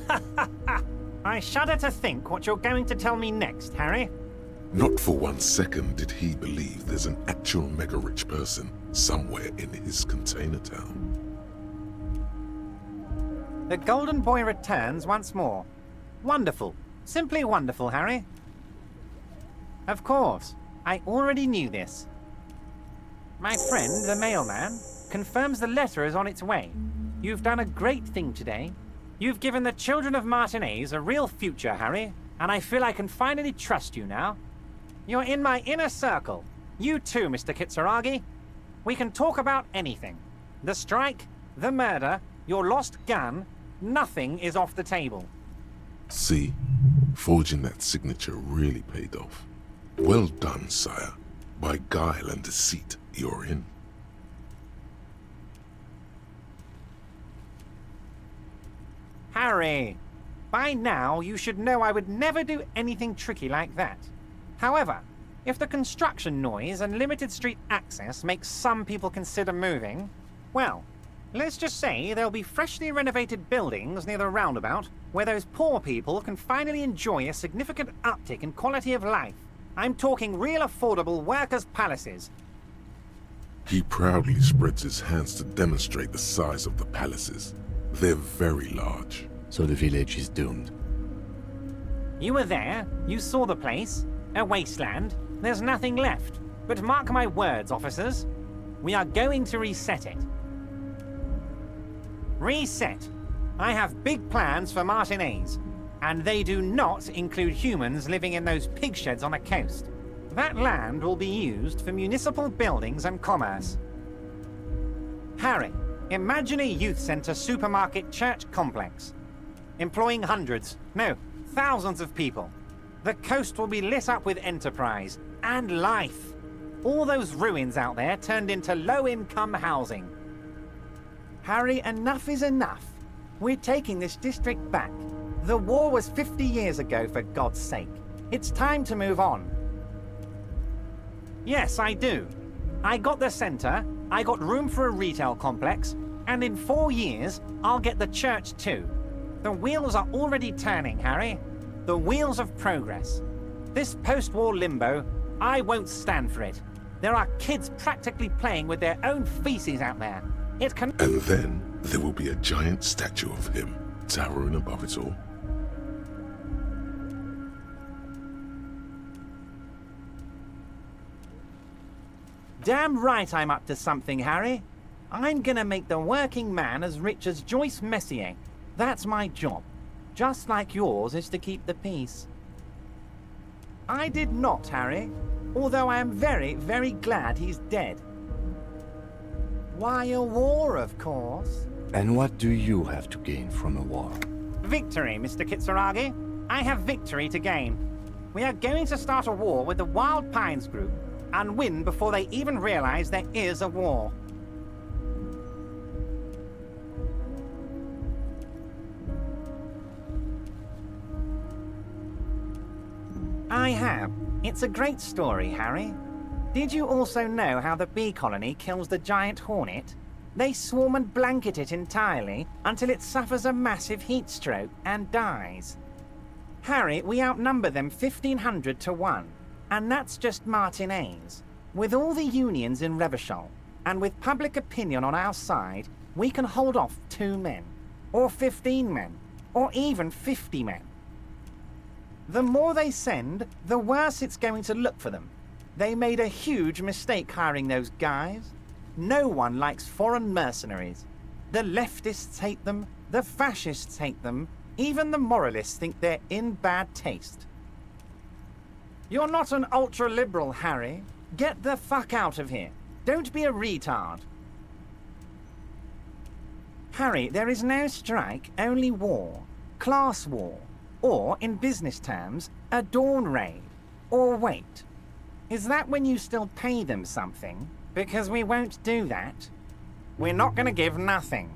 Ha ha ha! I shudder to think what you're going to tell me next, Harry. Not for 1 second did he believe there's an actual mega-rich person somewhere in his container town. The Golden Boy returns once more. Wonderful. Simply wonderful, Harry. Of course. I already knew this. My friend, the mailman, confirms the letter is on its way. You've done a great thing today. You've given the children of Martinez a real future, Harry, and I feel I can finally trust you now. You're in my inner circle. You too, Mr. Kitsuragi. We can talk about anything. The strike, the murder, your lost gun, nothing is off the table. See? Forging that signature really paid off. Well done, sire. By guile and deceit, you're in. Harry, by now you should know I would never do anything tricky like that. However, if the construction noise and limited street access makes some people consider moving, well, let's just say there'll be freshly renovated buildings near the roundabout where those poor people can finally enjoy a significant uptick in quality of life. I'm talking real affordable workers' palaces. He proudly spreads his hands to demonstrate the size of the palaces. They're very large. So the village is doomed. You were there, you saw the place, a wasteland. There's nothing left. But mark my words, officers. We are going to reset it. Reset. I have big plans for Martinez, and they do not include humans living in those pig sheds on the coast. That land will be used for municipal buildings and commerce. Harry, imagine a youth centre supermarket church complex, employing hundreds, no, thousands of people. The coast will be lit up with enterprise and life. All those ruins out there turned into low-income housing. Harry, enough is enough. We're taking this district back. The war was 50 years ago, for God's sake. It's time to move on. Yes, I do. I got the centre, I got room for a retail complex, and in 4 years, I'll get the church too. The wheels are already turning, Harry. The wheels of progress. This post-war limbo, I won't stand for it. There are kids practically playing with their own feces out there. It can... And then there will be a giant statue of him, towering above it all. Damn right I'm up to something, Harry. I'm gonna make the working man as rich as Joyce Messier. That's my job. Just like yours is to keep the peace. I did not, Harry. Although I am very, very glad he's dead. Why, a war, of course. And what do you have to gain from a war? Victory, Mr. Kitsuragi. I have victory to gain. We are going to start a war with the Wild Pines group and win before they even realize there is a war. I have. It's a great story, Harry. Did you also know how the bee colony kills the giant hornet? They swarm and blanket it entirely until it suffers a massive heat stroke and dies. Harry, we outnumber them 1,500 to 1, and that's just Martinez. With all the unions in Revachol, and with public opinion on our side, we can hold off 2 men, or 15 men, or even 50 men. The more they send, the worse it's going to look for them. They made a huge mistake hiring those guys. No one likes foreign mercenaries. The leftists hate them, the fascists hate them, even the moralists think they're in bad taste. You're not an ultra-liberal, Harry. Get the fuck out of here. Don't be a retard. Harry, there is no strike, only war. Class war. Or, in business terms, a dawn raid. Or wait. Is that when you still pay them something? Because we won't do that. We're not going to give nothing.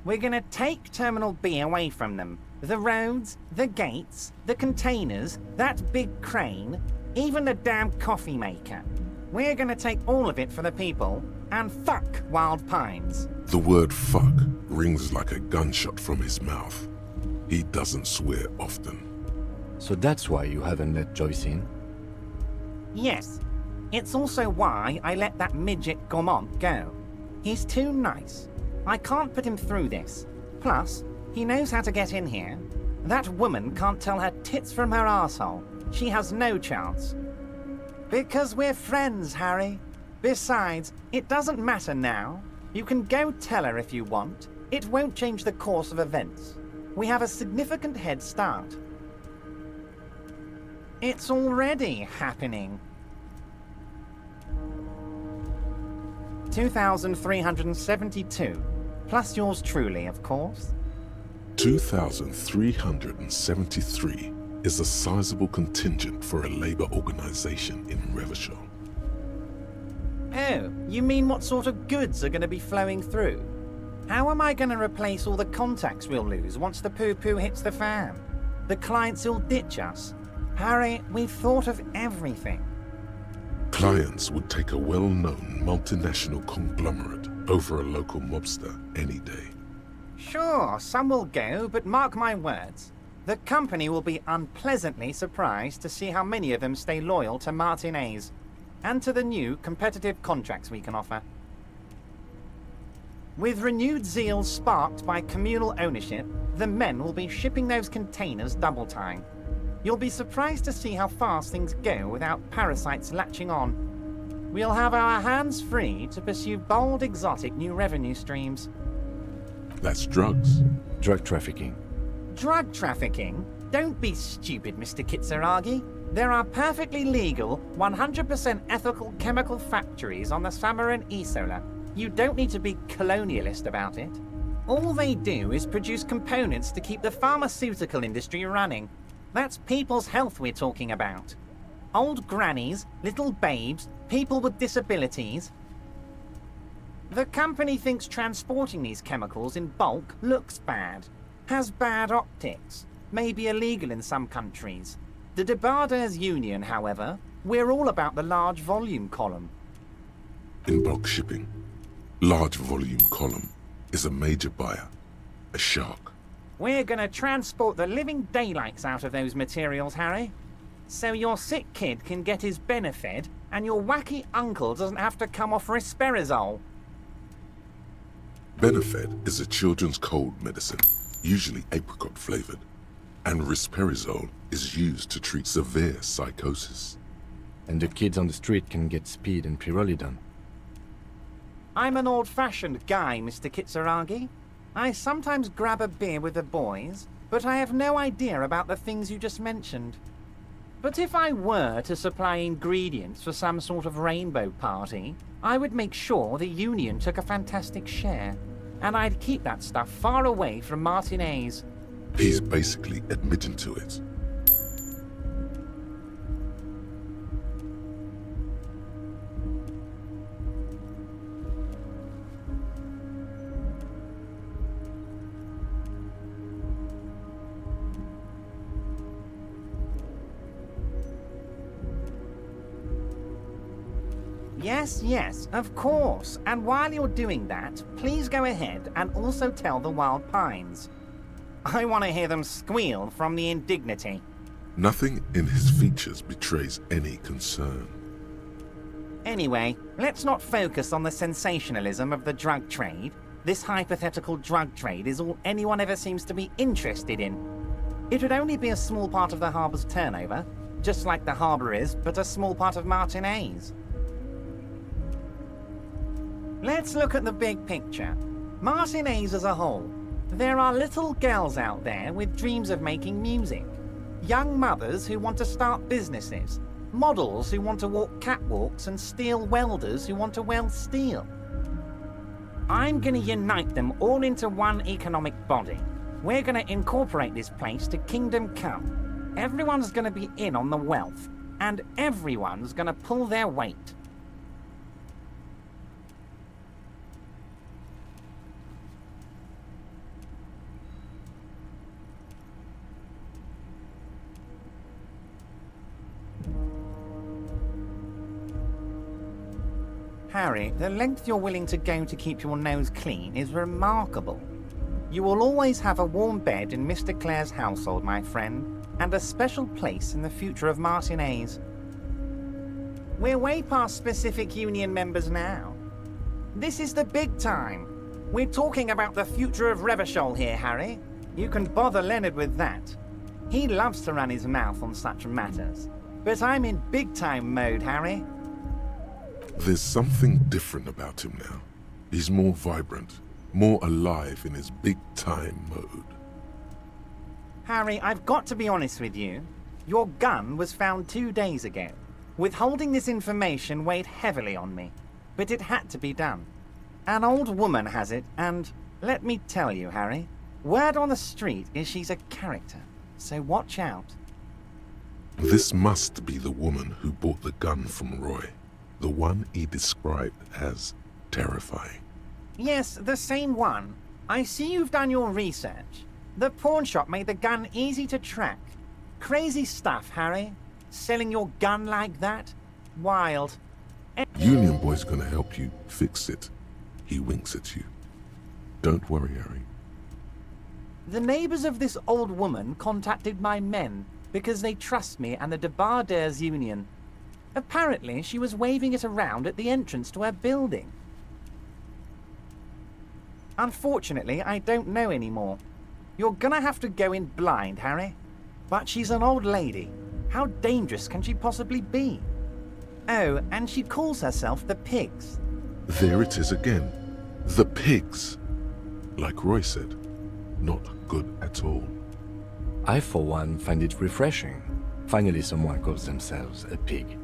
We're going to take Terminal B away from them. The roads, the gates, the containers, that big crane, even the damn coffee maker. We're going to take all of it for the people, and fuck Wild Pines. The word fuck rings like a gunshot from his mouth. He doesn't swear often. So that's why you haven't let Joyce in? Yes. It's also why I let that midget Gaumont go. He's too nice. I can't put him through this. Plus, he knows how to get in here. That woman can't tell her tits from her arsehole. She has no chance. Because we're friends, Harry. Besides, it doesn't matter now. You can go tell her if you want. It won't change the course of events. We have a significant head start. It's already happening. 2,372. Plus yours truly, of course. 2,373 is a sizable contingent for a labor organization in Revachol. Oh, you mean what sort of goods are going to be flowing through? How am I going to replace all the contacts we'll lose once the poo-poo hits the fan? The clients will ditch us. Harry, we've thought of everything. Clients would take a well-known multinational conglomerate over a local mobster any day. Sure, some will go, but mark my words. The company will be unpleasantly surprised to see how many of them stay loyal to Martinez and to the new competitive contracts we can offer. With renewed zeal sparked by communal ownership, the men will be shipping those containers double time. You'll be surprised to see how fast things go without parasites latching on. We'll have our hands free to pursue bold, exotic new revenue streams. That's drugs. Drug trafficking. Drug trafficking? Don't be stupid, Mr. Kitsuragi. There are perfectly legal, 100% ethical chemical factories on the Samaran Isola. You don't need to be colonialist about it. All they do is produce components to keep the pharmaceutical industry running. That's people's health we're talking about. Old grannies, little babes, people with disabilities. The company thinks transporting these chemicals in bulk looks bad, has bad optics, may be illegal in some countries. The Debarders Union, however, we're all about the large volume column. In bulk shipping, large volume column is a major buyer, a shark. We're gonna transport the living daylights out of those materials, Harry. So your sick kid can get his Benefed and your wacky uncle doesn't have to come off risperidone. Benefed is a children's cold medicine, usually apricot flavored, and risperidone is used to treat severe psychosis. And the kids on the street can get speed and pyrrolidone. I'm an old-fashioned guy, Mr. Kitsuragi. I sometimes grab a beer with the boys, but I have no idea about the things you just mentioned. But if I were to supply ingredients for some sort of rainbow party, I would make sure the Union took a fantastic share, and I'd keep that stuff far away from Martinez. He's basically admitting to it. Yes, of course. And while you're doing that, please go ahead and also tell the Wild Pines. I want to hear them squeal from the indignity. Nothing in his features betrays any concern. Anyway, let's not focus on the sensationalism of the drug trade. This hypothetical drug trade is all anyone ever seems to be interested in. It would only be a small part of the harbour's turnover, just like the harbour is, but a small part of Martinez. Let's look at the big picture. Martinez as a whole. There are little girls out there with dreams of making music. Young mothers who want to start businesses. Models who want to walk catwalks and steel welders who want to weld steel. I'm going to unite them all into one economic body. We're going to incorporate this place to Kingdom Come. Everyone's going to be in on the wealth, and everyone's going to pull their weight. Harry, the length you're willing to go to keep your nose clean is remarkable. You will always have a warm bed in Mr. Clare's household, my friend, and a special place in the future of Martinez. We're way past specific union members now. This is the big time. We're talking about the future of Revachol here, Harry. You can bother Leonard with that. He loves to run his mouth on such matters. But I'm in big-time mode, Harry. There's something different about him now. He's more vibrant, more alive in his big-time mode. Harry, I've got to be honest with you. Your gun was found 2 days ago. Withholding this information weighed heavily on me, but it had to be done. An old woman has it, and let me tell you, Harry, word on the street is she's a character, so watch out. This must be the woman who bought the gun from Roy. The one he described as terrifying. Yes, the same one. I see you've done your research. The pawn shop made the gun easy to track. Crazy stuff, Harry. Selling your gun like that? Wild. Union Boy's gonna help you fix it. He winks at you. Don't worry, Harry. The neighbors of this old woman contacted my men because they trust me and the Debardeurs Union. Apparently, she was waving it around at the entrance to her building. Unfortunately, I don't know anymore. You're gonna have to go in blind, Harry. But she's an old lady. How dangerous can she possibly be? Oh, and she calls herself the Pigs. There it is again. The Pigs. Like Roy said, not good at all. I, for one, find it refreshing. Finally, someone calls themselves a pig.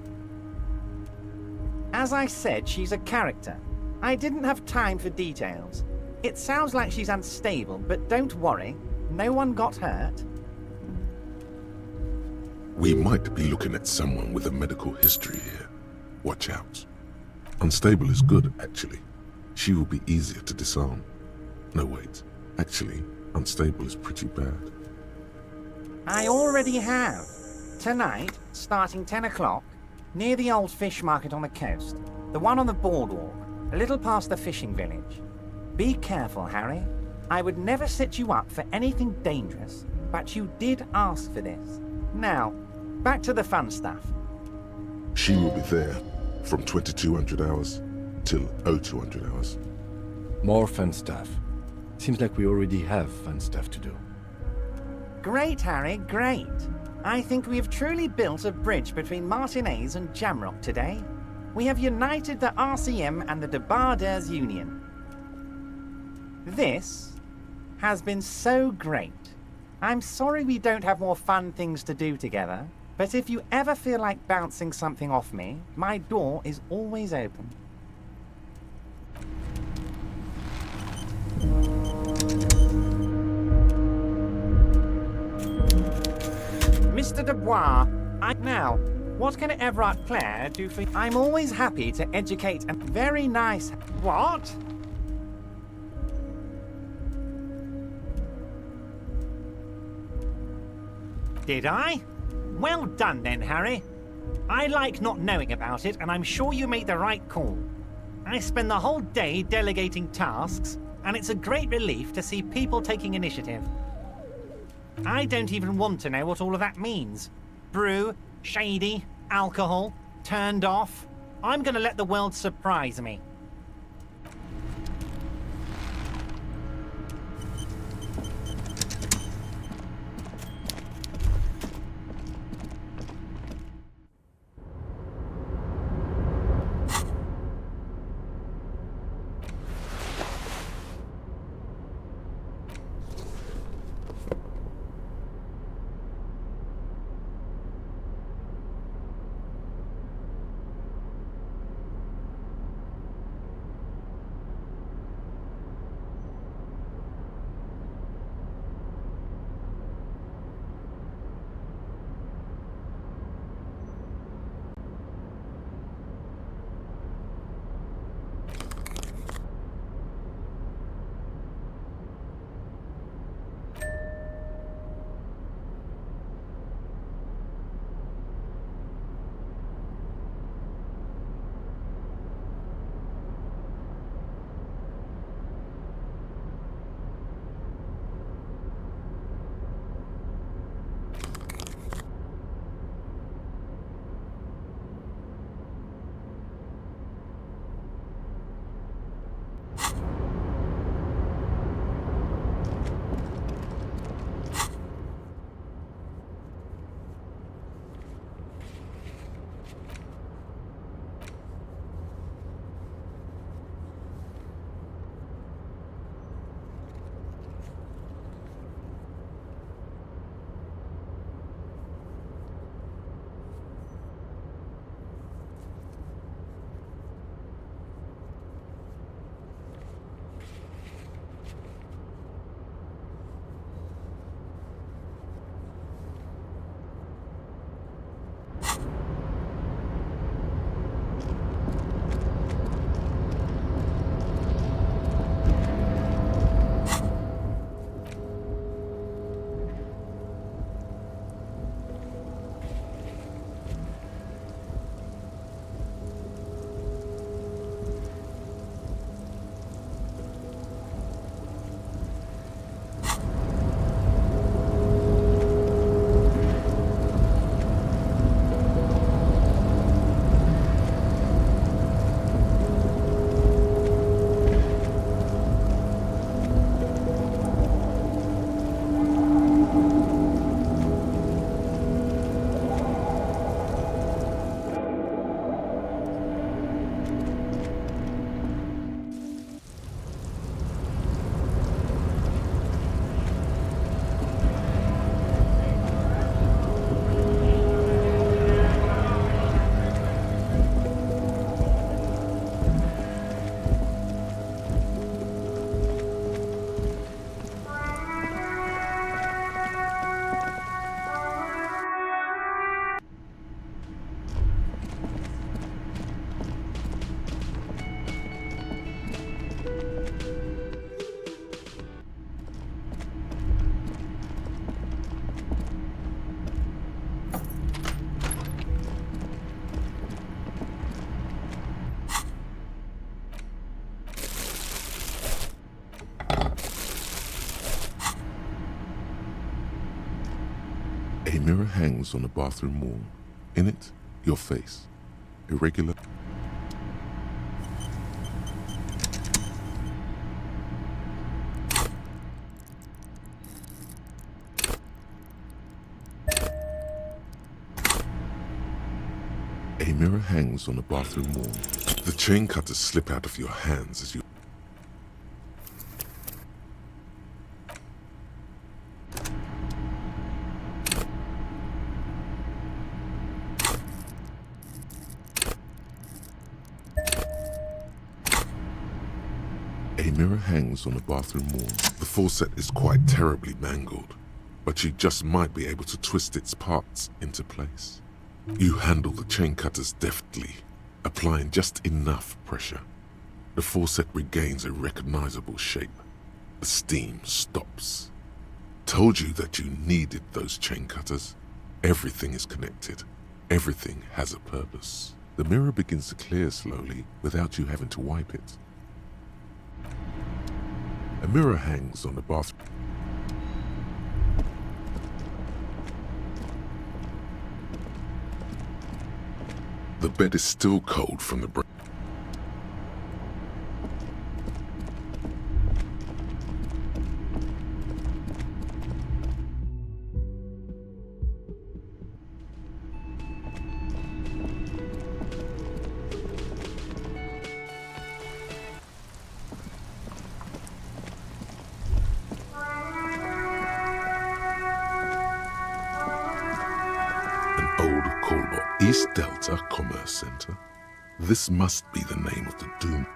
As I said, she's a character. I didn't have time for details. It sounds like she's unstable, but don't worry. No one got hurt. We might be looking at someone with a medical history here. Watch out. Unstable is good, actually. She will be easier to disarm. No, wait. Actually, unstable is pretty bad. I already have. Tonight, starting 10 o'clock, near the old fish market on the coast. The one on the boardwalk, a little past the fishing village. Be careful, Harry. I would never set you up for anything dangerous, but you did ask for this. Now, back to the fun stuff. She will be there from 2200 hours till 0200 hours. More fun stuff. Seems like we already have fun stuff to do. Great, Harry, great. I think we have truly built a bridge between Martinez and Jamrock today. We have united the RCM and the Debardeurs Union. This has been so great. I'm sorry we don't have more fun things to do together, but if you ever feel like bouncing something off me, my door is always open. Mr. Dubois, now, what can Everard Clare do for you? I'm always happy to educate and very nice. What? Did I? Well done then, Harry. I like not knowing about it, and I'm sure you made the right call. I spend the whole day delegating tasks, and it's a great relief to see people taking initiative. I don't even want to know what all of that means. Brew, shady, alcohol, turned off. I'm gonna let the world surprise me. A mirror hangs on the bathroom wall. In it, your face. Irregular. A mirror hangs on the bathroom wall. The chain cutters slip out of your hands as you... A mirror hangs on the bathroom wall. The faucet is quite terribly mangled, but you just might be able to twist its parts into place. You handle the chain cutters deftly, applying just enough pressure. The faucet regains a recognizable shape. The steam stops. Told you that you needed those chain cutters. Everything is connected. Everything has a purpose. The mirror begins to clear slowly without you having to wipe it. A mirror hangs on the bathroom. The bed is still cold from the break. East Delta Commerce Center. This must be the name of the doom.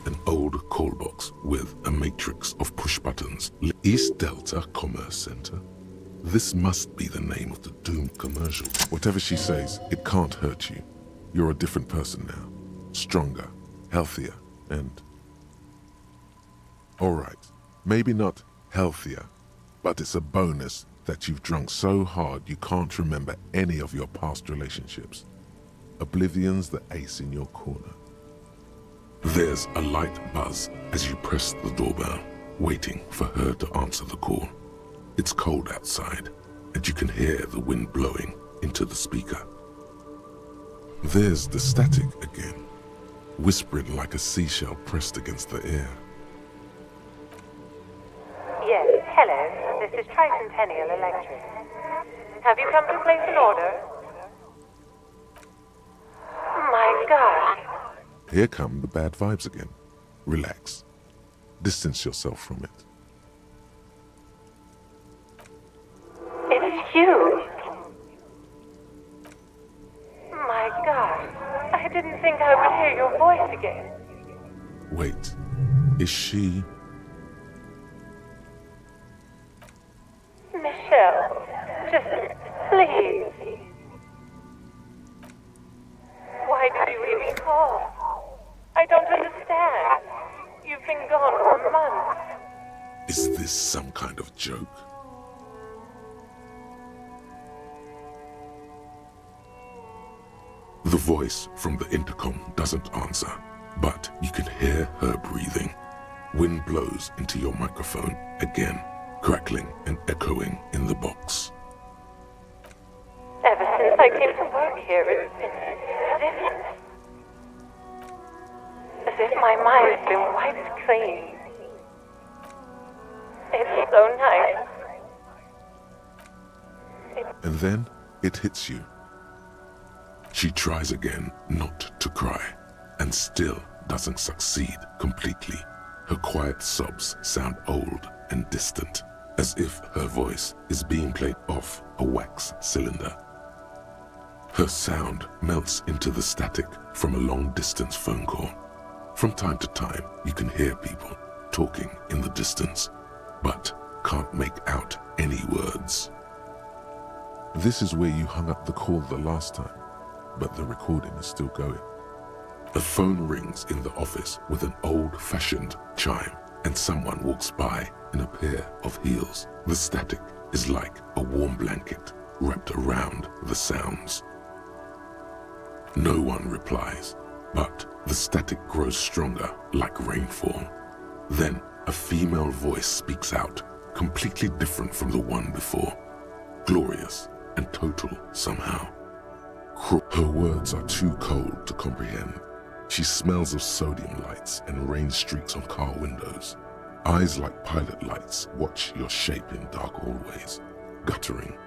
An old call box with a matrix of push buttons. East Delta Commerce Center. This must be the name of the doomed commercial. Whatever she says, it can't hurt you. You're a different person now. Stronger, healthier, and... Alright, maybe not healthier, but it's a bonus that you've drunk so hard you can't remember any of your past relationships. Oblivion's the ace in your corner. There's a light buzz as you press the doorbell, waiting for her to answer the call. It's cold outside, and you can hear the wind blowing into the speaker. There's the static again, whispering like a seashell pressed against the air. Yes, hello. This is Triton Tenniel Electric. Have you come to place an order? My God. Here come the bad vibes again. Relax. Distance yourself from it. It's you. My God. I didn't think I would hear your voice again. Wait, is she... Michelle, just please. Why did you even call? I don't understand. You've been gone for months. Is this some kind of joke? The voice from the intercom doesn't answer, but you can hear her breathing. Wind blows into your microphone again, crackling and echoing in the box. Ever since I came to work here, it's been different. As if my mind's been wiped clean. It's so nice. And then it hits you. She tries again not to cry, and still doesn't succeed completely. Her quiet sobs sound old and distant, as if her voice is being played off a wax cylinder. Her sound melts into the static from a long-distance phone call. From time to time, you can hear people talking in the distance, but can't make out any words. This is where you hung up the call the last time, but the recording is still going. A phone rings in the office with an old-fashioned chime, and someone walks by in a pair of heels. The static is like a warm blanket wrapped around the sounds. No one replies, but the static grows stronger like rainfall. Then a female voice speaks out, completely different from the one before. Glorious and total somehow. Her words are too cold to comprehend. She smells of sodium lights and rain streaks on car windows. Eyes like pilot lights watch your shape in dark hallways, guttering.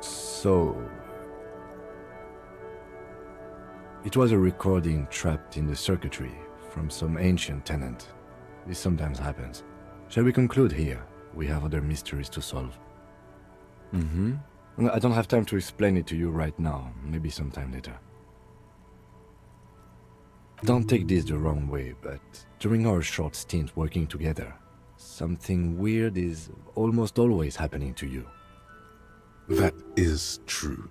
So... it was a recording trapped in the circuitry from some ancient tenant. This sometimes happens. Shall we conclude here? We have other mysteries to solve. I don't have time to explain it to you right now. Maybe sometime later. Don't take this the wrong way, but during our short stint working together, something weird is almost always happening to you. That is true.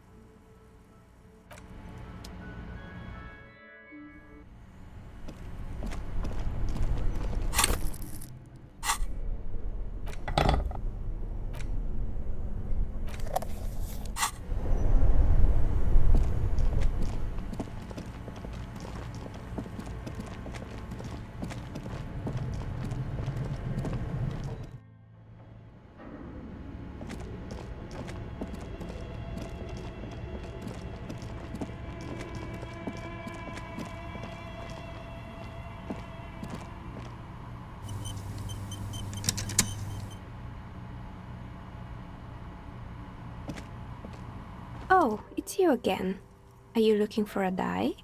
Oh, it's you again. Are you looking for a die?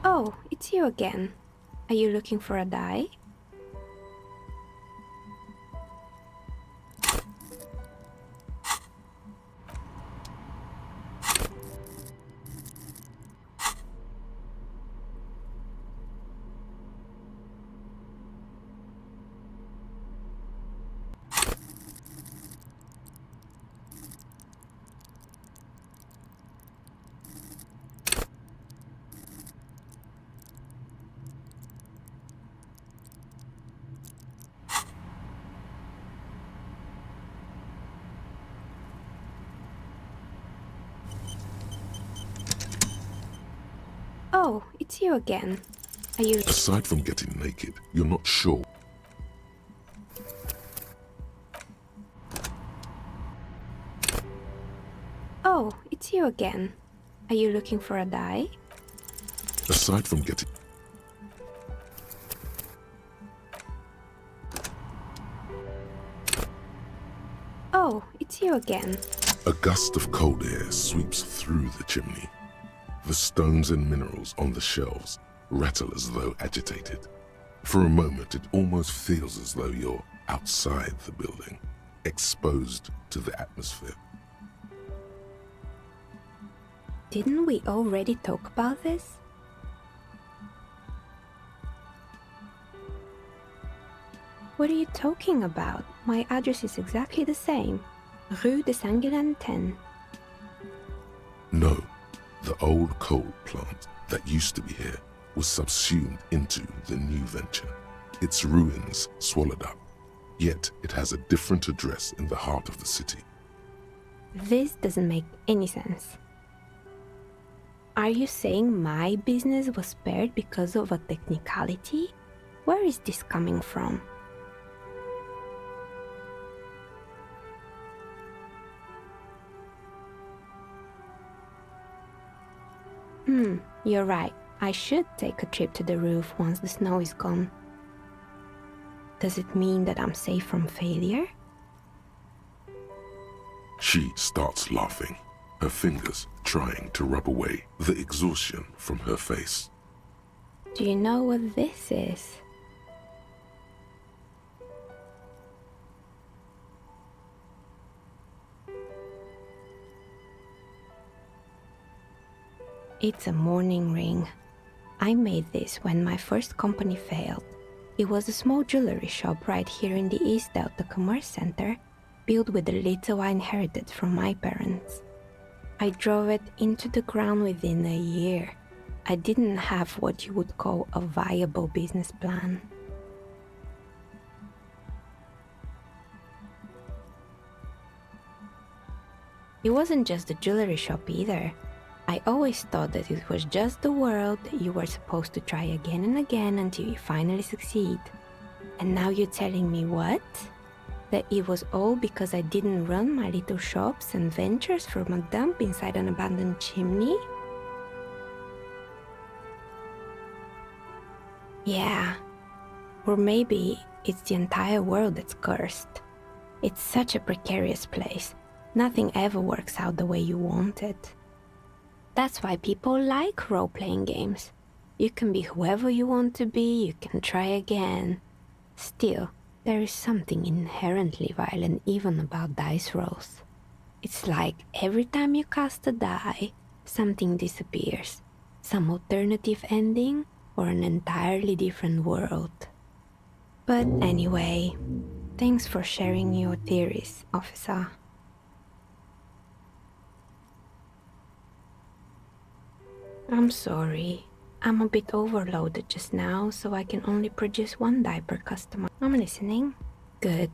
Oh, it's you again. Are you looking for a die? Oh, it's you again. Are you... Aside from getting naked, you're not sure. Oh, it's you again. Are you looking for a die? Aside from getting... Oh, it's you again. A gust of cold air sweeps through the chimney. The stones and minerals on the shelves rattle as though agitated. For a moment, it almost feels as though you're outside the building, exposed to the atmosphere. Didn't we already talk about this? What are you talking about? My address is exactly the same. Rue de Saint-Guelain 10. No, the old coal plant that used to be here was subsumed into the new venture, its ruins swallowed up. Yet it has a different address in the heart of the city. This doesn't make any sense. Are you saying my business was spared because of a technicality? Where is this coming from? You're right. I should take a trip to the roof once the snow is gone. Does it mean that I'm safe from failure? She starts laughing, her fingers trying to rub away the exhaustion from her face. Do you know what this is? It's a mourning ring. I made this when my first company failed. It was a small jewelry shop right here in the East Delta Commerce Center, built with the little I inherited from my parents. I drove it into the ground within a year. I didn't have what you would call a viable business plan. It wasn't just the jewelry shop either. I always thought that it was just the world that you were supposed to try again and again until you finally succeed. And now you're telling me what? That it was all because I didn't run my little shops and ventures from a dump inside an abandoned chimney? Yeah. Or maybe it's the entire world that's cursed. It's such a precarious place. Nothing ever works out the way you want it. That's why people like role-playing games. You can be whoever you want to be, you can try again. Still, there is something inherently violent even about dice rolls. It's like every time you cast a die, something disappears. Some alternative ending or an entirely different world. But anyway, thanks for sharing your theories, officer. I'm sorry. I'm a bit overloaded just now, so I can only produce one die per customer. I'm listening. Good.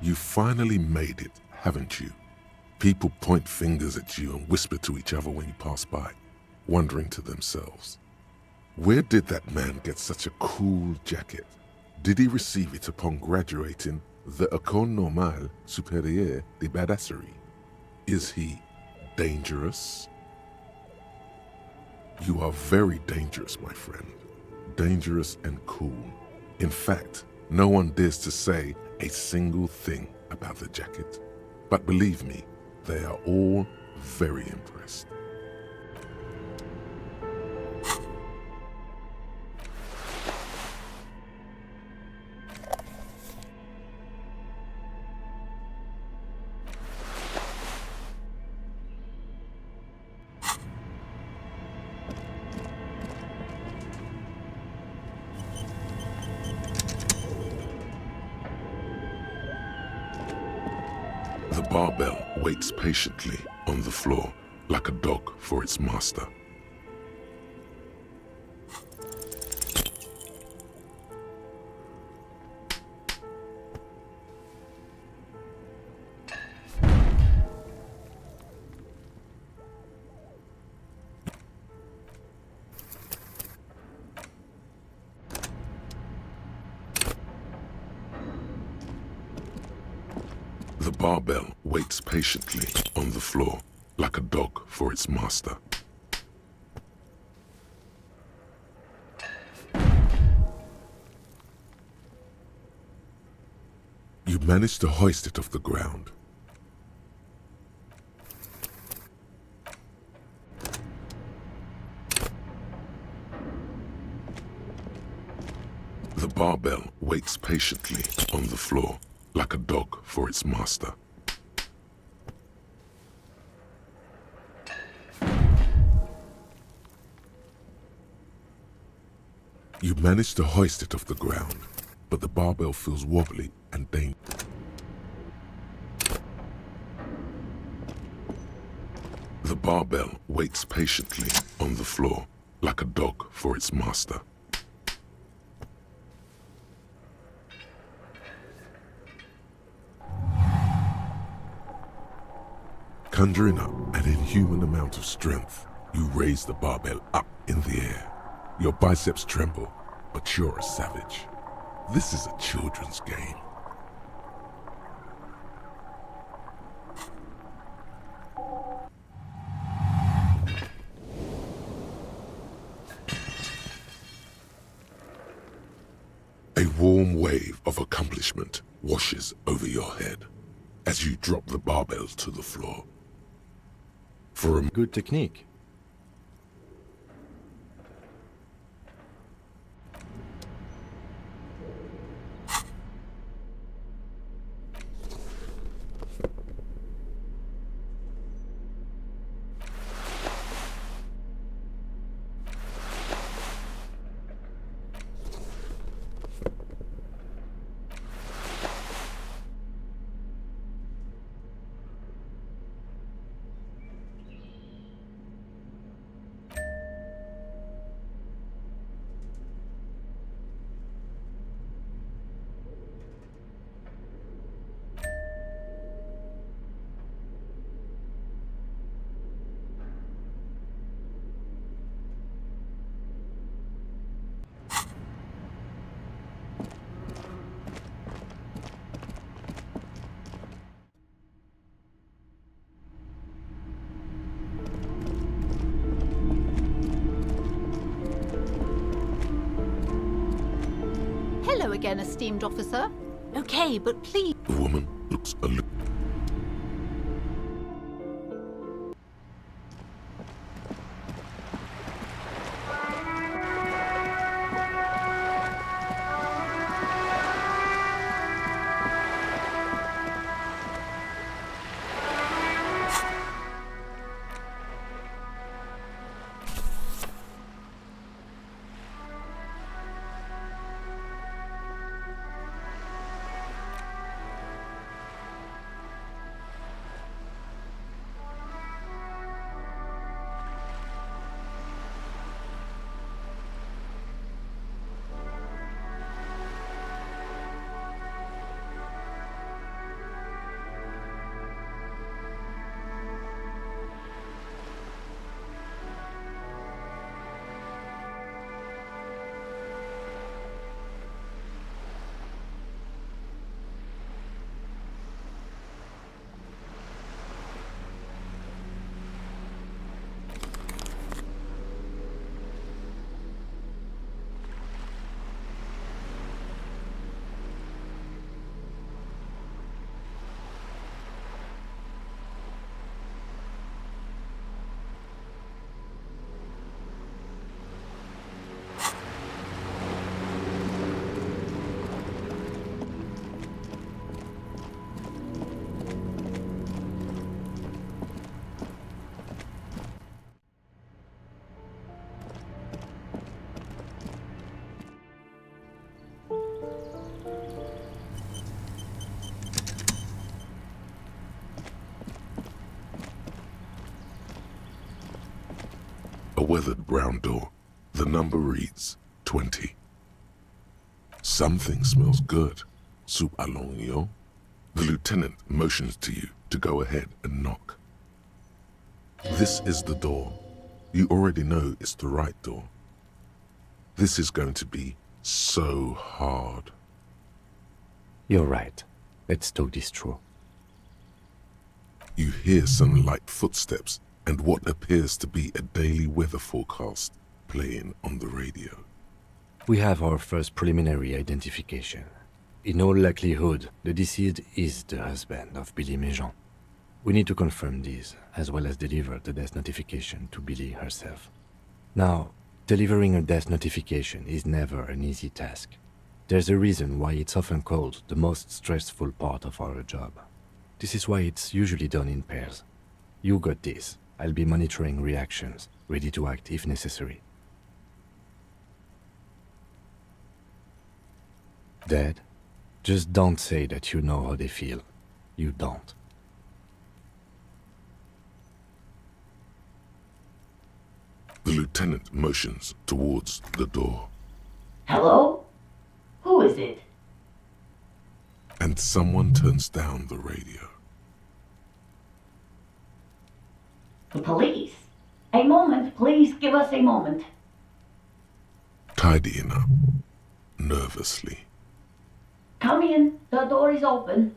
You finally made it, haven't you? People point fingers at you and whisper to each other when you pass by, wondering to themselves, where did that man get such a cool jacket? Did he receive it upon graduating the École Normale Supérieure de Badasserie? Is he dangerous? You are very dangerous, my friend. Dangerous and cool. In fact, no one dares to say a single thing about the jacket. But believe me, they are all very impressed. The barbell waits patiently on the floor like a dog for its master. The barbell waits patiently on the floor, like a dog for its master. You manage to hoist it off the ground. The barbell waits patiently on the floor, like a dog for its master. You manage to hoist it off the ground, but the barbell feels wobbly and dangerous. The barbell waits patiently on the floor, like a dog for its master. Conjuring up an inhuman amount of strength, you raise the barbell up in the air. Your biceps tremble, but you're a savage. This is a children's game. A warm wave of accomplishment washes over your head as you drop the barbell to the floor. For a good technique. Hello again, esteemed officer. Okay, but please... The woman looks a little... A weathered brown door. The number reads 20. Something smells good. Soup alongio. The lieutenant motions to you to go ahead and knock. This is the door. You already know it's the right door. This is going to be so hard. You're right. Let's talk this through. You hear some light footsteps and what appears to be a daily weather forecast playing on the radio. We have our first preliminary identification. In all likelihood, the deceased is the husband of Billy Méjean. We need to confirm this, as well as deliver the death notification to Billy herself. Now, delivering a death notification is never an easy task. There's a reason why it's often called the most stressful part of our job. This is why it's usually done in pairs. You got this. I'll be monitoring reactions, ready to act if necessary. Dead? Just don't say that you know how they feel. You don't. The lieutenant motions towards the door. Hello? Who is it? And someone turns down the radio. The police. A moment, please give us a moment. Tidying up, nervously. Come in, the door is open.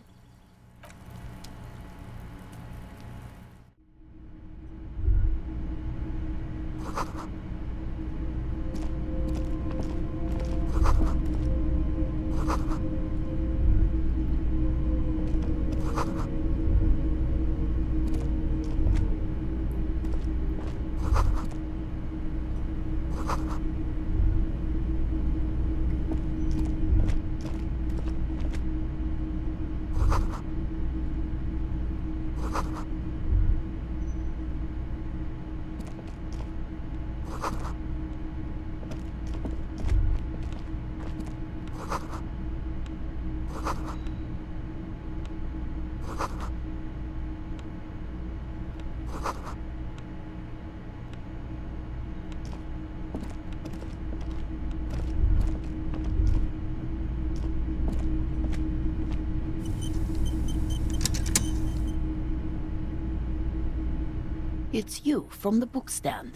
It's you, from the bookstand.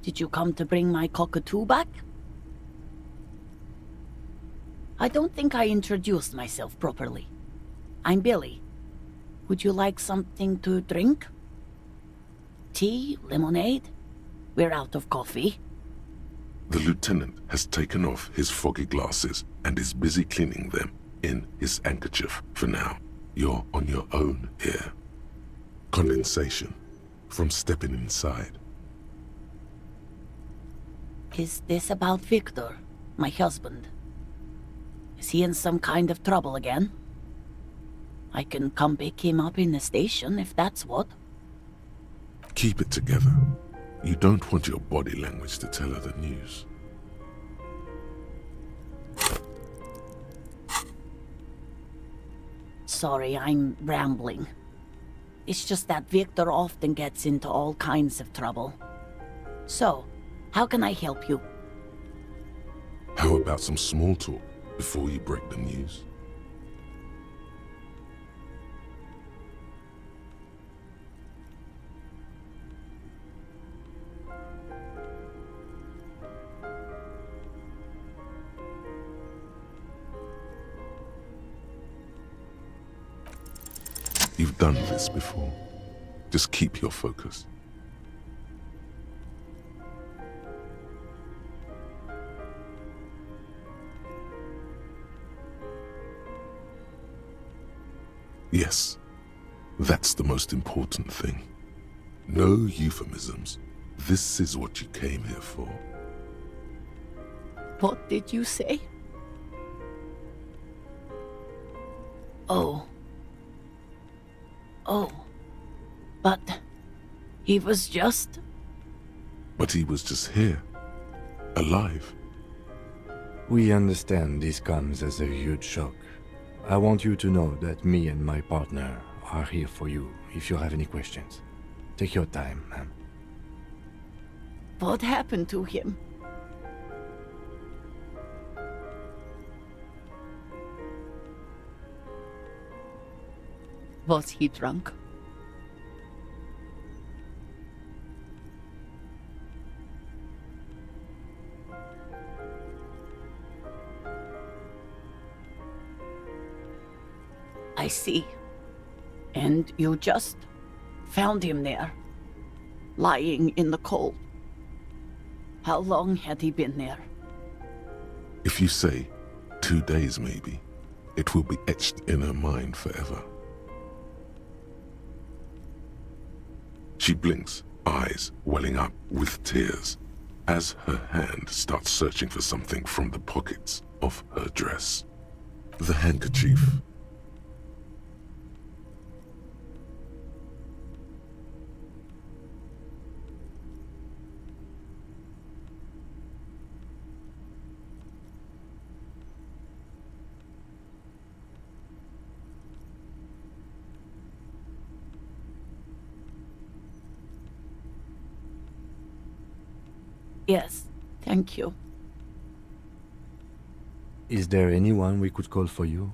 Did you come to bring my cockatoo back? I don't think I introduced myself properly. I'm Billy. Would you like something to drink? Tea? Lemonade? We're out of coffee. The lieutenant has taken off his foggy glasses and is busy cleaning them in his handkerchief for now. You're on your own here. Condensation from stepping inside. Is this about Victor, my husband? Is he in some kind of trouble again? I can come pick him up in the station if that's what. Keep it together. You don't want your body language to tell her the news. Sorry, I'm rambling. It's just that Victor often gets into all kinds of trouble. So, how can I help you? How about some small talk before you break the news? You've done this before. Just keep your focus. Yes, that's the most important thing. No euphemisms. This is what you came here for. What did you say? Oh. Oh. But he was just... But he was just here. Alive. We understand this comes as a huge shock. I want you to know that me and my partner are here for you if you have any questions. Take your time, ma'am. What happened to him? Was he drunk? I see. And you just found him there, lying in the cold. How long had he been there? If you say 2 days maybe, it will be etched in her mind forever. She blinks, eyes welling up with tears, as her hand starts searching for something from the pockets of her dress. The handkerchief. Yes, thank you. Is there anyone we could call for you?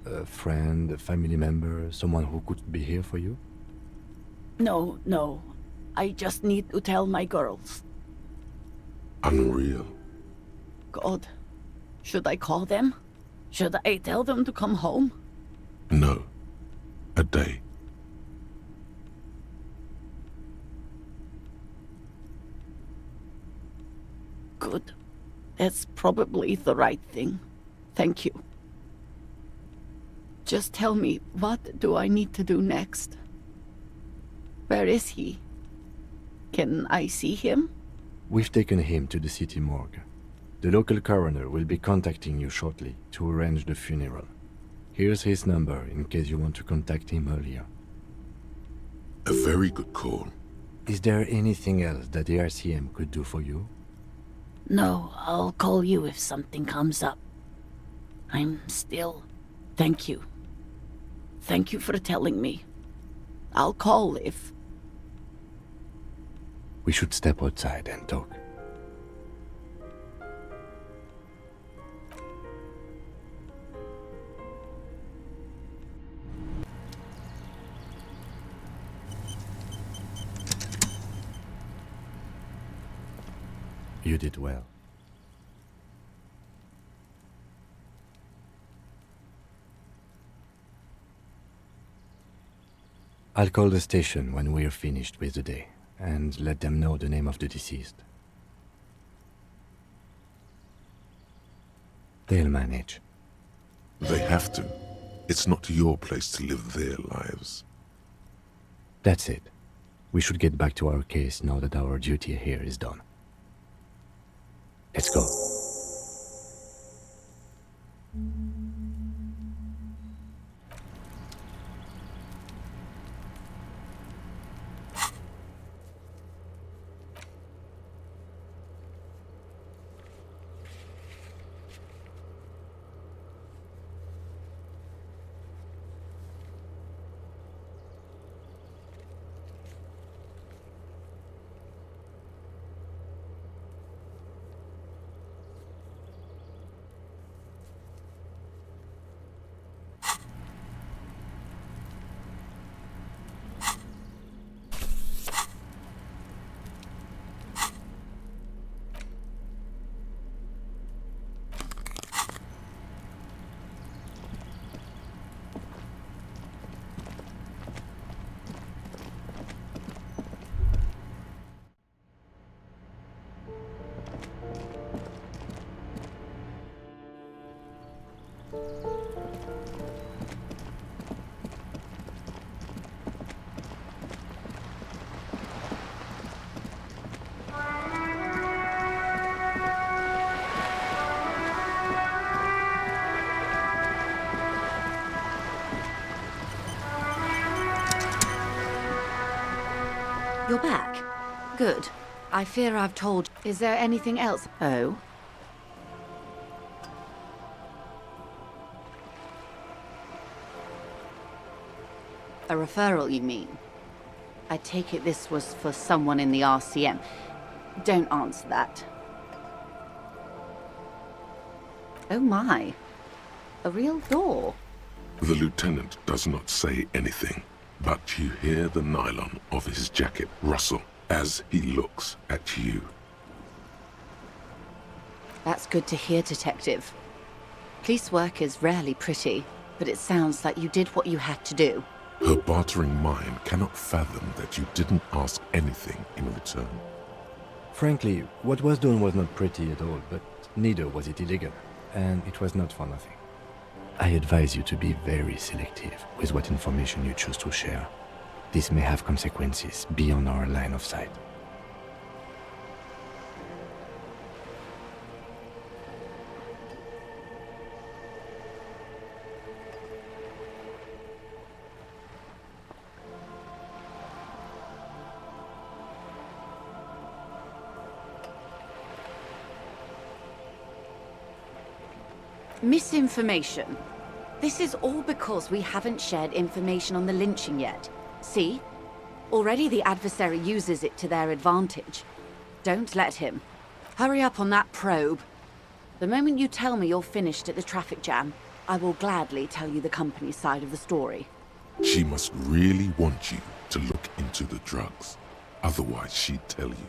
A friend, a family member, someone who could be here for you? No. I just need to tell my girls. Unreal. God, should I call them? Should I tell them to come home? No. A day. Good. That's probably the right thing. Thank you. Just tell me, what do I need to do next? Where is he? Can I see him? We've taken him to the city morgue. The local coroner will be contacting you shortly to arrange the funeral. Here's his number in case you want to contact him earlier. A very good call. Is there anything else that the RCM could do for you? No, I'll call you if something comes up. Thank you. Thank you for telling me. I'll call if... We should step outside and talk. You did well. I'll call the station when we're finished with the day, and let them know the name of the deceased. They'll manage. They have to. It's not your place to live their lives. That's it. We should get back to our case now that our duty here is done. Let's go. You're back? Good. I fear I've told... Is there anything else? Oh? A referral, you mean? I take it this was for someone in the RCM. Don't answer that. Oh my. A real door. The lieutenant does not say anything, but you hear the nylon of his jacket rustle as he looks at you. That's good to hear, Detective. Police work is rarely pretty, but it sounds like you did what you had to do. Her bartering mind cannot fathom that you didn't ask anything in return. Frankly, what was done was not pretty at all, but neither was it illegal, and it was not for nothing. I advise you to be very selective with what information you choose to share. This may have consequences beyond our line of sight. Misinformation. This is all because we haven't shared information on the lynching yet. See? Already the adversary uses it to their advantage. Don't let him. Hurry up on that probe. The moment you tell me you're finished at the traffic jam, I will gladly tell you the company's side of the story. She must really want you to look into the drugs. Otherwise, she'd tell you.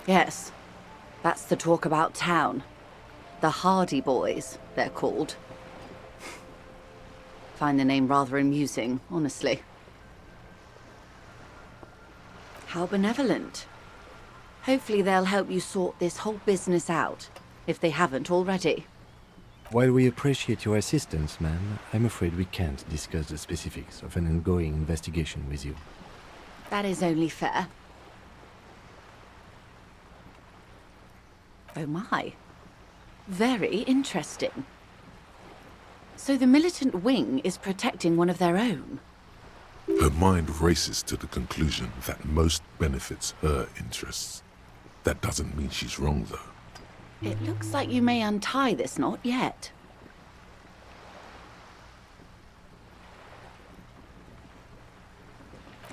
Yes. That's the talk about town. The Hardy Boys, they're called. Find the name rather amusing, honestly. How benevolent. Hopefully they'll help you sort this whole business out, if they haven't already. While we appreciate your assistance, ma'am, I'm afraid we can't discuss the specifics of an ongoing investigation with you. That is only fair. Oh my. Very interesting. So the militant wing is protecting one of their own. Her mind races to the conclusion that most benefits her interests. That doesn't mean she's wrong, though. It looks like you may untie this knot yet.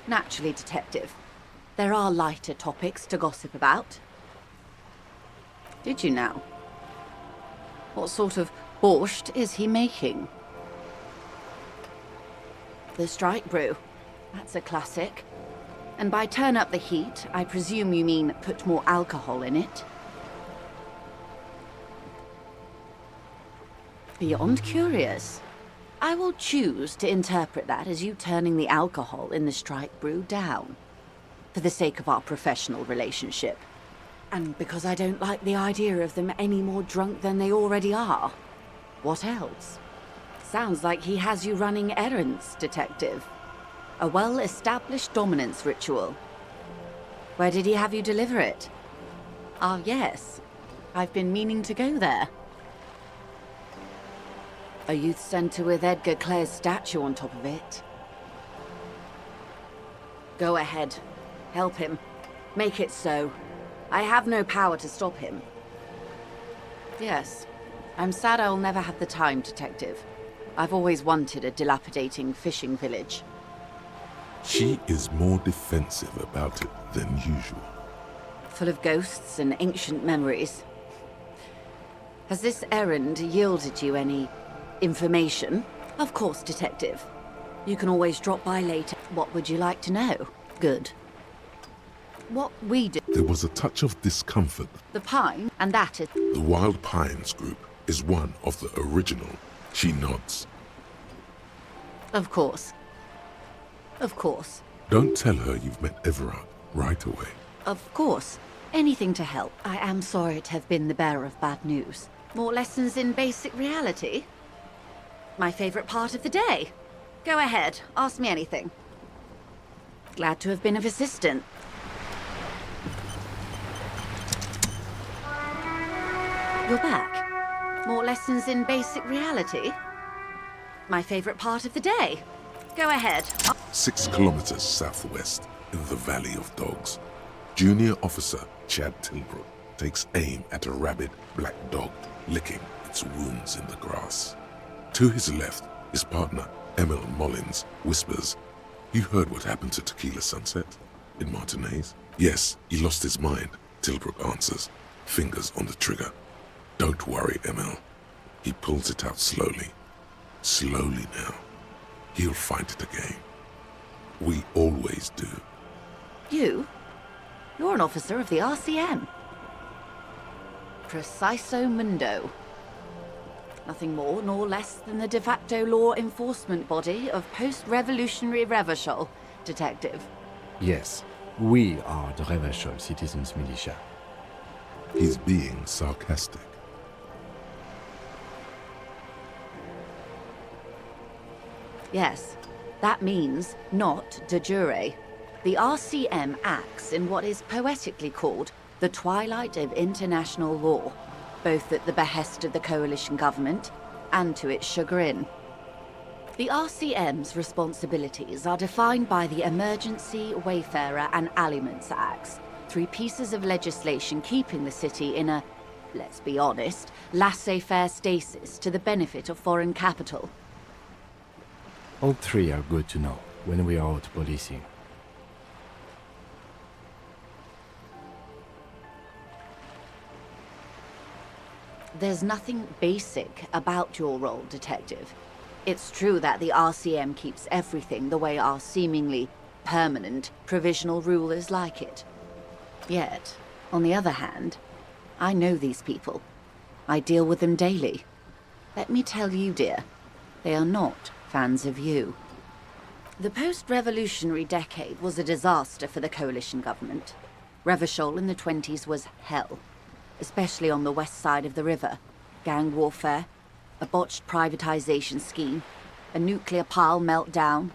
Naturally, Detective. There are lighter topics to gossip about. Did you now? What sort of borscht is he making? The strike brew. That's a classic. And by turn up the heat, I presume you mean put more alcohol in it? Beyond curious. I will choose to interpret that as you turning the alcohol in the strike brew down. For the sake of our professional relationship. And because I don't like the idea of them any more drunk than they already are. What else? Sounds like he has you running errands, Detective. A well-established dominance ritual. Where did he have you deliver it? Ah, yes. I've been meaning to go there. A youth centre with Edgar Clare's statue on top of it. Go ahead. Help him. Make it so. I have no power to stop him. Yes. I'm sad I'll never have the time, Detective. I've always wanted a dilapidating fishing village. She is more defensive about it than usual. Full of ghosts and ancient memories. Has this errand yielded you any information? Of course, Detective. You can always drop by later. What would you like to know? Good. What we do... There was a touch of discomfort. The Pine, and that is... The Wild Pines group is one of the original. She nods. Of course. Of course. Don't tell her you've met Everard right away. Of course. Anything to help. I am sorry to have been the bearer of bad news. More lessons in basic reality? My favorite part of the day. Go ahead, ask me anything. Glad to have been of assistance. You're back. More lessons in basic reality? My favorite part of the day. Go ahead. 6 kilometers southwest, in the Valley of Dogs, Junior Officer Chad Tilbrook takes aim at a rabid black dog licking its wounds in the grass. To his left, his partner, Emil Mullins, whispers, "You heard what happened to Tequila Sunset in Martinez?" "Yes, he lost his mind," Tilbrook answers, fingers on the trigger. "Don't worry, Emil." He pulls it out slowly. Slowly now. He'll find it again. We always do. You? You're an officer of the RCM. Preciso Mundo. Nothing more nor less than the de facto law enforcement body of post-revolutionary Revachol, Detective. Yes, we are the Revachol Citizens Militia. He's being sarcastic. Yes, that means not de jure. The RCM acts in what is poetically called the twilight of international law, both at the behest of the coalition government and to its chagrin. The RCM's responsibilities are defined by the Emergency, Wayfarer and Aliments Acts, 3 pieces of legislation keeping the city in a, let's be honest, laissez-faire stasis to the benefit of foreign capital. All 3 are good to know when we are out policing. There's nothing basic about your role, Detective. It's true that the RCM keeps everything the way our seemingly permanent, provisional rulers like it. Yet, on the other hand, I know these people. I deal with them daily. Let me tell you, dear, they are not fans of you. The post-revolutionary decade was a disaster for the coalition government. Revachol in the 20s was hell, especially on the west side of the river. Gang warfare, a botched privatization scheme, a nuclear pile meltdown.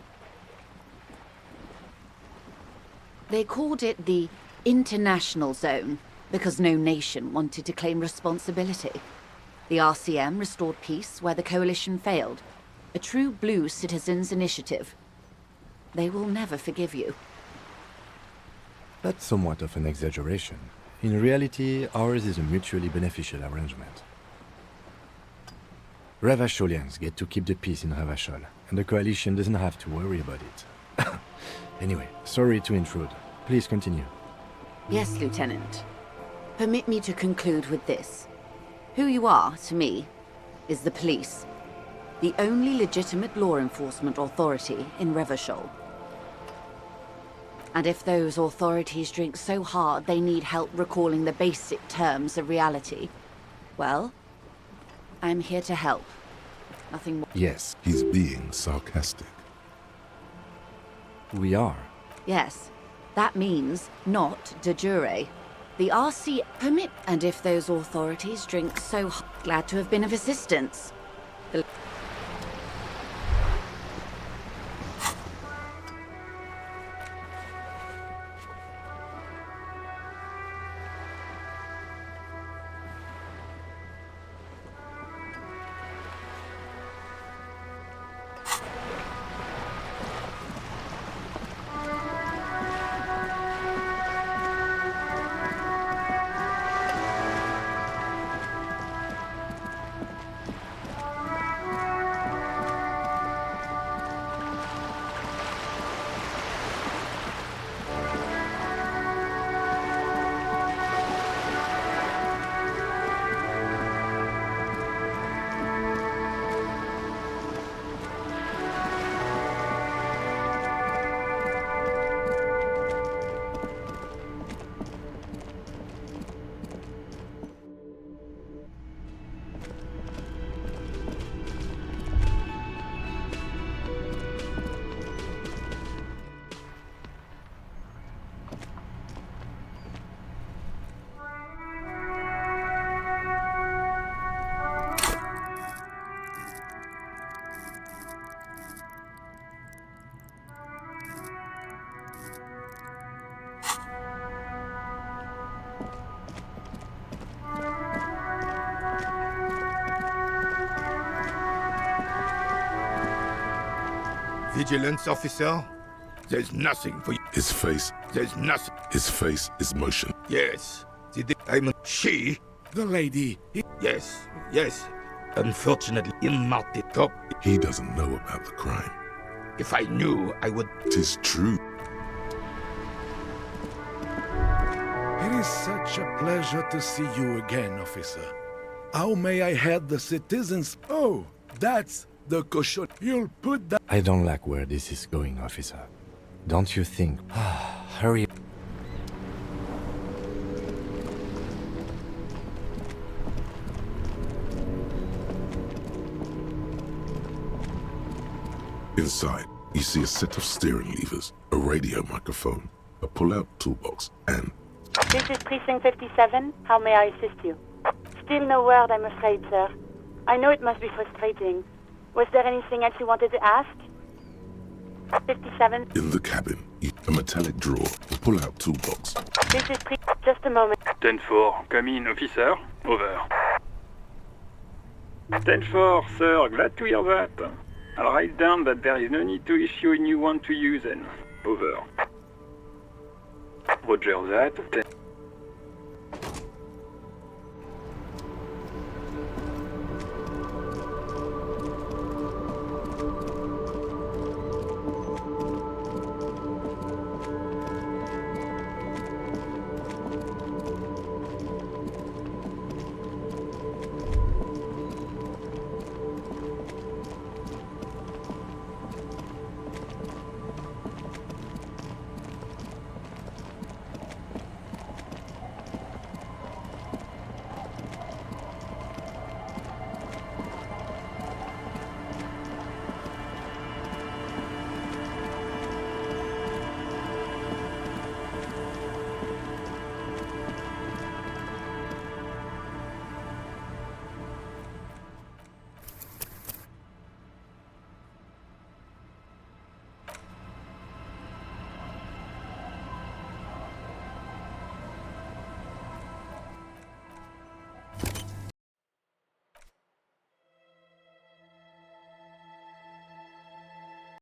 They called it the international zone because no nation wanted to claim responsibility. The RCM restored peace where the coalition failed. A true blue citizens' initiative. They will never forgive you. That's somewhat of an exaggeration. In reality, ours is a mutually beneficial arrangement. Revacholians get to keep the peace in Revachol, and the coalition doesn't have to worry about it. Anyway, sorry to intrude. Please continue. Yes, Lieutenant. Permit me to conclude with this. Who you are, to me, is the police. The only legitimate law enforcement authority in Revachol. And if those authorities drink so hard they need help recalling the basic terms of reality, well, I'm here to help. Nothing more. Yes, he's being sarcastic. We are. Yes, that means not de jure. The RC permit, and if those authorities drink so hard, glad to have been of assistance. Vigilance officer? There's nothing for you. His face. There's nothing. His face is motion. Yes. I'm she. The lady. Yes. Yes. Unfortunately, in my top. He doesn't know about the crime. If I knew, I would. 'Tis true. It is such a pleasure to see you again, officer. How may I help the citizens? Oh, that's the cochon. You'll put that. I don't like where this is going, officer. Don't you think? Hurry. Inside, you see a set of steering levers, a radio microphone, a pull-out toolbox, and... This is Precinct 57. How may I assist you? Still no word, I'm afraid, sir. I know it must be frustrating. Was there anything else you wanted to ask? 57. In the cabin, a metallic drawer, a pull-out toolbox. This is just a moment. 10-4, come in, officer. Over. 10-4, sir, glad to hear that. I'll write down that there is no need to issue a new one to you then. Over. Roger that.